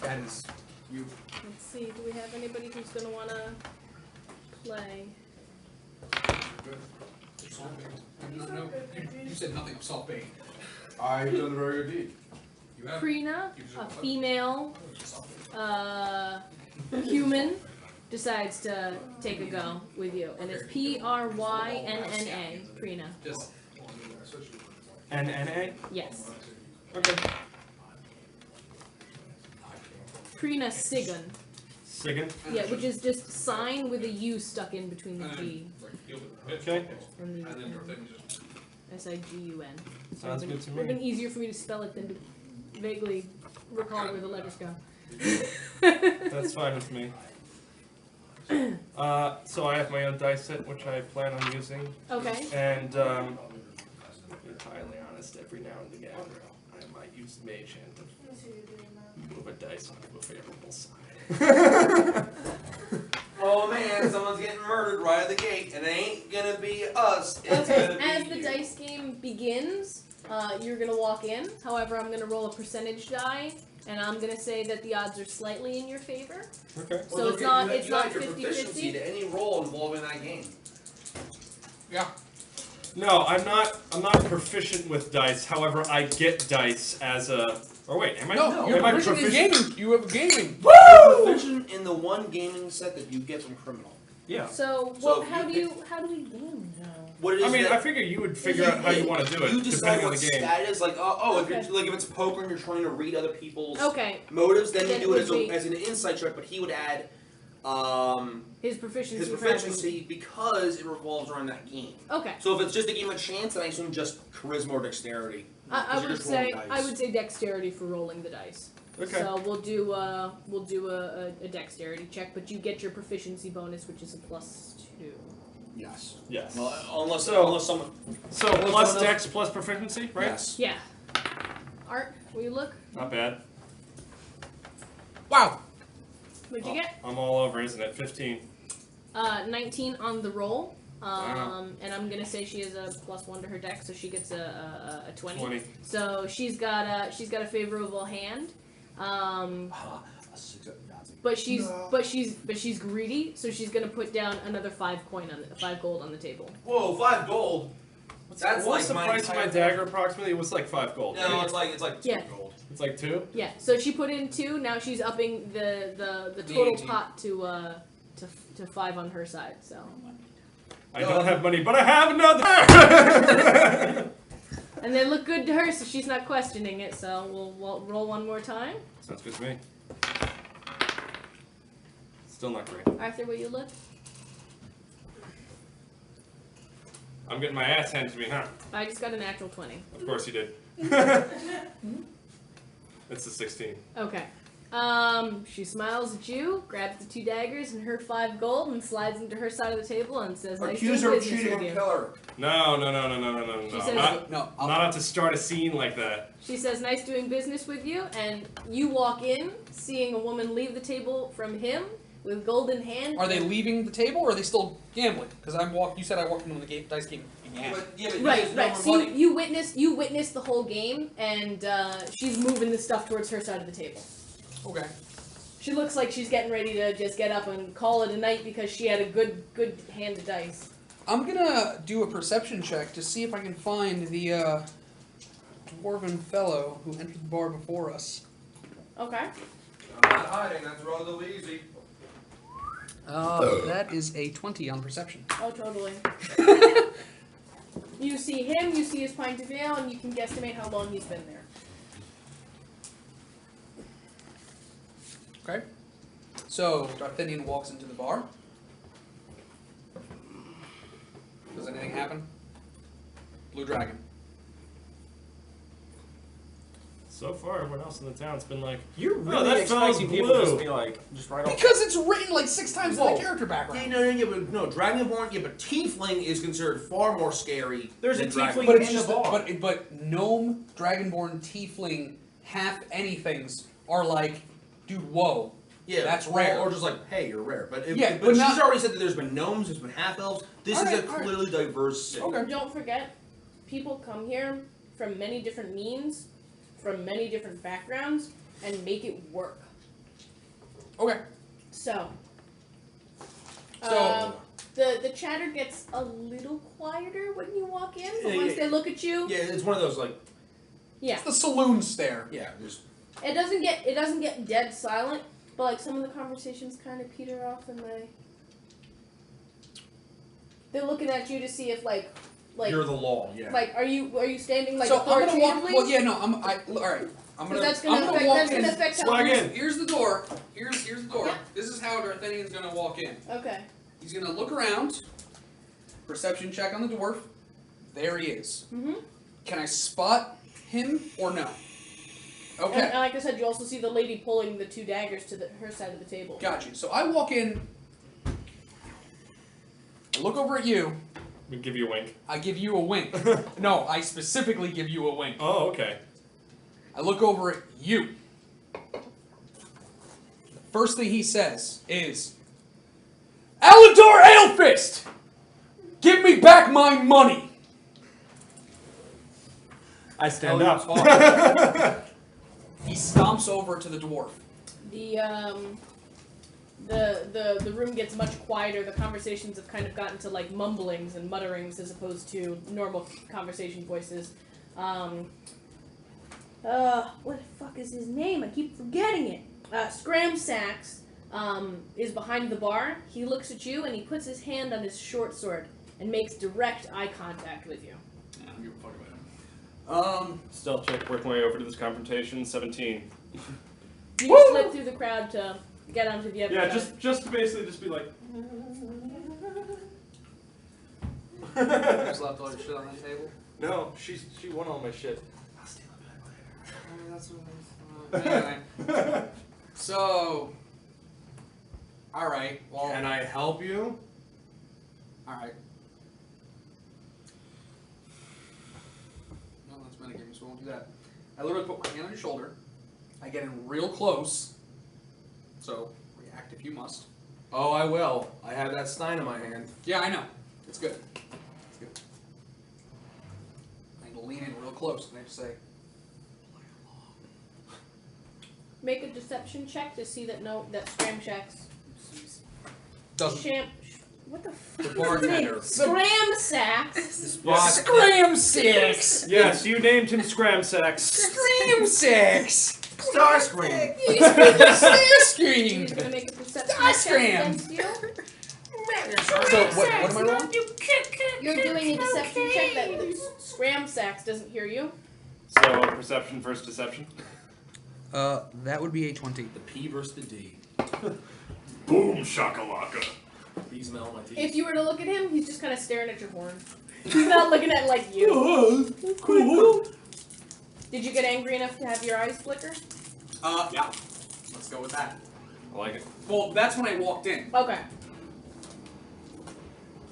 That is you. Let's see. Do we have anybody who's gonna wanna play? You said nothing of salt bait. I've done a very good deed. You have. Prina, a female human, decides to take a go with you, and it's Pryna. Prina. Just. NNA? Yes. Okay. Prina Sigun. Sigan? Yeah, which is just sign with a U stuck in between the G Okay. and the S-I-G-U-N. Sounds good to It would have been me. easier for me to spell it than to vaguely recall where the letters go. That's fine with me. So I have my own dice set, which I plan on using. Okay. And, to be entirely honest, every now and again, I might use Mage Hand to move a dice onto a favorable side. Oh man, someone's getting murdered right at the gate, and it ain't gonna be us. It's Okay, gonna be as the you. dice game begins, you're gonna walk in. However, I'm gonna roll a percentage die, and I'm gonna say that the odds are slightly in your favor. Okay. So Well, it's you- not you it's not add your 50-50. proficiency to any role involving that game. Yeah. No, I'm not proficient with dice. However, I get dice as a. Or wait, am I? No, you're am I proficient in gaming. You have gaming. You're proficient in the one gaming set that you get from Criminal. Yeah. So, So well, if how you do we game though? What it is I mean, that I figure you would figure out how you want to do it, You decide depending on what the game. stat is. Like, if Okay. you're like if it's poker and you're trying to read other people's Okay, motives, then you Then do it it would be- as an insight check. But he would add his proficiency. his for proficiency because it revolves around that game. having- Okay, So if it's just a game of chance, then I assume just charisma or dexterity. I 'Cause you're would just rolling say dice. dexterity for rolling the dice. Okay. So we'll do a dexterity check, but you get your proficiency bonus, which is a +2. Yes. Yes. Well, unless someone. So plus dex plus proficiency, right? Yes. Yeah. Art, will you look? Not bad. Wow. What'd you get? I'm all over, isn't it? 15. 19 on the roll. And I'm gonna say she has a +1 to her deck, so she gets a 20. 20. So she's got a favorable hand. But she's greedy, so she's gonna put down another 5 gold on the table. Whoa, 5 gold. That's what's the price of my dagger approximately? It was like 5 gold. No, it's like 2 Yeah. gold. It's like 2? Yeah. So she put in 2. Now she's upping the total 18. pot to 5 on her side. So. I don't have money, but I have another! And they look good to her, so she's not questioning it. So we'll roll one more time. Sounds good to me. Still not great. Arthur, will you look? I'm getting my ass handed to me, huh? I just got a natural 20. Of course you did. It's a 16. Okay. She smiles at you, grabs the 2 daggers and her 5 gold, and slides into her side of the table and says, "Nice Accuse doing her of business cheating with and you." kill her. No. She says, Not out to start a scene like that. She says, "Nice doing business with you," and you walk in, seeing a woman leave the table from him with gold in hand. Are they leaving the table or are they still gambling? Because you said I walked into the dice game began. But he Right. has no more So money. you witness the whole game, and she's moving the stuff towards her side of the table. Okay. She looks like she's getting ready to just get up and call it a night because she had a good hand of dice. I'm gonna do a perception check to see if I can find the dwarven fellow who entered the bar before us. Okay. I'm not hiding, that's relatively easy. That is a 20 on perception. Oh, totally. You see him, you see his pint of ale, and you can guesstimate how long he's been there. Okay. So, D'Artagnan walks into the bar. Does anything happen? Blue Dragon. So far, everyone else in the town's been like, You're "Oh, really that fellow's expecting people to just blue." be like, just right off. Because it's written like 6 times in Whoa. the character background. But no, Dragonborn, but Tiefling is considered far more scary. There's than a Tiefling But it's in just the bar. but gnome, dragonborn, tiefling, half anythings are like, dude, whoa. Yeah, That's rare. Or just like, hey, you're rare. But Yeah, but but she's not- already said that there's been gnomes, there's been half elves. This is a Alright. clearly diverse city. Okay. Don't forget, people come here from many different means, from many different backgrounds, and make it work. Okay. So, So- the chatter gets a little quieter when you walk in, but Yeah, once yeah. they look at you, Yeah, it's one of those like, yeah, It's the saloon stare. yeah, just it doesn't get dead silent, but like some of the conversations kind of peter off, and they're looking at you to see if like you're the law. Yeah. like are you standing like So I'm gonna walk. authoritatively? Well, yeah, no, all right. I'm gonna. That's I'm gonna gonna affect, walk that's in. gonna affect how Swag you- in. Here's the door. Here's the door. Yeah. This is how D'Artagnan's gonna walk in. Okay. He's gonna look around. Perception check on the dwarf. There he is. Mhm. Can I spot him or no? Okay. And like I said, you also see the lady pulling the 2 daggers to her side of the table. Got you. So I walk in. I look over at you. We give you a wink. I give you a wink. No, I specifically give you a wink. Oh, okay. I look over at you. The first thing he says is, Alador Aelfist! Give me back my money! I stand Hell, up. you talk. He stomps over to the dwarf. The room gets much quieter. The conversations have kind of gotten to like mumblings and mutterings as opposed to normal conversation voices. What the fuck is his name? I keep forgetting it. Scram Sacks is behind the bar. He looks at you and he puts his hand on his short sword and makes direct eye contact with you. I don't give a fuck about him. Stealth check, work my way over to this confrontation, 17. You just slip through the crowd to get onto the other Yeah, side. just to basically just be like, Just left all your shit on the table. no, she won all my shit. I'll steal it back later. That's what anyway. So, alright, well, Can I help you? alright. No, that's metagaming, so I won't do that. I literally put my hand on your shoulder. I get in real close. So, react if you must. Oh, I will. I have that stein in my hand. Yeah, I know. It's good. It's good. I need to lean in real close and I just say, Make a deception check to see that Scram Shack's doesn't. What the fuck? The bartender. Scram Sacks. Scram Six! Yes, you named him Scram Sex. Scream Six! Star Scream. Scream! He's gonna make a perception Star check Scram! against you. So, what am I rolling? You're doing a deception check that Scram Sacks doesn't hear you. So, perception versus deception. That would be a 20. The P versus the D. Boom shakalaka. These smell my teeth. If you were to look at him, he's just kind of staring at your horn. He's not looking at like you. Cool. Did you get angry enough to have your eyes flicker? Yeah. Let's go with that. I like it. Well, that's when I walked in. Okay.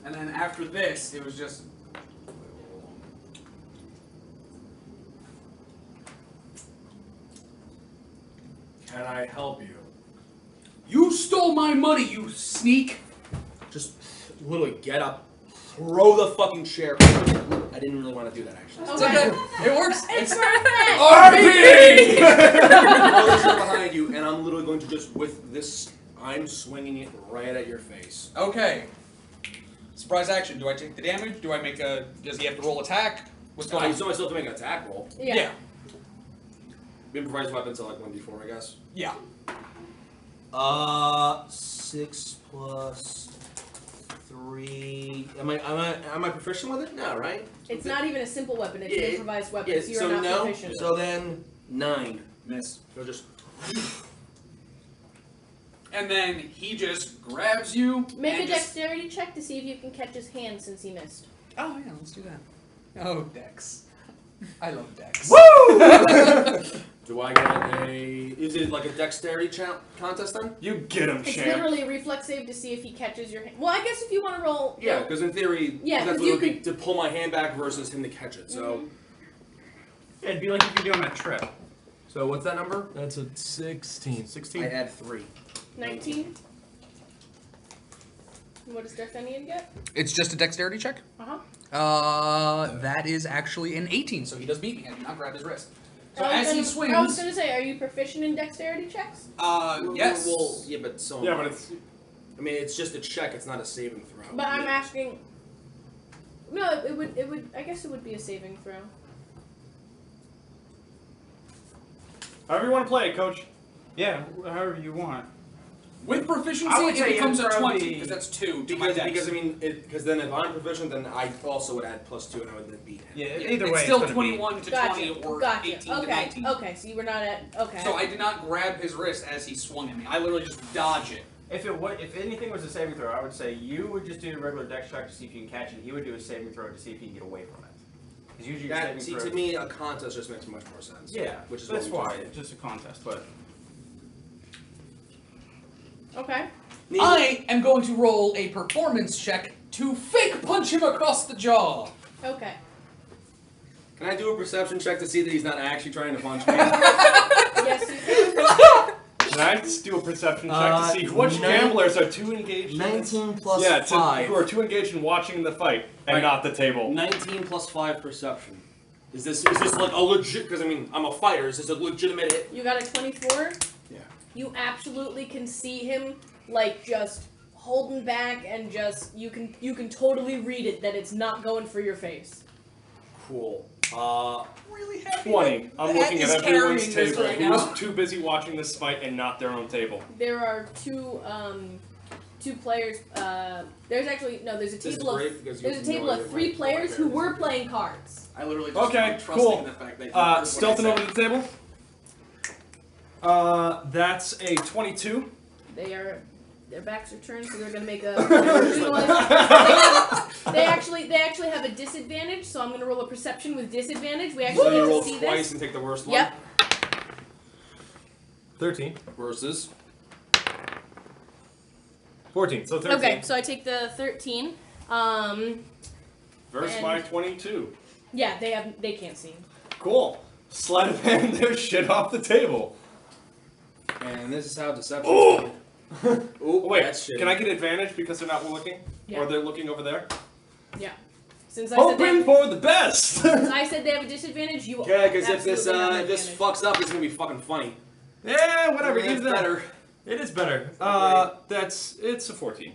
And then after this, it was just... Can I help you? You stole my money, you sneak! Just literally get up, throw the fucking chair. I didn't really want to do that actually. It's okay. It works. It's RP! Throw the chair behind you, and I'm literally going to just with this. I'm swinging it right at your face. Okay. Surprise action. Do I take the damage? Do I make a... Does he have to roll attack? What's going on? You still have to make an attack roll. Yeah. Improvised weapons are like 1d4, I guess. Yeah. 6 plus 3. Am I proficient with it? No, right? It's not even a simple weapon. It's an improvised weapon. Yeah, so you're so not no. proficient. So then 9. Miss. So just. And then he just grabs you. Make and a just... dexterity check to see if you can catch his hand since he missed. Oh, yeah, let's do that. Oh, Dex. I love Dex. Woo! Do I get a... Is it like a dexterity contest then? You get him, It's champ. literally a reflex save to see if he catches your hand. Well, I guess if you want to roll... Yeah, because in theory, Yeah, that's 'cause what it you would be could- to pull my hand back versus him to catch it. So, Yeah, it'd be like if you're doing a trip. so what's that number? That's a 16. 16. I add 3. 19. And what does D'Artagnan get? It's just a dexterity check? Uh-huh. That is actually an 18, so he does beat me. I do not grab his wrist. So I was as he gonna- swings... I was going to say, are you proficient in dexterity checks? Yes. Well, yeah, but so. Yeah, but it's. I mean, it's just a check. It's not a saving throw. But I'm asking... No, it would... I guess it would be a saving throw. However you want to play it, coach. Yeah, however you want. With proficiency, I would it say becomes a it'd 20, probably- because that's 2 to my dex. Because I mean, because then if I'm proficient, then I also would add +2, and I would then beat him. Yeah, Yeah, either it's way, still it's gonna 21 to 20 Gotcha. or Gotcha. 18 to Okay. 19. Okay, so you were not at... Okay. So I did not grab his wrist as he swung at me. I literally just dodge it. If anything was a saving throw, I would say you would just do a regular dex check to see if you can catch it. He would do a saving throw to see if he can get away from it. Because usually your That, saving see, throw. to me, a contest just makes much more sense. Yeah, which is that's what we why did. it's just a contest. But Okay. I am going to roll a performance check to fake punch him across the jaw. Okay. Can I do a perception check to see that he's not actually trying to punch me? Yes, you can. Can I just do a perception check to see which gamblers are too engaged in this? 19 plus Yeah, 5. who are too engaged in watching the fight and Right. not the table. 19 plus 5 perception. Is this like a legit? Because I mean, I'm a fighter. Is this a legitimate hit? You got a 24? Yeah. You absolutely can see him, like, just holding back and just... You can totally read it that it's not going for your face. Cool. Really happy 20. I'm looking is at everyone's carrying this table right who's now. too busy watching this fight and not their own table. There are two players, there's actually... No, there's a This is table great of... because you There's a have table no of idea 3 what players who players were are. playing cards. I literally just Okay, am trusting cool. the fact that he heard what Stealthing I over said. to the table. That's a 22. Their backs are turned, so they're gonna make a... they actually have a disadvantage, so I'm gonna roll a perception with disadvantage. We actually So get you to roll see twice this. and take the worst one. Yep. 13. Versus. 14. So 13. Okay, so I take the 13. Versus and- my 22. Yeah, they can't see. Cool. Sleight of hand their shit off the table. And this is how deception. Oh! Oh, Wait, that's shitty. can I get advantage because they're not looking? Yeah. Or they're looking over there? Yeah. Since I said Hoping for the best. since I said they have a disadvantage, you Yeah, because if this absolutely have this advantage. fucks up, it's gonna be fucking funny. Yeah, whatever. It's Either that. better. It is better. It's a 14.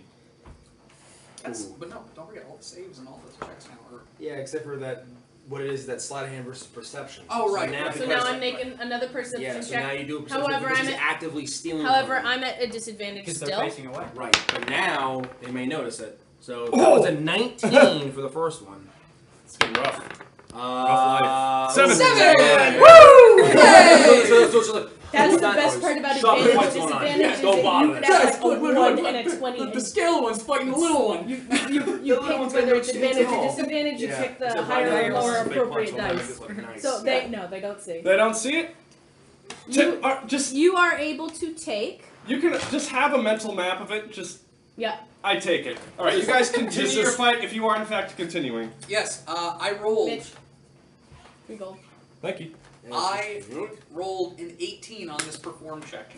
But no, don't forget all the saves and all the checks now. Yeah, except for that. What it is that sleight of hand versus perception. Oh, right. So now I'm making another perception Yeah, so check. now you do a perception However, because I'm he's at, actively stealing. however, from you. I'm at a disadvantage Because still. they're facing away. Right, but now they may notice it. So that was a 19 for the first one. It's getting rough. Rough life. 7! Woo! So That's hold the on, best boys. part about Shut up, advantage what's going on? disadvantage Yeah, is don't that bother you could that. have like a 1 and a 20. The scale one's fighting the little one. You little pick one's whether gonna it's go advantage tall. or disadvantage, you Yeah, pick the except for I higher know or yours lower is a big appropriate punch, so I'll make dice. this look nice. So they don't see. They don't see it? You, Just you are able to take. You can just have a mental map of it. Just Yeah. I take it. All right, you guys continue Just- your fight if you are in fact continuing. Yes, I rolled. Bitch. 3 gold. Thank you. I rolled an 18 on this perform check.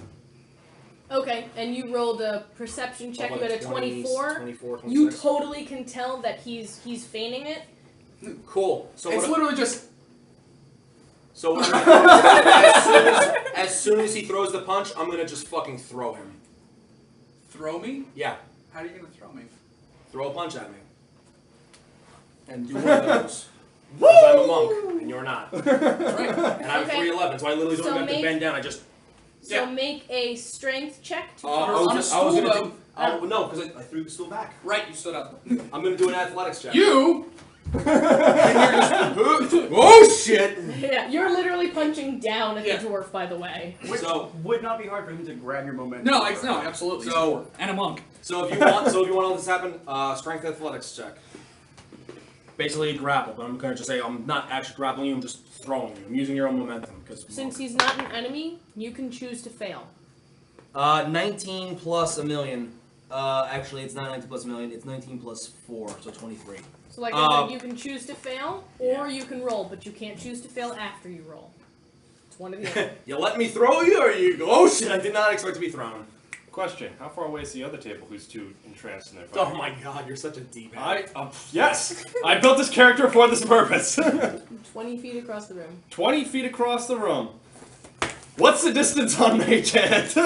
Okay, and you rolled a perception check. You had a 24. 24, 26. You totally can tell that he's feigning it. Cool. So It's what, literally just. so what I'm gonna do is, as soon as he throws the punch, I'm gonna just fucking throw him. Throw me? Yeah, How are you gonna throw me? throw a punch at me. And do one of those. Because I'm a monk, and you're not. Right. And I'm Okay. 3'11", so I literally don't So even have to make- bend down. I just. So make a strength check to You're on a I was stool, gonna though. do. Oh, no, because I threw the stool back. Right, you stood up. I'm gonna do an athletics check. You? Oh shit! Yeah, you're literally punching down at Yeah. the dwarf, by the way. Which So- would not be hard for him to grab your momentum. No, absolutely. He's a So- dwarf and a monk. So if you want all this to happen, strength athletics check. Basically grapple, but I'm gonna just say I'm not actually grappling you. I'm just throwing you. I'm using your own momentum because. Since he's not an enemy, you can choose to fail. 19 plus a million. Actually, it's not 19 plus a million. It's 19 plus 4, so 23. So like I said, you can choose to fail, or you can roll, but you can't choose to fail after you roll. It's one of the other. You let me throw you, or you go? Oh shit! I did not expect to be thrown. Question: how far away is the other table? Who's too entranced in their Oh fight? my god, you're such a deep. Yes, I built this character for this purpose. 20 feet across the room. 20 feet across the room. What's the distance on Mage Hand? you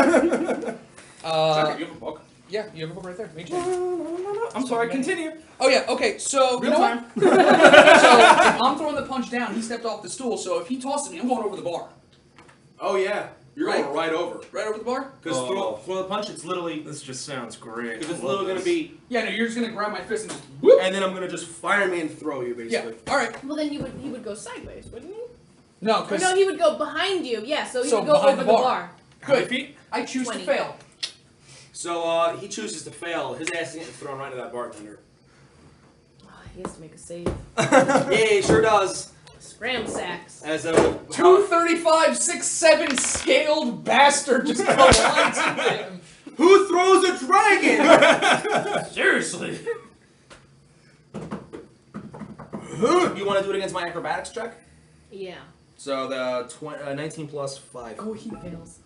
have a book. Yeah, you have a book right there. Mage Hand. I'm sorry. Continue. Oh yeah. Okay. So you Real know time. what? So if I'm throwing the punch down, he stepped off the stool. So if he tosses me, I'm going over the bar. Oh yeah, you're Right. going right over. Right over the bar. Because Oh. throw the punch. It's literally. This just sounds great. Because it's I love literally gonna this. be. Yeah. No, you're just gonna grab my fist and just. Whoop. And then I'm gonna just fire me and throw you, Yeah. basically. All right. Well, then he would go sideways, wouldn't he? No, Or because no, he would go behind you. Yeah, so he So would go behind over the the bar. bar. How many good. feet? I choose 20. to fail. So he chooses to fail. His ass is getting thrown right to that bartender. Oh, he has to make a save. Yeah, he sure does. Scram sacks. As a 235, 6'7" scaled bastard just collides into him. who throws a dragon? Seriously. You want to do it against my acrobatics check? Yeah. So the 19 plus 5. Oh, he fails.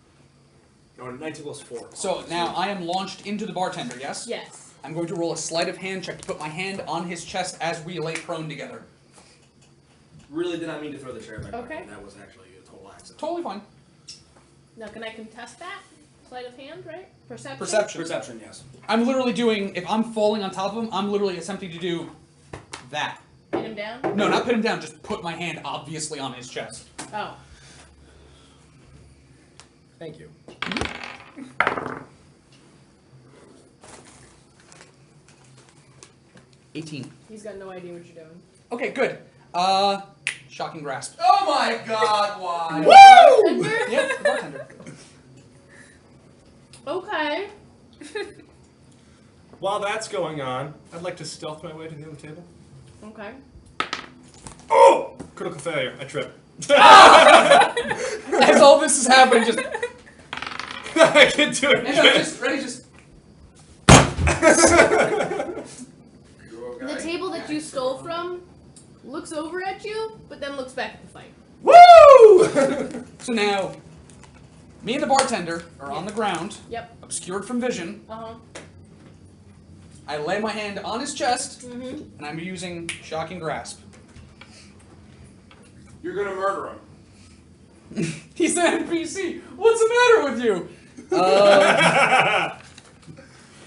Or 19 plus 4. So now I am launched into the bartender. Yes. Yes. I'm going to roll a sleight of hand check to put my hand on his chest as we lay prone together. Really did not mean to throw the chair back. Okay. That was actually a total accident. Totally fine. Now, can I contest that? Sleight of hand, right? Perception? Perception. Perception, yes. I'm literally doing. If I'm falling on top of him, I'm literally attempting to do that. Pin him down? No, not pin him down. Just put my hand obviously on his chest. Oh. Thank you. 18. He's got no idea what you're doing. Okay, good. Shocking grasp. Oh my god, why? Woo! Yeah, the bartender. Okay. While that's going on, I'd like to stealth my way to the other table. Okay. Oh! Critical failure. I trip. As all this is happening, just I can do it. and no, just ready, just. The table that you stole from looks over at you, but then looks back at the fight. Woo! So now, me and the bartender are on the ground, Yep. obscured from vision. Uh-huh. I lay my hand on his chest, Mm-hmm. and I'm using Shocking Grasp. You're gonna murder him. He's an NPC. What's the matter with you?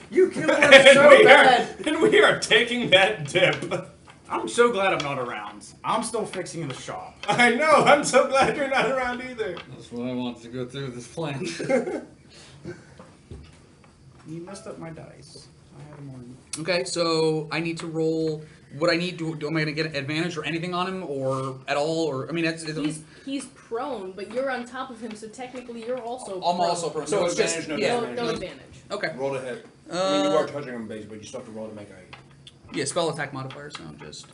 You killed him and, so bad. and we are taking that dip. I'm so glad I'm not around. I'm still fixing the shop. I know. I'm so glad you're not around either. That's why I wanted to go through this plan. You messed up my dice. I had them on. Okay, so I need to roll. What I need to do? Am I going to get an advantage or anything on him, or at all? Or I mean, He's prone, but you're on top of him, so technically you're also. I'm also prone. So No it's just advantage, no yeah. disadvantage. No advantage. Okay. Roll to hit. I mean, you are touching him, base, but you still have to roll to make a. Yeah, spell attack modifier. So I'm just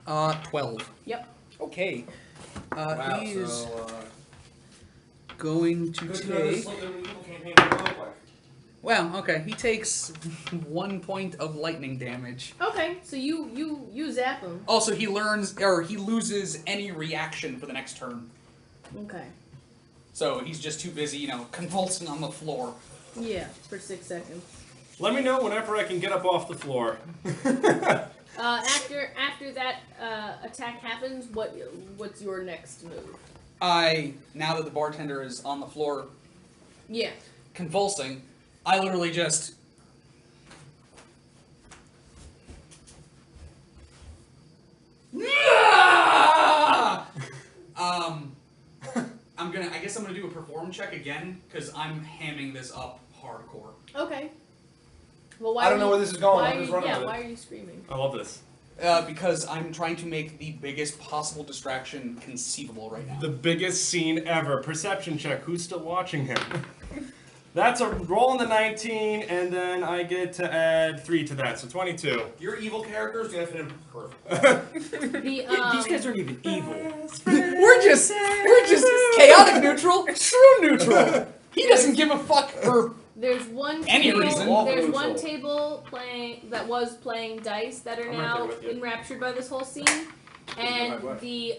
12. Yep. Okay. Wow. He is So. going to take. Well, okay. He takes 1 point of lightning damage. Okay, so you zap him. Also, he loses any reaction for the next turn. Okay. So he's just too busy, convulsing on the floor. Yeah, for 6 seconds. Let me know whenever I can get up off the floor. After that attack happens, what's your next move? Now that the bartender is on the floor Yeah. convulsing, I literally just... I guess I'm gonna do a perform check again, because I'm hamming this up hardcore. Okay. Well, why I don't know where this is going. I'm just running with it. Why are you screaming? I love this. Because I'm trying to make the biggest possible distraction conceivable right now. The biggest scene ever. Perception check. Who's still watching him? That's a roll on the 19, and then I get to add 3 to that, so 22. Your evil character is gonna fit in perfect. These guys aren't even evil. We're just chaotic neutral, true neutral. He doesn't give a fuck for There's one Any table. reason. There's Neutral. one table that was playing dice that are I'm right now there with you. enraptured by this whole scene, and Right, the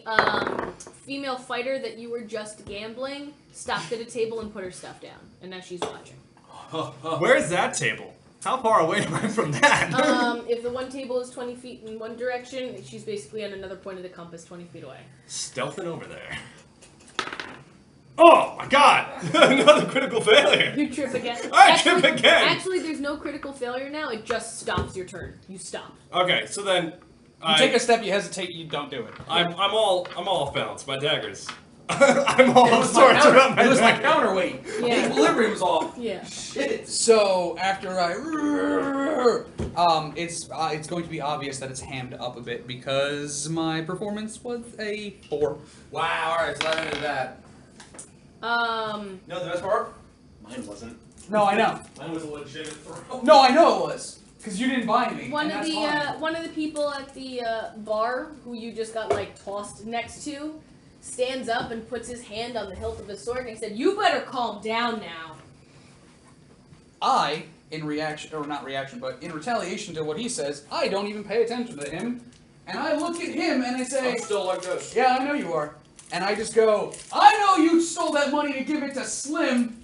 female fighter that you were just gambling stopped at a table and put her stuff down, and now she's watching. Where's that table? How far away am I from that? If the one table is 20 feet in one direction, she's basically at another point of the compass 20 feet away. Stealthing over there. Oh my god! Another critical failure! You trip again. I trip again! Actually, there's no critical failure now. It just stops your turn. You stop. Okay, so then you take a step, you hesitate, you don't do it. I'm all off balance. My daggers. I'm all out of sorts around my It was my daggers. counterweight. Yeah. Equilibrium's off. Yeah. Shit. So after it's going to be obvious that it's hammed up a bit because my performance was a 4. Wow. All right. So that ended that. No, the best part? Mine wasn't. No, I know. Mine was a legitimate throw. No, I know it was because you didn't buy me. One and of that's the fine. one of the people at the bar who you just got tossed next to stands up and puts his hand on the hilt of his sword and he said, "You better calm down now." I, in reaction, or not reaction, but in retaliation to what he says, I don't even pay attention to him, and I look at him and I say, I'm still like this. "Yeah, I know you are," and I just go, "I know you stole that money to give it to Slim."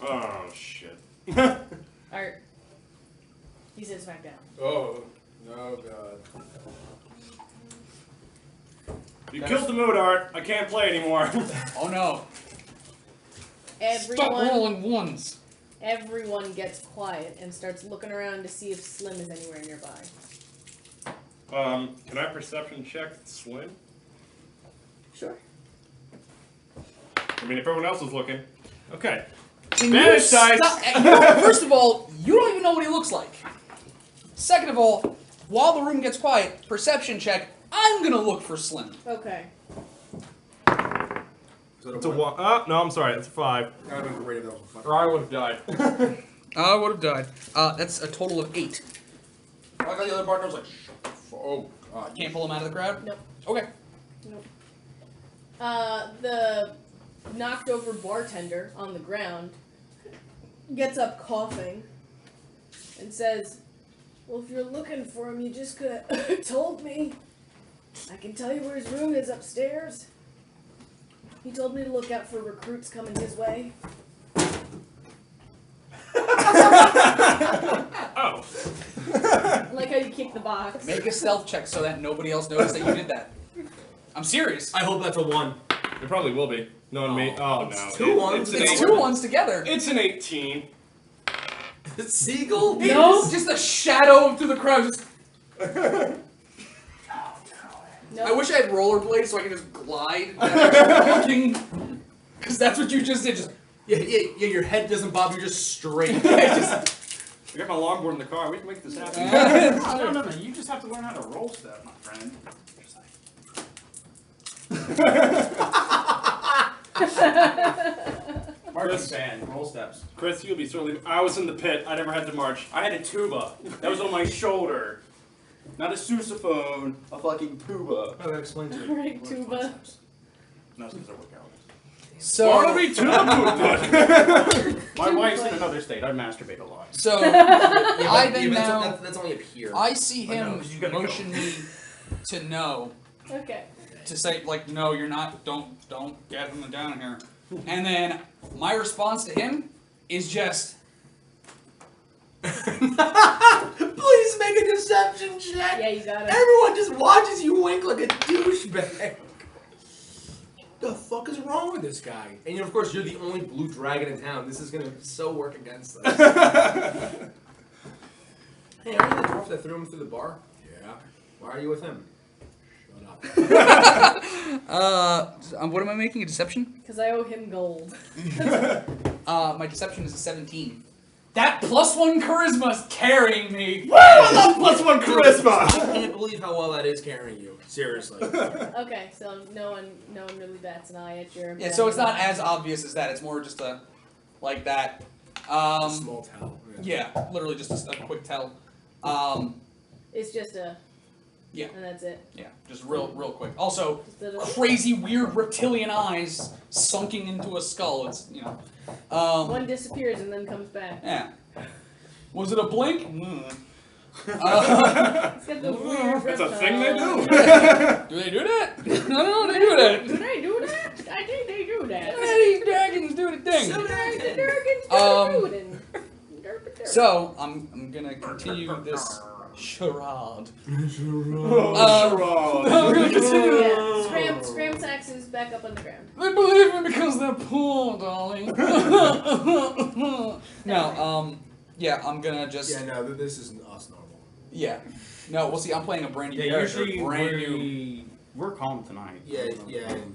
Oh shit. Art. He sits back down. Oh. No god. You killed the mood, Art. I can't play anymore. Oh no! Stop Everyone, rolling ones. everyone gets quiet and starts looking around to see if Slim is anywhere nearby. Can I perception check Slim? Sure. I mean, if everyone else is looking. Okay. Can Spanish you dice. stop- First of all, you don't even know what he looks like. Second of all, while the room gets quiet, perception check. I'm gonna look for Slim. Okay. It's a 1. Oh, no, I'm sorry. It's a 5. That would have been great if that was a fucking. Or I would have died. I would have died. That's a total of 8. I got the other partner was like, shut the fuck. Oh god. Can't pull him out of the crowd? Nope. Okay. Nope. The knocked over bartender on the ground gets up coughing and says, "Well, if you're looking for him, you just could have told me. I can tell you where his room is upstairs. He told me to look out for recruits coming his way." Oh. Like how you kick the box. Make a stealth check so that nobody else knows that you did that. I'm serious. I hope that's a 1. It probably will be. Knowing me. Oh no. It's 2 ones. It's 2 ones together. It's an 18. Seagull? No, just a shadow through the crowd. Just. Nope. I wish I had rollerblades so I could just glide. Walking. Because that's what you just did. Just. Yeah, your head doesn't bob, you're just straight. I got my longboard in the car. We can make this happen. No. You just have to learn how to roll stuff, my friend. Marching band, roll steps. Chris, you'll be certainly. I was in the pit. I never had to march. I had a tuba. That was on my shoulder. Not a sousaphone. A fucking tuba. Oh, that explains it. Right, tuba. No, since I work out. So. Barnaby tuba. My wife's in another state. I masturbate a lot. So. I then now. That's only up here. I see him know, 'cause you gotta motion me to no. Okay. To say like no, you're not. Don't get him down here. And then my response to him is just. Please make a deception check. Yeah, you got it. Everyone just watches you wink like a douchebag. The fuck is wrong with this guy? And of course, you're the only blue dragon in town. This is gonna so work against us. Hey, are you the dwarf that threw him through the bar? Yeah. Why are you with him? Shut up. What am I making? A deception? Because I owe him gold. My deception is a 17. That +1 charisma is carrying me. Woo! I love +1 charisma. I can't believe how well that is carrying you. Seriously. Okay, so no one really bats an eye at your. Yeah, so it's not as obvious as that. It's more just a, like that. Small tell. Yeah, literally just a quick tell. It's just a. Yeah. And that's it. Yeah, just real quick. Also, Just a little- crazy, weird reptilian eyes sunking into a skull. It's, you know. One disappears and then comes back. Yeah. Was it a blink? It's got the weird That's a reptile. thing they do. Do they do that? No, they do that. Do they do that? I think they do that. These dragons do the thing. The dragons do it. So I'm gonna continue this charade. Oh, Yeah, Scram Sax is back up on the ground. They believe me because they're poor, darling. No, yeah, I'm gonna just. Yeah, no, this isn't us normal. Yeah. No, well, see, I'm playing a brand new Yeah, character. usually brand new. we're calm tonight. Yeah.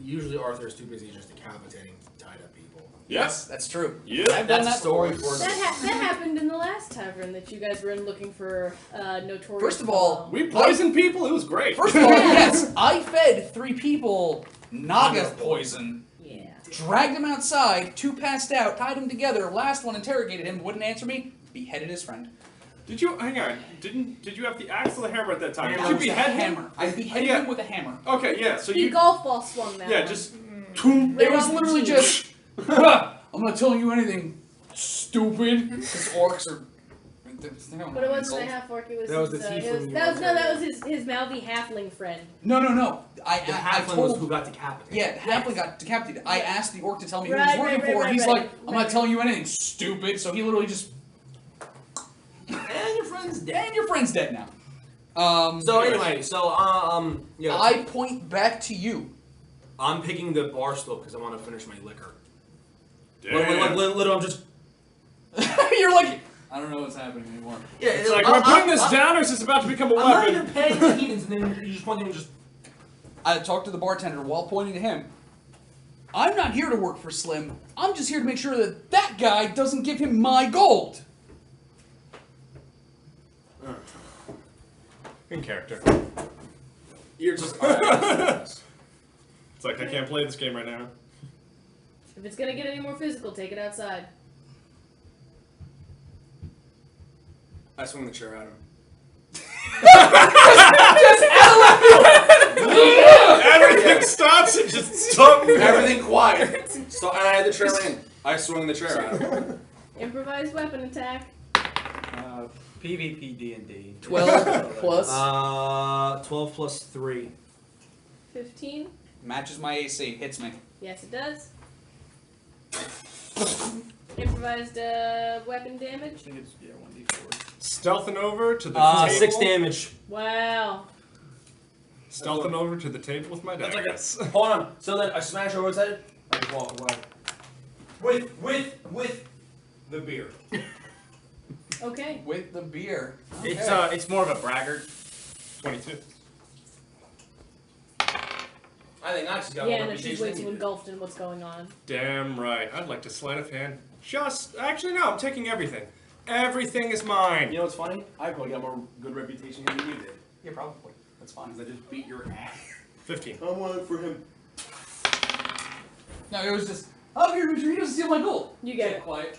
Usually Arthur's too busy just decapitating tied up people. Yes. That's true. Yeah. I've done that story before. for That happened in the last tavern that you guys were in looking for notorious. First of all, We poisoned people. It was great. First of all, yes, I fed 3 people Naga poison. Yeah. Dragged him outside, 2 passed out, tied them together, last one interrogated him, wouldn't answer me, beheaded his friend. Did you hang on? Did you have the axe or the hammer at that time? Did It you was a behead him? hammer. I beheaded Yeah. him with a hammer. Okay, yeah. So He you. golf ball swung that Yeah, one. just. It was literally just, I'm not telling you anything, stupid. Because orcs are. But it wasn't a half orc. It was. That was his, the it tiefling was, you that was were that was his mouthy halfling friend. No. I The halfling was who told. got decapitated. Yeah, the halfling got decapitated. I asked the orc to tell me who he Right, was working right, for. right, He's right, like, I'm not right. telling you anything, stupid. So he literally just. And your friend's dead. And your friend's dead now. So anyway, yeah. I point back to you. I'm picking the bar stool because I want to finish my liquor. Damn. Like, literally, I'm just. You're like, I don't know what's happening anymore. Yeah, It's like, am I putting this down or is this about to become a I'm not weapon? even paying the heathens, and then you just point to me and just. I talked to the bartender while pointing to him. I'm not here to work for Slim. I'm just here to make sure that that guy doesn't give him my gold. In character. You're just. It's like I can't play this game right now. If it's gonna get any more physical, take it outside. I swing the chair at him. Everything stops and just stop. Everything quiet. So, and I had the chair in. I swung the chair at him. Improvised weapon attack. PvP DandD. 12 plus. 12 plus 3. 15. Matches my AC. Hits me. Yes, it does. Improvised weapon damage. I think it's 1d4. Stealthing over to the table. 6 damage. Wow. Stealthing over to the table with my That's daggers. like a, hold on. So then I smash over his head. I just walk away. With the beer. Okay. With the beer. It's more of a braggart. 22. I think I just got Yeah, more no, she's reputation way than too you did. engulfed in what's going on. Damn right. I'd like to sleight of hand. Actually, no, I'm taking everything. Everything is mine. You know what's funny? I probably got more good reputation than you did. Yeah, probably. That's fine. Because I just beat your ass. 15. I want for him. No, it was just, oh, here, Richard, he doesn't steal my gold. You get it. Quiet.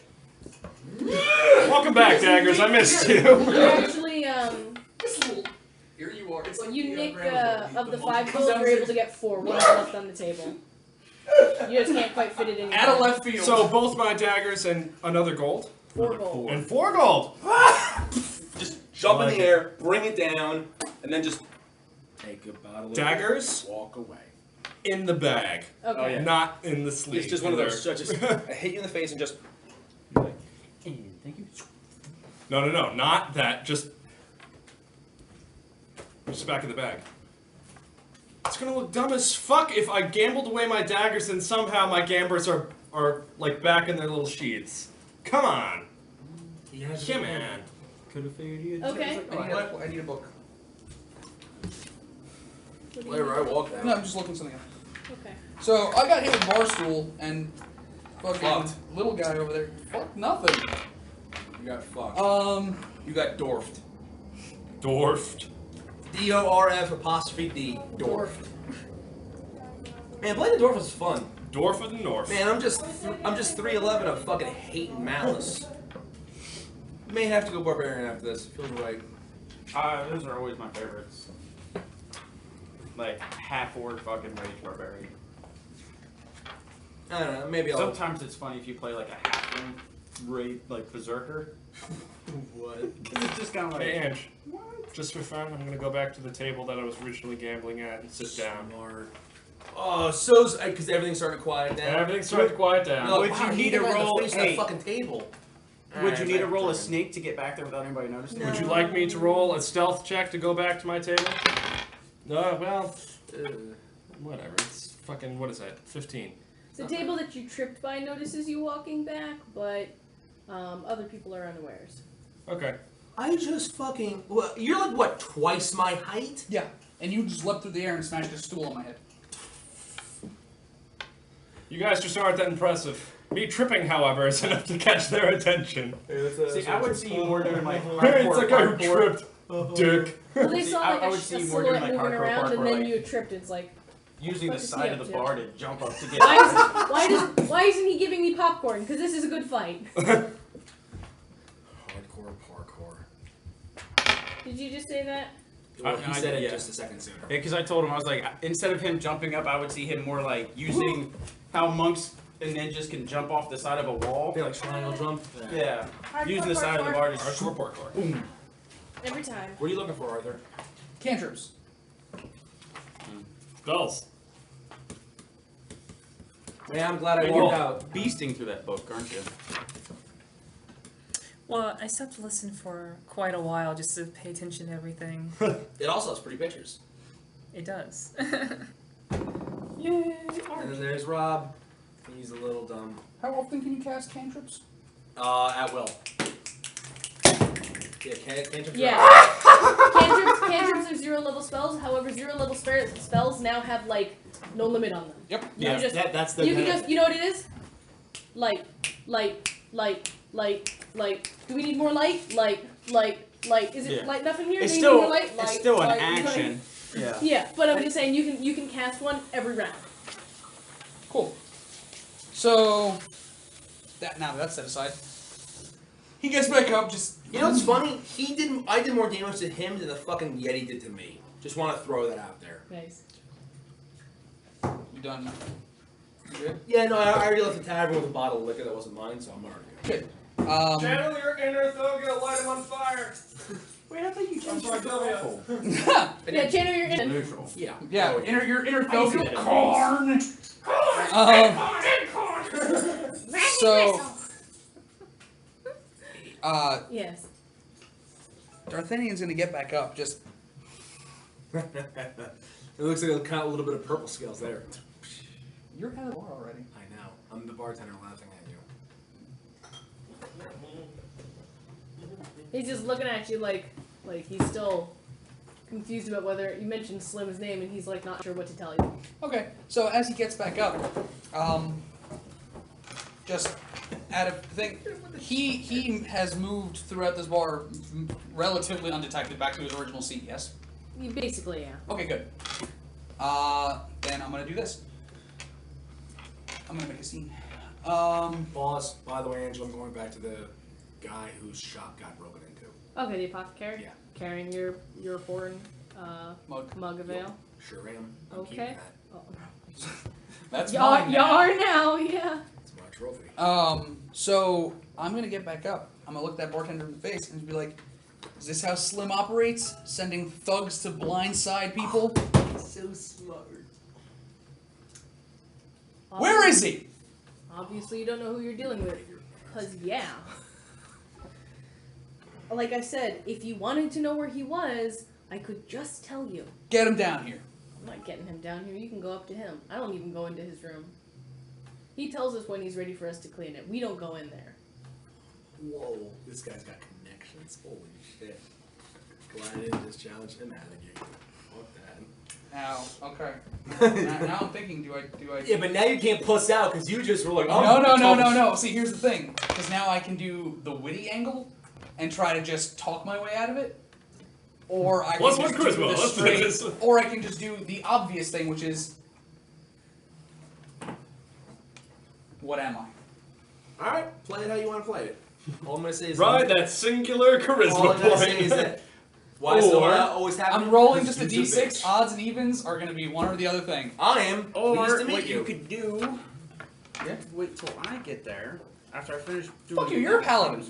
Welcome back, daggers. I missed you. You actually, Just a little. Here you are. It's like you the, nick, grandma's of the monkey 5 comes gold, down you're and able to says, get 4. One's left on the table. You just can't quite fit it in your Out of hand. left field. So both my daggers and another gold. 4 gold. And 4 gold. Just jump in the air, bring it down, and then just take a bottle of Daggers beer, walk away. in the bag. Okay. Oh, yeah. Not in the sleeve. It's just one of those. Just I hit you in the face and just. Thank you. No, not that. Just back of the bag. It's gonna look dumb as fuck if I gambled away my daggers and somehow my gambers are like back in their little sheaths. Come on. Come on. Could have figured you. Okay. I need a book. Wherever I walk down. No, I'm just looking something up. Okay. So I got hit with Barstool and fucking Fucked. little guy over there. Fuck nothing. You got fucked. You got dwarfed. Dwarfed. D-O-R-F''D. Dwarfed. Man, playing the dwarf was fun. Dwarf of the North. Man, I'm just 311 of fucking hate and malice. May have to go barbarian after this. Feels right. Those are always my favorites. Like half-orc fucking rage barbarian. I don't know. Maybe I'll. Sometimes it's funny if you play like a halfling raid like berserker. What? Because it's just kind of like. Hey, Ange. Just for fun, I'm gonna go back to the table that I was originally gambling at and sit down. Smart. Oh, so because everything's starting to quiet down. Everything's starting to quiet down. No, Would wow, you he need hit to me right in the roll face of that a- fucking table? Would you need to roll a Alright, snake to get back there without anybody noticing? Would you like me to roll a stealth check to go back to my table? No, well, whatever. It's fucking, what is that? 15. The table that you tripped by notices you walking back, but other people are unawares. Okay. I just fucking. Well, you're like what? Twice my height? Yeah. And you just leapt through the air and smashed a stool on my head. You guys just aren't that impressive. Me tripping, however, is enough to catch their attention. See, I would see you more doing like It's hardcore like I parkour. tripped. Dick. Well, they See, saw I like would a see you more doing, silhouette like, moving hardcore around, and parkour, then like- you tripped. It's like, Using the Fuck is he side of up the to? bar to jump up to get. why isn't he giving me popcorn? Because this is a good fight. Hardcore parkour. Did you just say that? Well, he said it yeah. just a second sooner. Yeah, because I told him I was like, instead of him jumping up, I would see him more like using how monks and ninjas can jump off the side of a wall. They like triangle jump. Yeah, Hardcore using the side of the parkour. bar to just Hardcore parkour. boom. Every time. What are you looking for, Arthur? Cantrips. Spells. Man, I'm glad I And walked you're out. beasting through that book, aren't you? Well, I stopped to listen for quite a while just to pay attention to everything. It also has pretty pictures. It does. Yay! And then there's Rob. He's a little dumb. How often can you cast cantrips? At will. Yeah, cantrips. Yeah. Cantrips are 0 level spells. However, 0 level spells now have like no limit on them. Yep. You can just, that's the. you can just, you know what it is? Light. Do we need more light? Light. Is it Yeah. light enough in here? It's Do we need more still light? it's Light, still an light, action. light. Yeah. Yeah, but I'm just saying you can cast one every round. Cool. So that now that's set aside. He gets back up, just You know what's funny? I did more damage to him than the fucking Yeti did to me. Just want to throw that out there. Nice. You done? You good? Yeah, no, I already left the tavern with a bottle of liquor that wasn't mine, so I'm already good. Good. Channel your inner Thoga, light him on fire. Wait, I thought you changed sorry, your go ahead. rifle. Yeah, channel your in. Neutral. Yeah. Yeah, Oh, your inner I used to focus. get a Corn. So, Yes. D'Artagnan's gonna get back up. Just It looks like kind of a little bit of purple scales there. you're kind of bar already. I know. I'm the bartender laughing at you. He's just looking at you like he's still confused about whether you mentioned Slim's name, and he's like not sure what to tell you. Okay, so as he gets back up, just out of thing, he has moved throughout this bar relatively undetected back to his original seat. Yes. You basically, yeah. Okay, good. Then I'm gonna do this. I'm gonna make a scene. Boss, by the way, Angela, I'm going back to the guy whose shop got broken into. Okay, the apothecary. Yeah. Carrying your foreign mug of ale. Sure am. I'm keeping Okay. that. Oh. That's You mine now. are now, yeah. It's my trophy. So I'm gonna get back up. I'm gonna look that bartender in the face and be like, "Is this how Slim operates? Sending thugs to blindside people? So smart. Where is he?" Obviously, you don't know who you're dealing with. Because, yeah. Like I said, if you wanted to know where he was, I could just tell you. Get him down here. I'm not getting him down here. You can go up to him. I don't even go into his room. He tells us when he's ready for us to clean it. We don't go in there. Whoa, this guy's got connections. Holy shit. Glad I didn't just challenge him out of the game. Fuck that. Now, okay. now I'm thinking, do I? Yeah, but now you can't puss out because you just were like, No. See, here's the thing. Because now I can do the witty angle and try to just talk my way out of it. Or I can What's just my charisma? do the Let's do straight, this. or I can just do the obvious thing, which is, what am I? Alright, play it how you want to play it. All I'm going to say is... Ride that singular charisma All I'm going to say point. is that... Why does that always happen? I'm rolling just a Use d6. bitch. Odds and evens are going to be one or the other thing. I am Or pleased to meet what you. you could do, you have to wait till I get there, after I finish doing... Fuck you, you're a paladin.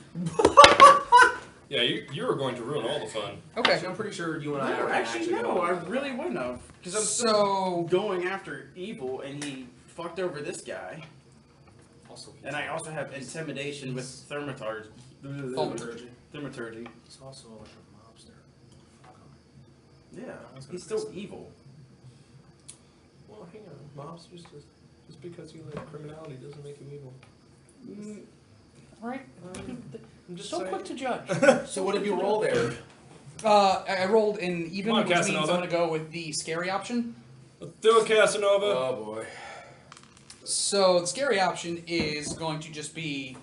Yeah, you were going to ruin all the fun. Okay. Actually, I'm pretty sure you and I No, are actually, going no, I really wouldn't have. Because I'm So, going after evil, and he fucked over this guy. Also, And I also have intimidation with thaumaturgy. Thaumaturgy. He's also like a mobster. Yeah, he's still evil. Well, hang on. Mobsters just because you like criminality doesn't make you evil. right? I'm just So saying. quick to judge. So what did you roll there? I rolled an even, Come on, which means Casanova. I'm going to go with the scary option. Let's do it, Casanova. Oh boy. So the scary option is going to just be...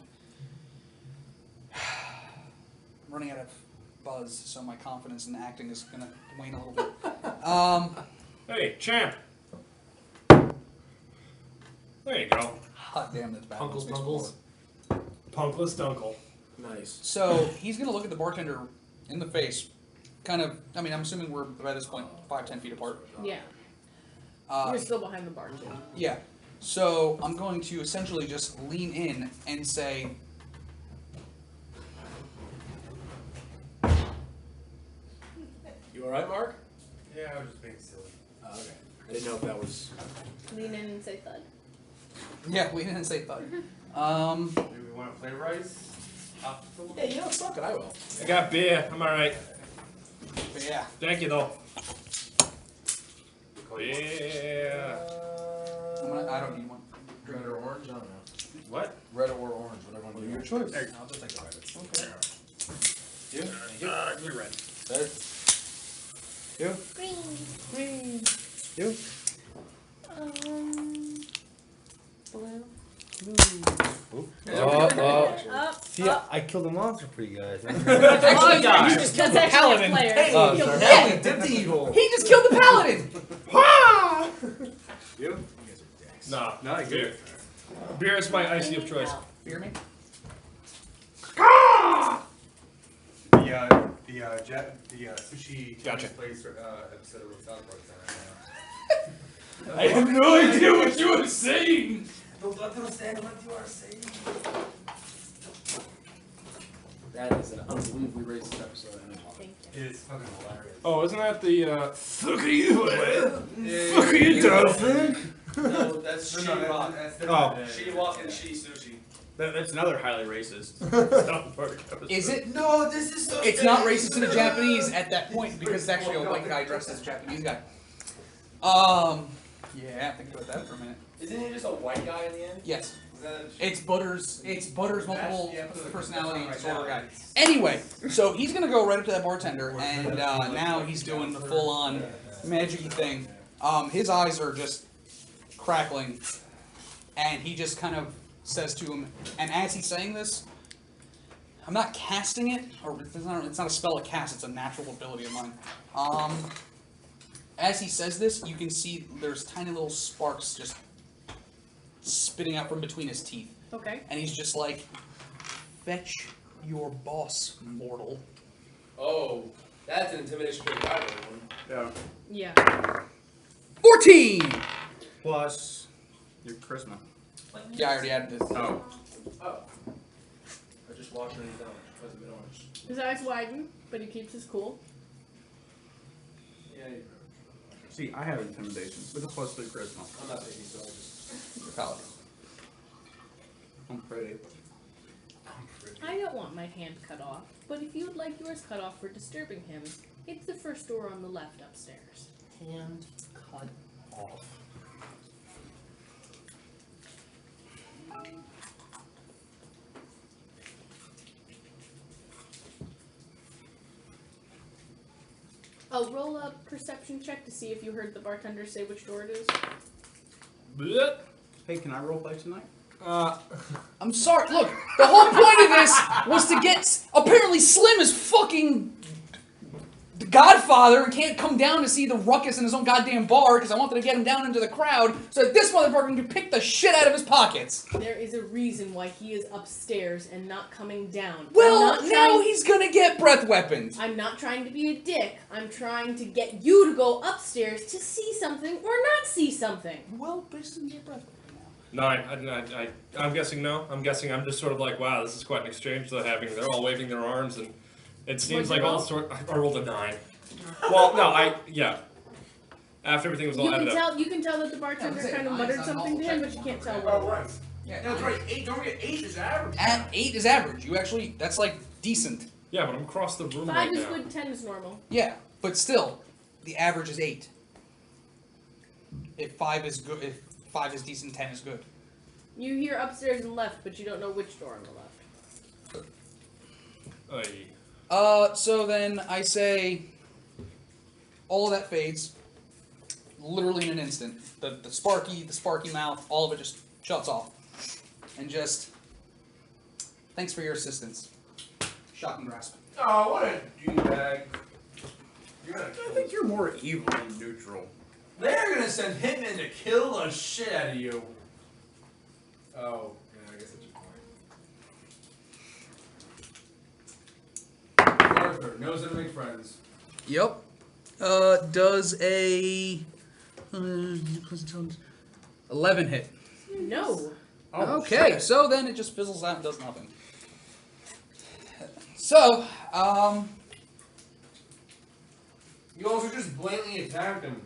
I'm running out of buzz, so my confidence in acting is going to wane a little bit. Hey, champ. There you go. Hot damn, that's bad. Punkles Dunkles. Punkless Dunkle. Nice. So he's going to look at the bartender in the face, kind of, I mean, I'm assuming we're, by this point, 5-10 feet apart. Yeah. You're still behind the bar, too. Yeah. So I'm going to essentially just lean in and say, You alright, Mark? Yeah, I was just being silly. Oh, okay. I didn't know if that was... Lean in and say thud. yeah, lean in and say thud. Do we want to play rice? Yeah, you know, suck it, I will. I got beer. I'm alright. But yeah. Thank you, though. Yeah. I don't need one. Red or orange? I don't know. What? Red or orange, whatever one Your you choice. There, I'll just take the red. Okay. You? Thank you. Give me red. Red. You? Green. You? Blue. Up. See, I killed a monster for you guys. Actually, you just killed the paladin. player. Hey, Oh, You killed sorry. the Hey, did the evil! He just killed the paladin! You? You guys are dicks. Nah, No, I get beer. it. Beer is my icy of choice. Hear me? The sushi Gotcha. place episode of South Park. I have no idea what you are saying! Don't understand what you are saying. That is an unbelievably racist episode. Thank you. It's fucking hilarious. Oh, isn't that the, fuck are you, fuck are you, dolphin? No, that's Shitty Rock. Oh. Shitty Walk and Shitty Sushi. That's another highly racist. Is it? No, this is so. It's not racist to the Japanese at that point because it's actually a white guy dressed as a Japanese guy. Yeah, think about that for a minute. Isn't he just a white guy in the end? Yes. Is that It's Butters multiple yeah, personality right disorder now. guy. Anyway, so he's gonna go right up to that bartender, and now he's doing the full-on magic-y thing. His eyes are just crackling, and he just kind of says to him, and as he's saying this, I'm not casting it, or it's not a spell to cast, it's a natural ability of mine. As he says this, you can see there's tiny little sparks just spitting out from between his teeth. Okay. And he's just like, fetch your boss, mortal. Oh, that's an intimidation for the guy. Yeah. Yeah. 14! Plus your charisma. Yeah, I already added this. Oh. Oh. I just watched these down. Was a bit orange. His eyes widen, but he keeps his cool. Yeah, See, I have intimidation with a plus 3 charisma. I'm not taking so I just. Your paladin. I'm pretty. I don't want my hand cut off, but if you would like yours cut off for disturbing him, it's the first door on the left upstairs. Hand cut off. Oh, roll a perception check to see if you heard the bartender say which door it is. Blech. Hey, can I roleplay tonight? I'm sorry, look, the whole point of this was to get, apparently Slim is fucking the Godfather and can't come down to see the ruckus in his own goddamn bar because I wanted to get him down into the crowd so that this motherfucker can pick the shit out of his pockets. There is a reason why he is upstairs and not coming down. Well, now he's gonna get breath weapons. I'm not trying to be a dick. I'm trying to get you to go upstairs to see something or not see something. Well, but he's gonna get breath weapons now. No, I'm guessing no. I'm guessing I'm just sort of like, wow, this is quite an exchange they're having. They're all waving their arms, and it seems What'd like you all roll? sort. I rolled a 9. Well, no, yeah. After everything was all You can added up. tell. You can tell that the bartender Yeah, kind of nice, muttered I'm something all to him, but checking you can't out. tell what it was. Yeah, That's right. 8. Don't forget 8 is average. At 8 is average. You actually, that's like decent. Yeah, but I'm across the room 5 right is now. good. 10 is normal. Yeah, but still, the average is 8. If 5 is good, if 5 is decent, 10 is good. You hear upstairs and left, but you don't know which door on the left. Aye. So then I say, all of that fades, literally in an instant. The sparky mouth, all of it just shuts off, and just, thanks for your assistance. Shocking grasp. Oh, what a douchebag. You're gonna I kill think you're more evil than neutral. They're gonna send hitmen to kill the shit out of you. Oh, yeah, I guess that's your point. Arthur knows how to make friends. Yep. Does a 11 hit. No. Oh, Okay, shit. so then it just fizzles out and does nothing. So, You also just blatantly attacked him.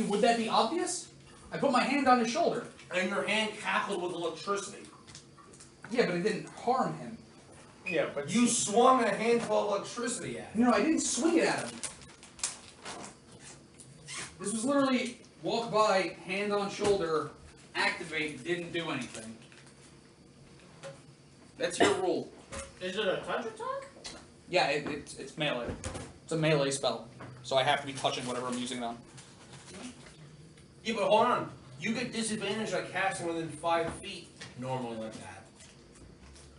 would that be obvious? I put my hand on his shoulder. And your hand cackled with electricity. Yeah, but it didn't harm him. Yeah, but You swung a handful of electricity at him. No, I didn't swing it at him. This was literally walk by, hand on shoulder, activate, didn't do anything. That's your rule. Is it a touch attack? Yeah, it's melee. It's a melee spell. So I have to be touching whatever I'm using it on. Yeah, but hold on. You get disadvantage by casting within 5 feet normally like that.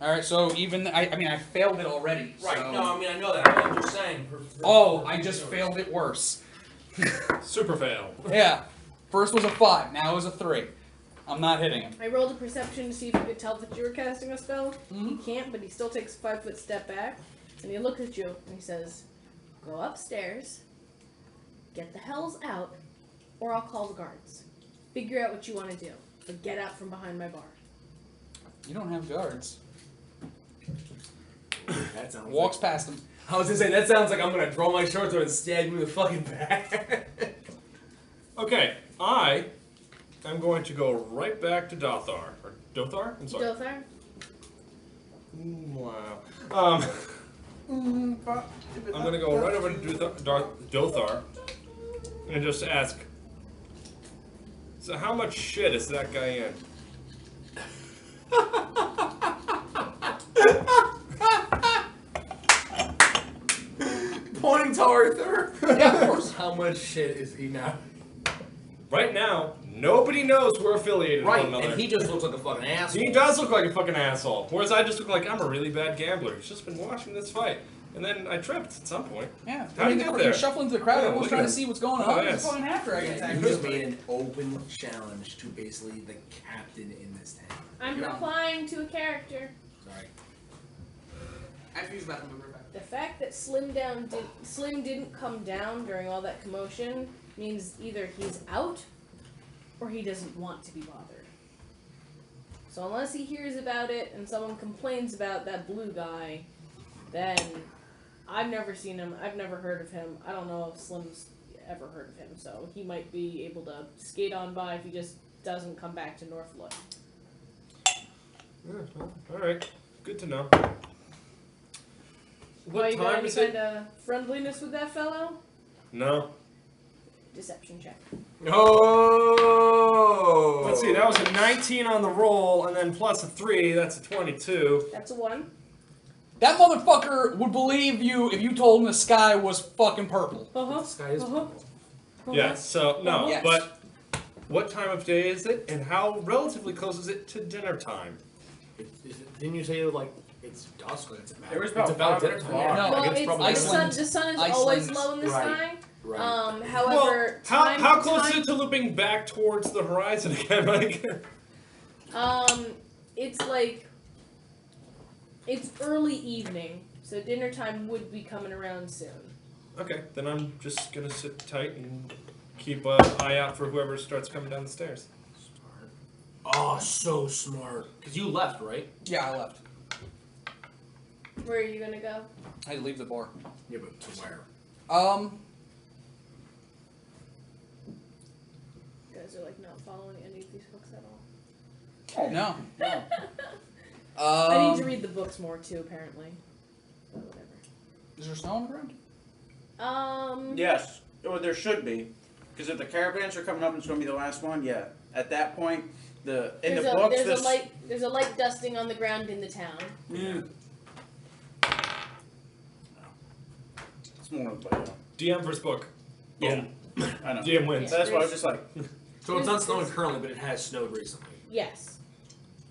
Alright, so even, I failed it already. Right, so- no, I mean, I know that. I'm just saying. Oh, I just failed it worse. super fail. Yeah. First was a 5, now it was a 3. I'm not hitting him. I rolled a perception to see if you could tell that you were casting a spell. Mhm. He can't, but he still takes a 5-foot step back, and he looks at you and he says, "Go upstairs, get the hells out, or I'll call the guards. Figure out what you want to do, but get out from behind my bar." You don't have guards. That sounds Walks past him. I was gonna say, that sounds like I'm gonna draw my short sword and stab you in the fucking back. Okay, I am going to go right back to Dothar. Or Dothar? I'm sorry. Dothar? Wow. I'm going to go right over to Dothar and just ask, so how much shit is that guy in? Pointing to Arthur. Yeah, of course. How much shit is he now? Right now, nobody knows we're affiliated Right, with one another. and he just looks like a fucking asshole. He does look like a fucking asshole. Whereas I just look like I'm a really bad gambler. He's just been watching this fight. And then I tripped at some point. Yeah. How'd he get there? You're shuffling through the crowd. Yeah, Everyone's look trying at to him. see what's going Oh, on. yes. He's going after I get attacked. You just made an open challenge to basically the captain in this town. I'm replying to a character. Sorry. After he's about to move her back. The fact that Slim didn't come down during all that commotion means either he's out or he doesn't want to be bothered. So unless he hears about it and someone complains about that blue guy, then I've never seen him. I've never heard of him. I don't know if Slim's ever heard of him, so he might be able to skate on by if he just doesn't come back to Northlook. Yeah, well, alright. Good to know. Why, What you got time any is kind it? of friendliness with that fellow? No. Deception check. Oh! Let's see, that was a 19 on the roll, and then plus a 3, that's a 22. That's a 1. That motherfucker would believe you if you told him the sky was fucking purple. Uh-huh. The sky is purple. Yes, so, no, Yes. but what time of day is it, and how relatively close is it to dinner time? Didn't you say like it's dusk? Like it's about. It was it's about about 5 dinner minutes time. long. Yeah, No, Well, like, it's, probably the Iceland. sun is Iceland. always low in the Right. sky. Right. However, Well, how close time, is it to looping back towards the horizon again, Mike? It's like it's early evening, so dinner time would be coming around soon. Okay, then I'm just gonna sit tight and keep an eye out for whoever starts coming down the stairs. Oh, so smart. Cause you left, right? Yeah, I left. Where are you gonna go? I had to leave the bar. Yeah, but to where? You guys are like not following any of these books at all. No. No. I need to read the books more too, apparently. But whatever. Is there snow on the ground? Yes. Or there should be. Because if the caravans are coming up and it's going to be the last one, yeah. At that point, in There's the books, there's a light dusting on the ground in the town. It's more of like, DM versus book. yeah. I know. DM wins. That's why I was just like, So it's not snowing currently, but it has snowed recently. Yes.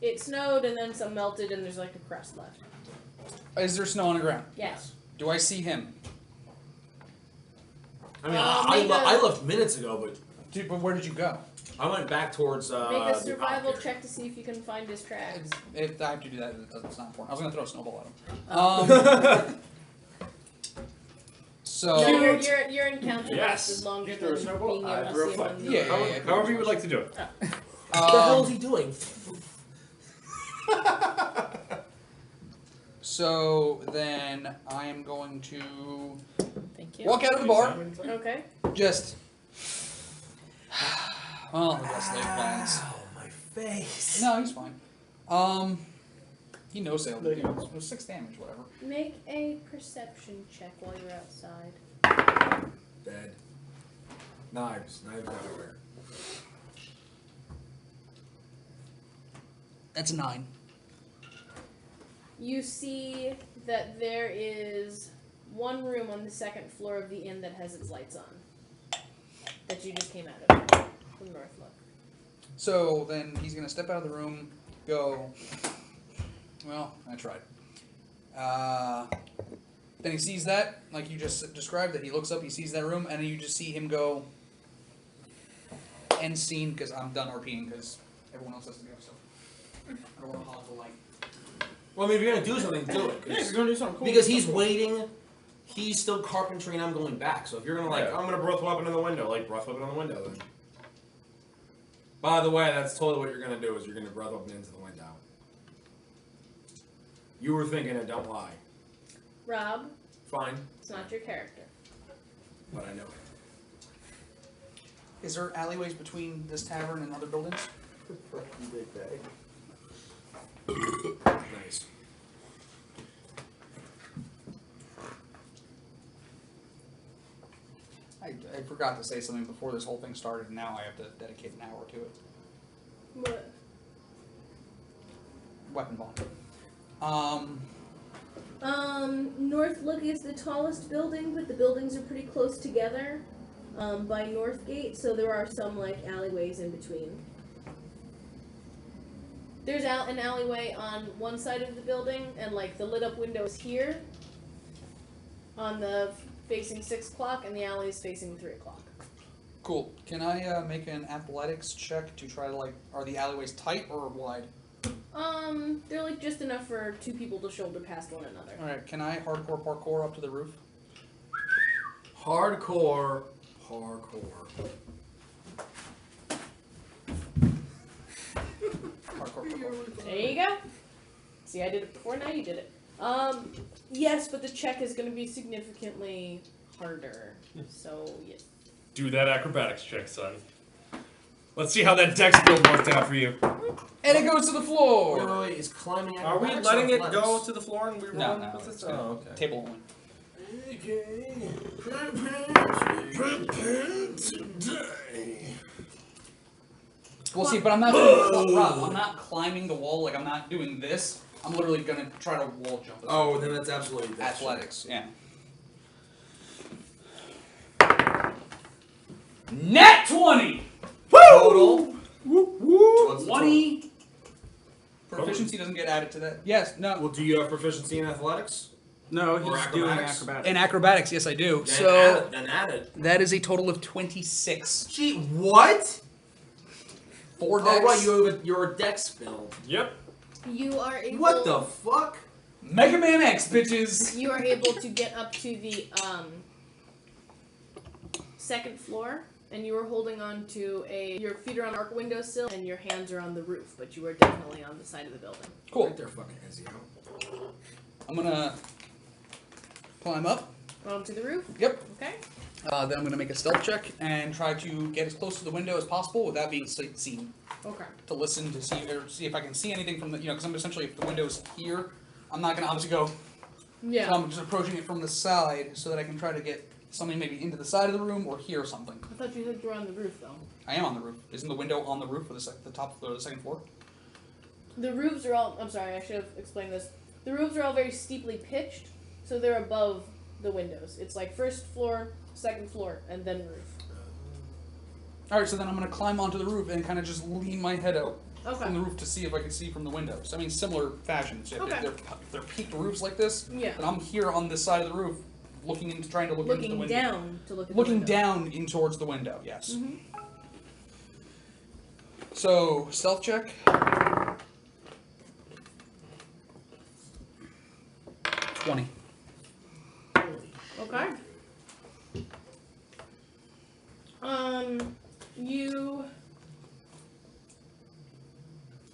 It snowed and then some melted and there's like a crust left. Is there snow on the ground? Yes. Do I see him? I mean, make I left minutes ago, but Dude, but where did you go? I went back towards Make a the survival apothecary. check to see if you can find his tracks. If I have to do that, it's not important. I was gonna throw a snowball at him. So So your encounter Yes. lasted longer You threw a than snowball? being able to real see him fun. on the Yeah. However you would like to do it. What the hell is he doing? So then I am going to Thank you. walk out of the bar. Okay. Just. Well, the best laid plans. Ow, my face. No, he's fine. He knows sailed the dude. It was 6 damage, whatever. Make a perception check while you're outside. Dead. Knives everywhere. That's a 9. You see that there is one room on the second floor of the inn that has its lights on. That you just came out of from Northlook. So then he's gonna step out of the room, go. Well, I tried. Then he sees that, like you just described, that he looks up, he sees that room, and then you just see him go. End scene, because I'm done RPing, because everyone else has to go. So I don't want to hog the light. Well, I mean, if you're gonna do something, do it. yeah, you're going to do something cool. Because he's waiting. He's still carpentry, and I'm going back. So if you're gonna like, Yeah. I'm gonna breath weapon in the window, like breath weapon on the window. Then. By the way, that's totally what you're gonna do. Is you're gonna breath weapon into the window. You were thinking it. Don't lie. Rob, Fine, it's not your character. but I know Is there alleyways between this tavern and other buildings? Nice. I forgot to say something before this whole thing started, and now I have to dedicate an hour to it. What? Weapon bond. Northlook is the tallest building, but the buildings are pretty close together by Northgate, so there are some like alleyways in between. There's an alleyway on one side of the building, and like the lit up windows here on the facing 6 o'clock, and the alley is facing 3 o'clock. Cool. Can I make an athletics check to try to like, are the alleyways tight or wide? They're like just enough for 2 people to shoulder past one another. Alright, can I hardcore parkour up to the roof? Hardcore parkour. Hardcore parkour. There you go. See, I did it before, now you did it. Yes, but the check is going to be significantly harder. So, yes. Do that acrobatics check, son. Let's see how that dex build worked out for you. And it goes to the floor! Wait, is climbing Are we acrobatics letting or it go athletics? to the floor and we No, roll no, with it's it? good. Oh, okay. Table only. Okay. Prepare today. Well, see, but I'm not doing Rob, I'm not climbing the wall, like I'm not doing this. I'm literally gonna try to wall jump. Oh, then that's absolutely athletics, yeah. Net 20! Total. 20. Proficiency doesn't get added to that. Yes, no. Well, do you have proficiency in athletics? No, Or he's doing acrobatics? acrobatics. In acrobatics, yes, I do. Then add it. That is a total of 26. Gee, what? 4 dex. Oh, right, you have your dex build. Yep. You are able... What the fuck? Mega Man X, bitches! You are able to get up to the, 2nd floor, and you are holding on to your feet are on arc windowsill, and your hands are on the roof, but you are definitely on the side of the building. Cool. Right there, fucking Ezio. I'm gonna climb up. Onto the roof? Yep. Okay. Then I'm gonna make a stealth check and try to get as close to the window as possible without being seen. Okay. To listen to see if I can see anything from the, because I'm essentially, if the window's here, I'm not gonna obviously go. Yeah. So I'm just approaching it from the side so that I can try to get something maybe into the side of the room or hear something. I thought you said you were on the roof, though. I am on the roof. Isn't the window on the roof or the top floor, the 2nd floor? The roofs are all... I'm sorry, I should have explained this. The roofs are all very steeply pitched, so they're above the windows. It's like 1st floor, 2nd floor, and then roof. Alright, so then I'm gonna climb onto the roof and kind of just lean my head out Okay. from the roof to see if I can see from the windows. I mean, similar fashions. If Okay. they're peaked roofs like this, Yeah. then I'm here on this side of the roof, trying to look into the Looking window. down to look at Looking the window. down in towards the window, yes. Mm-hmm. So, stealth check. 20. Okay. You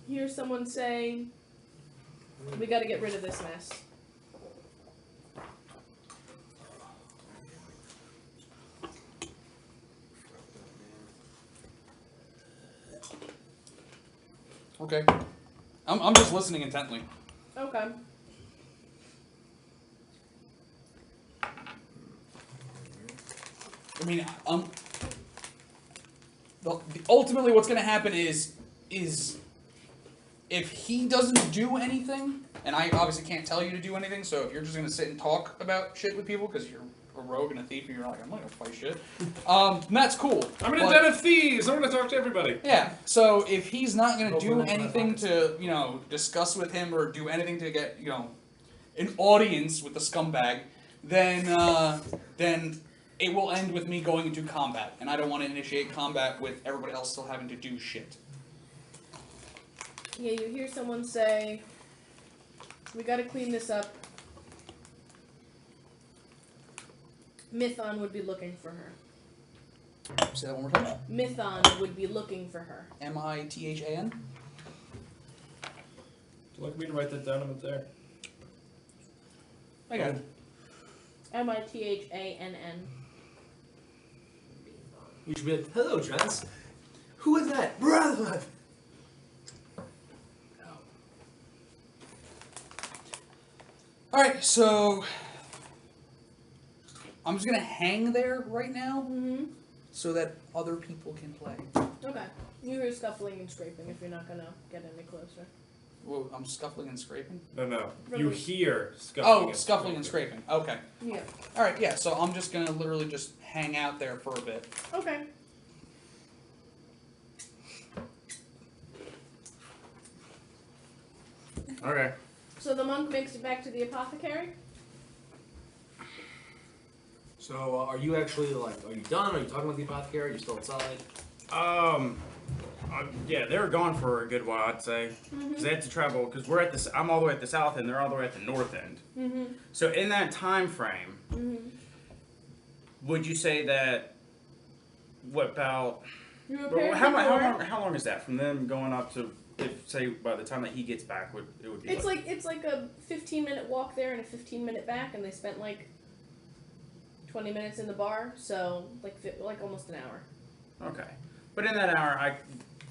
hear someone say, "We got to get rid of this mess." Okay. I'm just listening intently. Okay. I mean, ultimately what's going to happen is if he doesn't do anything, and I obviously can't tell you to do anything, so if you're just going to sit and talk about shit with people because you're a rogue and a thief and you're like, I'm not going to fight shit, then that's cool. I'm in a den of thieves. I want to talk to everybody. Yeah, so if he's not going to do anything to, discuss with him or do anything to get, an audience with the scumbag, then it will end with me going into combat, and I don't want to initiate combat with everybody else still having to do shit. Yeah, you hear someone say, "We got to clean this up." Mython would be looking for her. Say that one more time. Mython would be looking for her. Mithan? Would you like me to write that down up there? I got it. Mithann. You should be like, hello, gents. Who is that? Brother! Alright, so I'm just gonna hang there right now so that other people can play. Okay. You hear scuffling and scraping if you're not gonna get any closer. Whoa, I'm scuffling and scraping? No. Really? You hear scuffling. Scuffling and scraping. Okay. Yeah. Alright, yeah, so I'm just gonna literally just hang out there for a bit. Okay. Okay. So the monk makes it back to the apothecary? So, are you actually, like, are you done? Are you talking with the apothecary? Are you still outside? Yeah, they were gone for a good while, I'd say. Because they had to travel, because we're at the, I'm all the way at the south end, they're all the way at the north end. So in that time frame, would you say that, what about, You well, repaired how long is that from them going up to, if, say, by the time that he gets back, it would be It's like a 15-minute walk there and a 15-minute back, and they spent like 20 minutes in the bar, so like almost an hour. Okay. But in that hour, I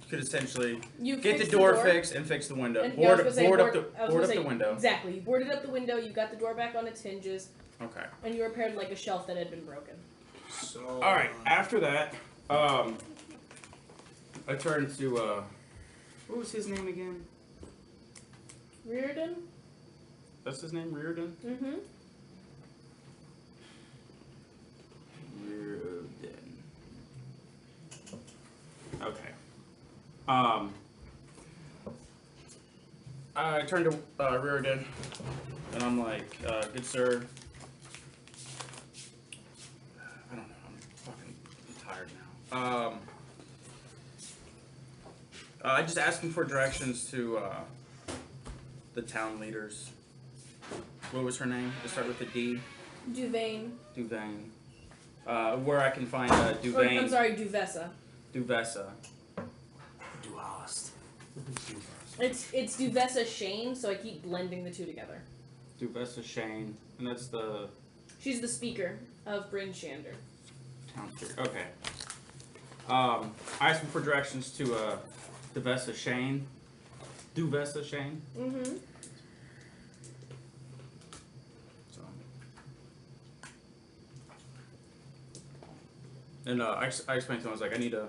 could essentially You get the fixed door fixed and fix the window. And, yeah, I was gonna say, board up board the window. Exactly. You boarded up the window, you got the door back on its hinges, Okay. and you repaired like a shelf that had been broken. So. Alright, after that, I turned to, what was his name again? Reardon? That's his name, Reardon? Mm-hmm. Reardon. Okay. I turned to Reardon, and I'm like, good sir. I don't know, I'm fucking tired now. I just asked him for directions to the town leaders. What was her name? It started with a D. Duvain. Duvain. Where I can find Duvain. Or, I'm sorry, Duvessa. Duvessa. Duhast. It's Duvessa Shane, so I keep blending the two together. Duvessa Shane, and that's the She's the speaker of Bryn Shander. town spirit. Okay. I asked him for directions to Duvessa Shane. Duvessa Shane. Mm-hmm. So. And I explained to him, I was like, I need to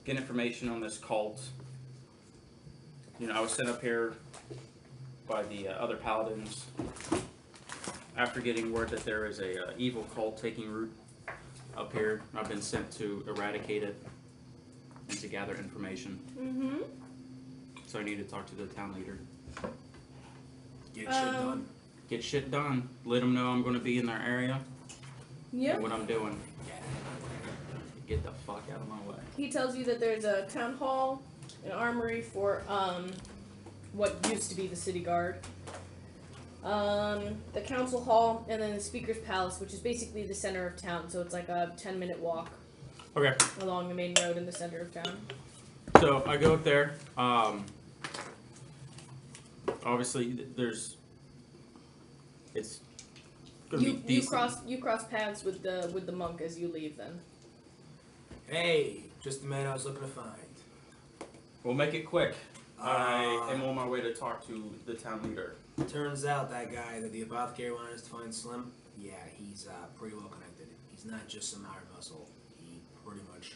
get information on this cult. You know, I was sent up here by the other paladins after getting word that there is a evil cult taking root up here. I've been sent to eradicate it and to gather information. Mm-hmm. So I need to talk to the town leader. Get shit done. Get shit done. Let them know I'm going to be in their area. Yep. And what I'm doing. Get the fuck out of my way. He tells you that there's a town hall, an armory for what used to be the city guard, the council hall, and then the speaker's palace, which is basically the center of town. So it's like a 10-minute walk Okay. along the main road in the center of town. So I go up there. Obviously, there's. It's. Gonna be You decent. you cross paths with the monk as you leave. Then. Hey, just the man I was looking to find. We'll make it quick. I am on my way to talk to the town leader. Turns out that guy that the apothecary wanted us to find, Slim, yeah, he's pretty well connected. He's not just some hired muscle. He pretty much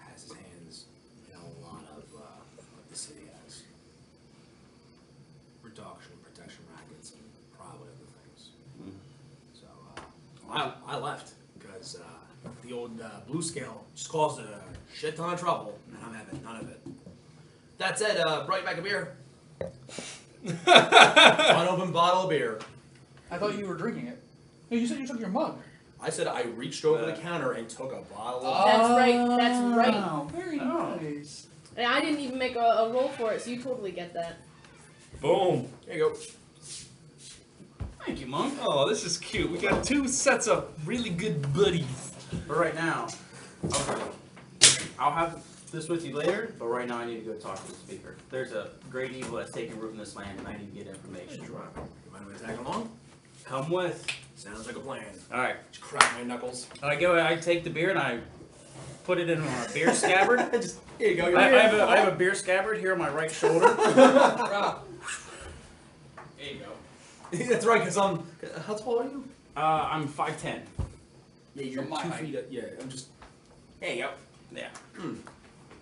has his hands in a lot of what the city has. Reduction, protection rackets, and probably other things. So I left because the old blue scale just caused a shit ton of trouble, and I'm having none of it. That said, brought you back a beer. Unopened bottle of beer. I thought you were drinking it. No, you said you took your mug. I said I reached over the counter and took a bottle of That's right. That's right. Oh, very nice. And I didn't even make a roll for it, so you totally get that. Boom. There you go. Thank you, monk. Oh, this is cute. We got 2 sets of really good buddies. But right now, okay. I'll have this with you later, but right now I need to go talk to the speaker. There's a great evil that's taking root in this land, and I need to get information. You mind if I tag along? Come with. Sounds like a plan. All right. Just crack my knuckles. I take the beer and I put it in my beer scabbard. Just, here you go. I have a beer scabbard here on my right shoulder. There you go. That's right, because I'm. How tall are you? I'm 5'10". Yeah, you're my 2 height. feet. Yeah, I'm just. There you go. Yeah.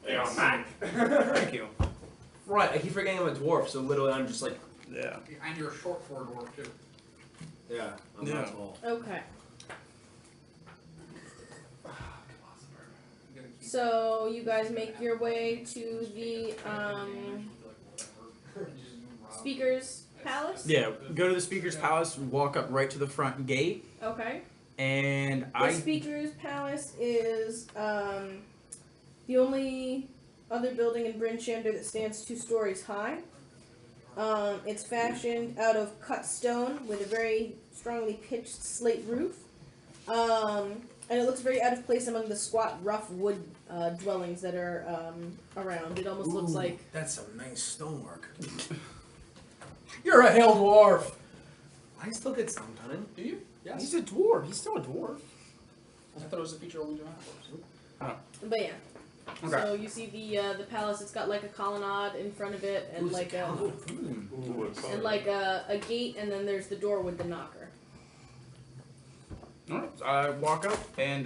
Yeah, man. Thank you. Right, I keep forgetting I'm a dwarf, so literally I'm just like. Yeah. And you're short for a dwarf too. Yeah, I'm Yeah. not tall. Okay. So you guys make your way to the Speaker's Palace? Yeah. Go to the Speaker's Palace and walk up right to the front gate. Okay. And The Speaker's Palace is the only other building in Bryn Shander that stands 2 stories high. It's fashioned out of cut stone with a very strongly pitched slate roof. And it looks very out of place among the squat, rough wood dwellings that are around. It almost looks like... That's some nice stonework. You're a hell dwarf. I still get stonetunning. Do you? Yes. he's a dwarf. He's still a dwarf. I thought it was a feature only to dwarves. But yeah. Okay. So you see the palace. It's got like a colonnade in front of it, and like a a gate, and then there's the door with the knocker. All right. I walk up and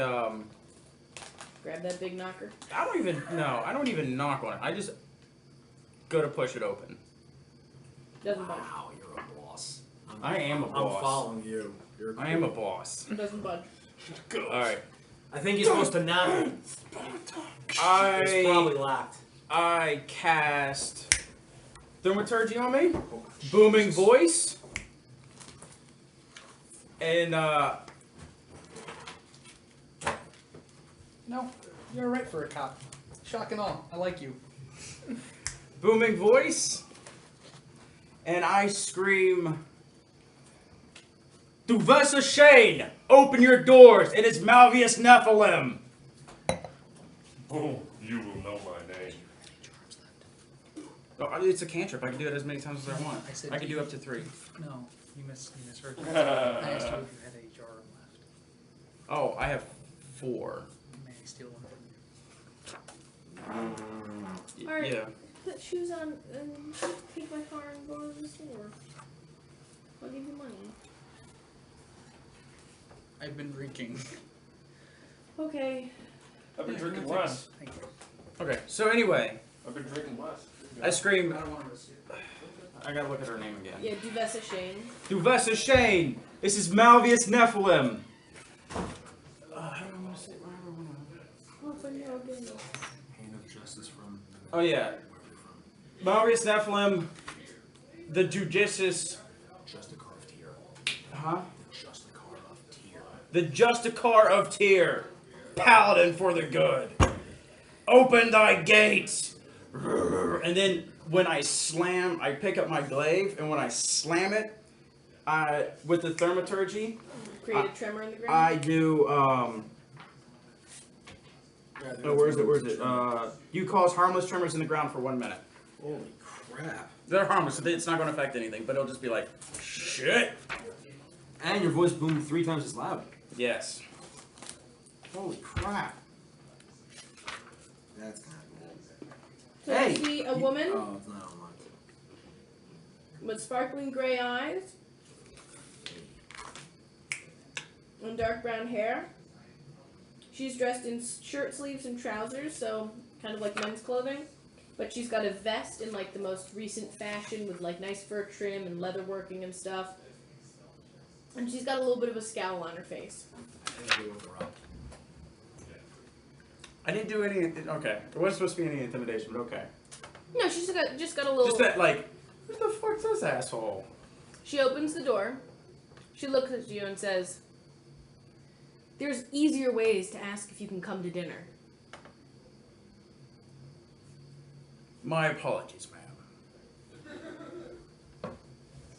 Grab that big knocker. I don't even knock on it. I just go to push it open. Doesn't budge. Wow, you're a boss. I am a boss. I'm following you. You're I am a boss. Doesn't budge. All right. I think you're supposed to knock. It's probably locked. I cast Thaumaturgy on me. Booming voice. And No, you're right for a cop. Shock and awe. I like you. booming voice. And I scream, Duvessa Shane, open your doors. It is Malvius Nephilim. Oh, you will know my name. Oh, it's a cantrip. I can do it as many times as I want. I said I can do up to 3. No, you misheard me. I asked you if you had a jar left. Oh, I have 4. May I steal one from you? Alright. Yeah. Put shoes on and take my car and go to the store. I'll give you money. I've been drinking. Okay. I've been Yeah, drinking no, less. Thank you. Okay, so anyway, I've been drinking less. I scream, I don't want to risk it. I gotta look at her name again. Yeah, Duvessa Shane. Duvessa Shane, this is Malvius Nephilim. I don't want to say it. Hand of justice from. Oh yeah. Malvius Nephilim, the judicious. Justicar of Tyr. Huh? Justicar of Tyr. The Justicar of Tyr, paladin for the good. Open thy gates. And then when I slam, I pick up my glaive, and when I slam it, with the Thaumaturgy, Create a tremor in the ground. I do. Where is it? You cause harmless tremors in the ground for 1 minute. Holy crap. They're harmless, so it's not going to affect anything, but it'll just be like, shit. And your voice boomed 3 times as loud. Yes. Holy crap. That's kind of cool. So Hey! you see a woman Oh, it's not online. with sparkling gray eyes and dark brown hair. She's dressed in shirt sleeves and trousers, so kind of like men's clothing. But she's got a vest in like the most recent fashion with like nice fur trim and leather working and stuff. And she's got a little bit of a scowl on her face. I didn't do any. Okay. There wasn't supposed to be any intimidation, but okay. No, she's just got a little. Just that, like, who the fuck's this asshole? She opens the door. She looks at you and says, "There's easier ways to ask if you can come to dinner." My apologies, ma'am.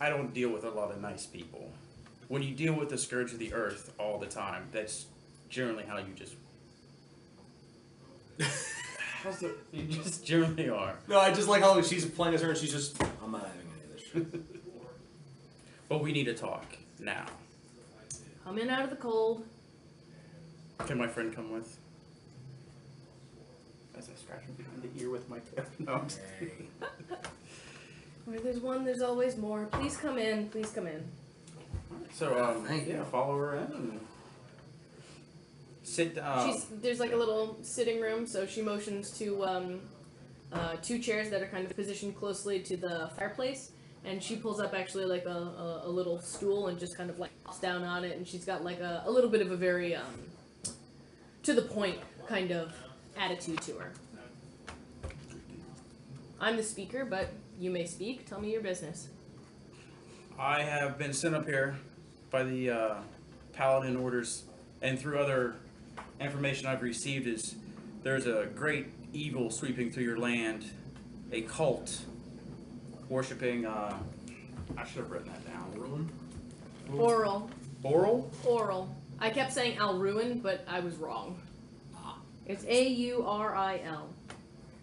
I don't deal with a lot of nice people. When you deal with the scourge of the earth all the time, that's generally how you just. You just generally are. No, I just like how she's playing as her and she's just, I'm not having any of this shit. But we need to talk now. Come in out of the cold. Can my friend come with? As I scratch him behind the ear with my tail. No, I'm just kidding. Where there's one, there's always more. Please come in. Please come in. So, follow her in and sit down. There's like a little sitting room, so she motions to 2 chairs that are kind of positioned closely to the fireplace, and she pulls up actually like a little stool and just kind of like hops down on it, and she's got like a little bit of a very to the point kind of attitude to her. I'm the speaker, but you may speak. Tell me your business. I have been sent up here by the Paladin orders, and through other information I've received is there's a great evil sweeping through your land, a cult worshipping, I should have written that down. Oral. Oral? Oral. I kept saying Al-Ruin, but I was wrong. It's A-U-R-I-L.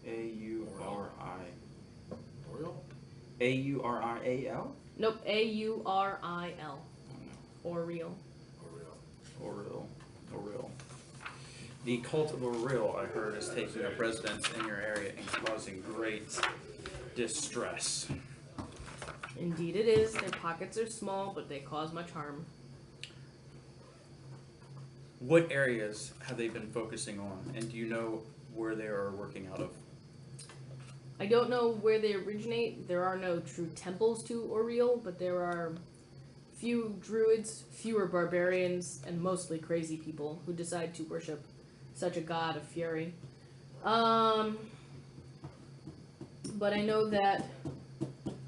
A-U-R-I. Oriole? A-U-R-I-A-L? Nope, A-U-R-I-L. Oriel. Oriel. The cult of Oriel, I heard, is taking up residence in your area and causing great distress. Indeed it is. Their pockets are small, but they cause much harm. What areas have they been focusing on, and do you know where they are working out of? I don't know where they originate. There are no true temples to Oriel, but there are few druids, fewer barbarians, and mostly crazy people who decide to worship such a god of fury. But I know that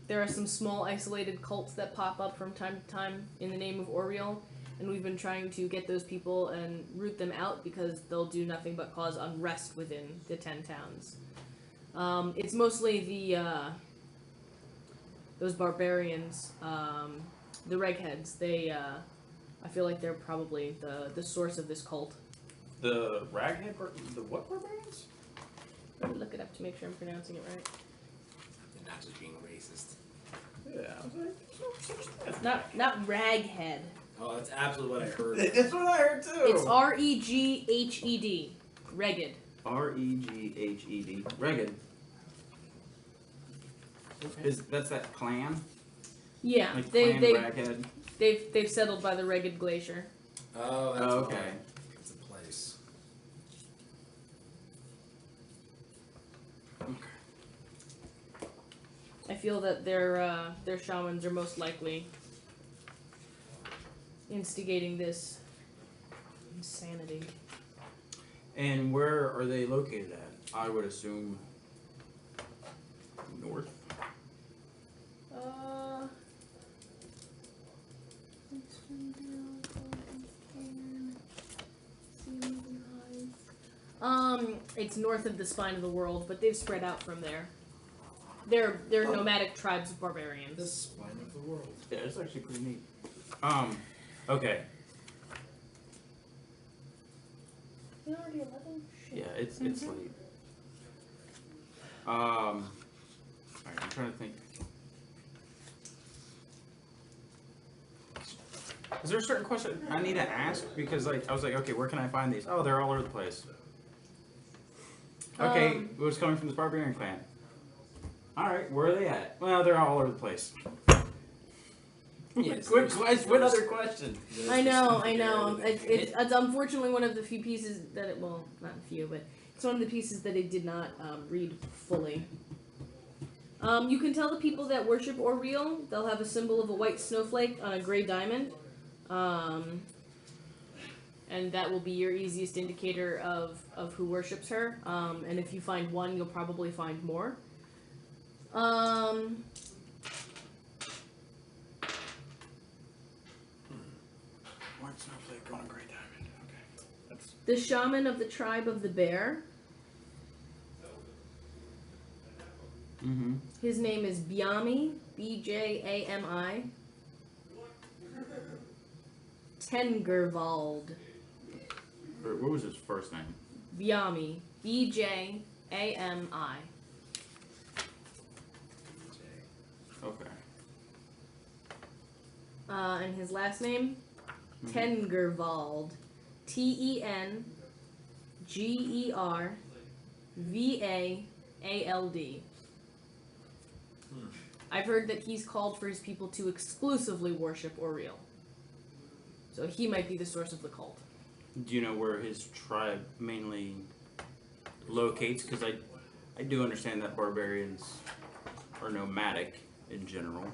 there are some small isolated cults that pop up from time to time in the name of Oriel, and we've been trying to get those people and root them out because they'll do nothing but cause unrest within the 10 towns. It's mostly the those barbarians, the regheads. They, I feel like they're probably the source of this cult. The raghead, the what barbarians? Let me look it up to make sure I'm pronouncing it right. They're not just being racist. Yeah, I was like, Not raghead. Oh, that's absolutely what I heard. That's what I heard too. It's R-E-G-H-E-D. Reghed. R-E-G-H-E-D. Reghed. That's that clan? Yeah, Like clan raghead? they've settled by the Reghed Glacier. Oh, that's okay. why. It's a place. I feel that their shamans are most likely instigating this insanity. And where are they located at? I would assume north. It's north of the spine of the world, but they've spread out from there. They're nomadic tribes of barbarians. The spine of the world. Yeah, it's actually pretty neat. Okay. Is it already 11? Shit. Yeah, it's late. Alright, I'm trying to think. Is there a certain question I need to ask? Because like I was like, okay, where can I find these? Oh, they're all over the place. Okay, it was coming from this barbarian clan. Alright, where are they at? Well, they're all over the place. Yes, What other question? I know. It's unfortunately one of the few pieces that it, well, not a few, but it's one of the pieces that it did not read fully. You can tell the people that worship Oriel, they'll have a symbol of a white snowflake on a gray diamond. And that will be your easiest indicator of who worships her. And if you find one, you'll probably find more. White snowflake on a gray diamond. Okay. That's... The shaman of the tribe of the bear. Mm-hmm. His name is Bjami, B-J-A-M-I. Tengervald. What was his first name? Bjami, B-J-A-M-I. Okay. And his last name, Tengervald. Tengervald. I've heard that he's called for his people to exclusively worship Oriel. So he might be the source of the cult. Do you know where his tribe mainly locates? Because I do understand that barbarians are nomadic in general.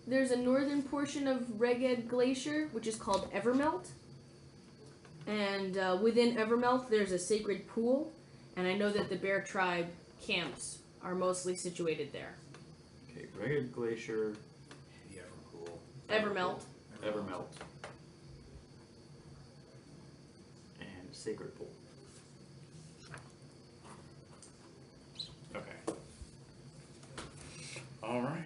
There's a northern portion of Reged Glacier, which is called Evermelt. And within Evermelt, there's a sacred pool. And I know that the Bear Tribe camps are mostly situated there. Okay, Reged Glacier. The Everpool. Evermelt. Evermelt. And Sacred Pool. Okay. Alright.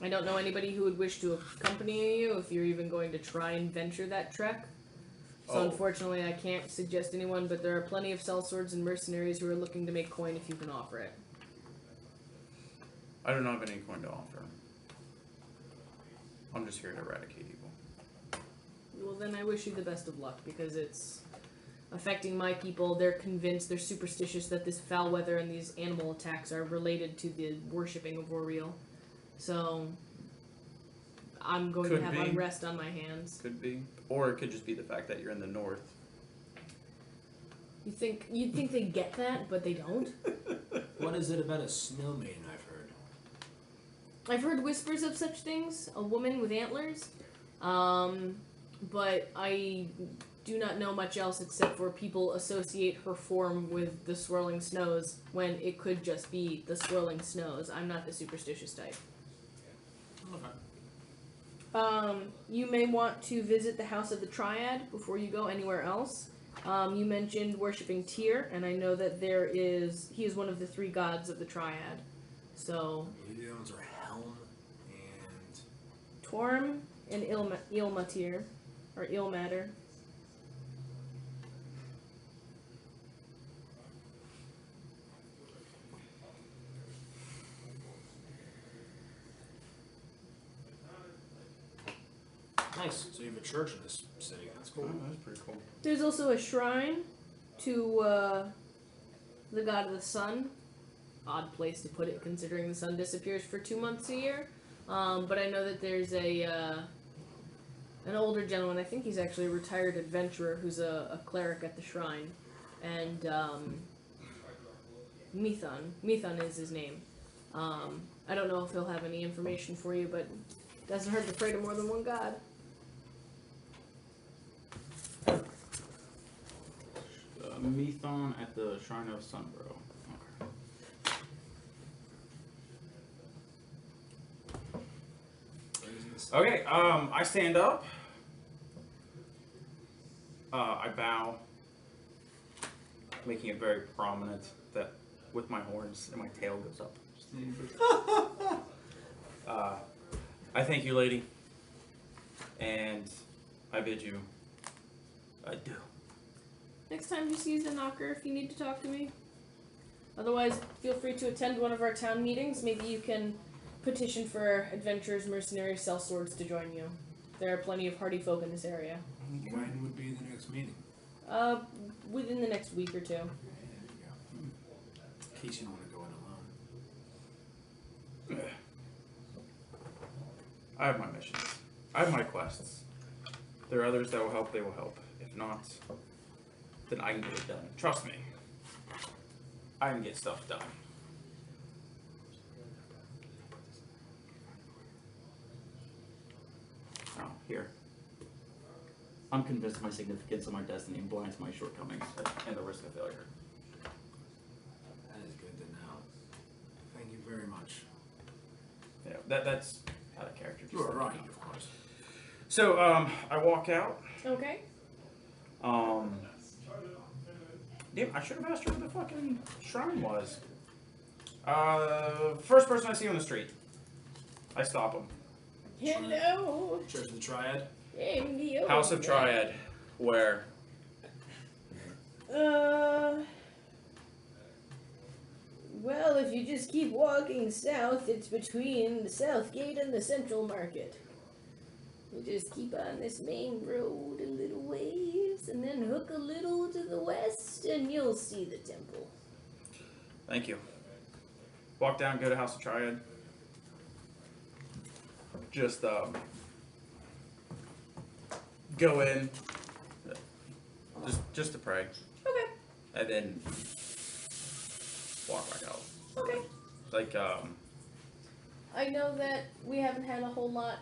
I don't know anybody who would wish to accompany you if you're even going to try and venture that trek. So unfortunately I can't suggest anyone, but there are plenty of sellswords and mercenaries who are looking to make coin if you can offer it. I do not have any coin to offer. I'm just here to eradicate evil. Well, then I wish you the best of luck, because it's affecting my people. They're convinced, they're superstitious that this foul weather and these animal attacks are related to the worshipping of Oriel. So I'm going to have unrest on my hands. Could be. Or it could just be the fact that you're in the north. You'd think they get that, but they don't. What is it about a snow maiden I've heard? I've heard whispers of such things. A woman with antlers. But I do not know much else except for people associate her form with the swirling snows when it could just be the swirling snows. I'm not the superstitious type. Okay. You may want to visit the House of the Triad before you go anywhere else. You mentioned worshipping Tyr, and I know that he is one of the three gods of the Triad. So The other ones are Helm and Torm and Ilmatir, or Ilmater. nice. So you have a church in this city. That's cool. Oh, that's pretty cool. There's also a shrine to the god of the sun. Odd place to put it, considering the sun disappears for 2 months a year. But I know that there's an older gentleman. I think he's actually a retired adventurer who's a cleric at the shrine, and Mithun is his name. I don't know if he'll have any information for you, but doesn't hurt to pray to more than one god. Methon at the Shrine of Sunbro. Okay. Okay, I stand up. I bow, making it very prominent that with my horns and my tail goes up. I thank you, lady, and I bid you adieu. Next time just use the knocker if you need to talk to me. Otherwise, feel free to attend one of our town meetings. Maybe you can petition for adventurers, mercenaries, sellswords to join you. There are plenty of hardy folk in this area. When would be the next meeting? Within the next week or two. There you go. In case you don't want to go in alone. I have my missions. I have my quests. There are others that will help, they will help. If not, then I can get it done. Trust me. I can get stuff done. Oh, here. I'm convinced of my significance and my destiny and blind to my shortcomings and the risk of failure. That is good to know. Thank you very much. Yeah, that's out of character. You are right, of course. So, I walk out. Okay. Damn, I should have asked her where the fucking shrine was. First person I see on the street. I stop him. Hello. Church of the Triad. House of Triad. Where? Well, if you just keep walking south, it's between the South Gate and the Central Market. You just keep on this main road a little ways, and then hook a little to the west, and you'll see the temple. Thank you. Walk down, go to House of Triad. Just go in. Just to pray. Okay. And then walk back out. Okay. Like I know that we haven't had a whole lot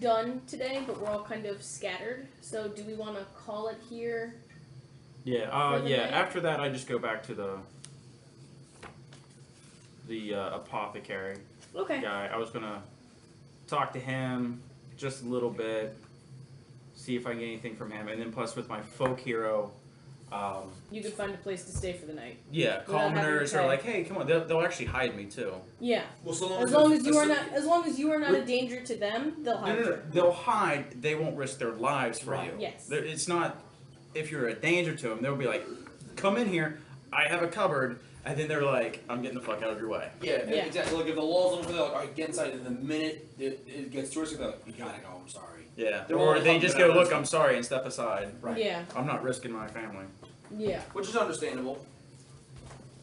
done today, but we're all kind of scattered. So do we want to call it here? Yeah, For the yeah. night? After that, I just go back to the apothecary Okay. guy. I was gonna talk to him just a little bit, see if I can get anything from him, and then plus with my folk hero, You could find a place to stay for the night. yeah, Without having to commoners are pay. like, hey, come on, they'll actually hide me too. Yeah. Well, so As long as you are not a danger to them, they'll hide you. They'll hide. They won't risk their lives for Right. you. Yes. It's not. If you're a danger to them, they'll be like, come in here. I have a cupboard. And then they're like, I'm getting the fuck out of your way. Yeah, Yeah. exactly. Like if the wall's over there, like, alright, get inside. And the minute it gets towards you, they're like, you gotta go. I'm sorry. Yeah. They're Or all they hugging just it go, out. look, I'm sorry, and step aside. Right. Yeah. I'm not risking my family. Yeah. Which is understandable.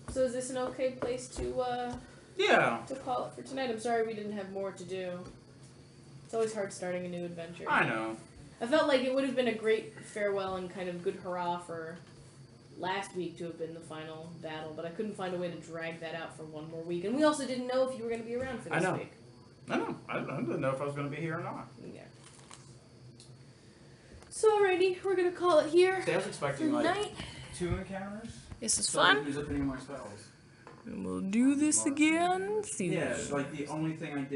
So is this an okay place to Yeah. call it for tonight? I'm sorry we didn't have more to do. It's always hard starting a new adventure. I know. I felt like it would have been a great farewell and kind of good hurrah for last week to have been the final battle, but I couldn't find a way to drag that out for one more week. And we also didn't know if you were going to be around for this I know. week. I know. I didn't know if I was going to be here or not. Yeah. So alrighty, we're going to call it here See, I was for expecting the like night. 2 encounters. This is So I fun. use up any of my spells. We'll do this again. See Yeah, like the only thing I did.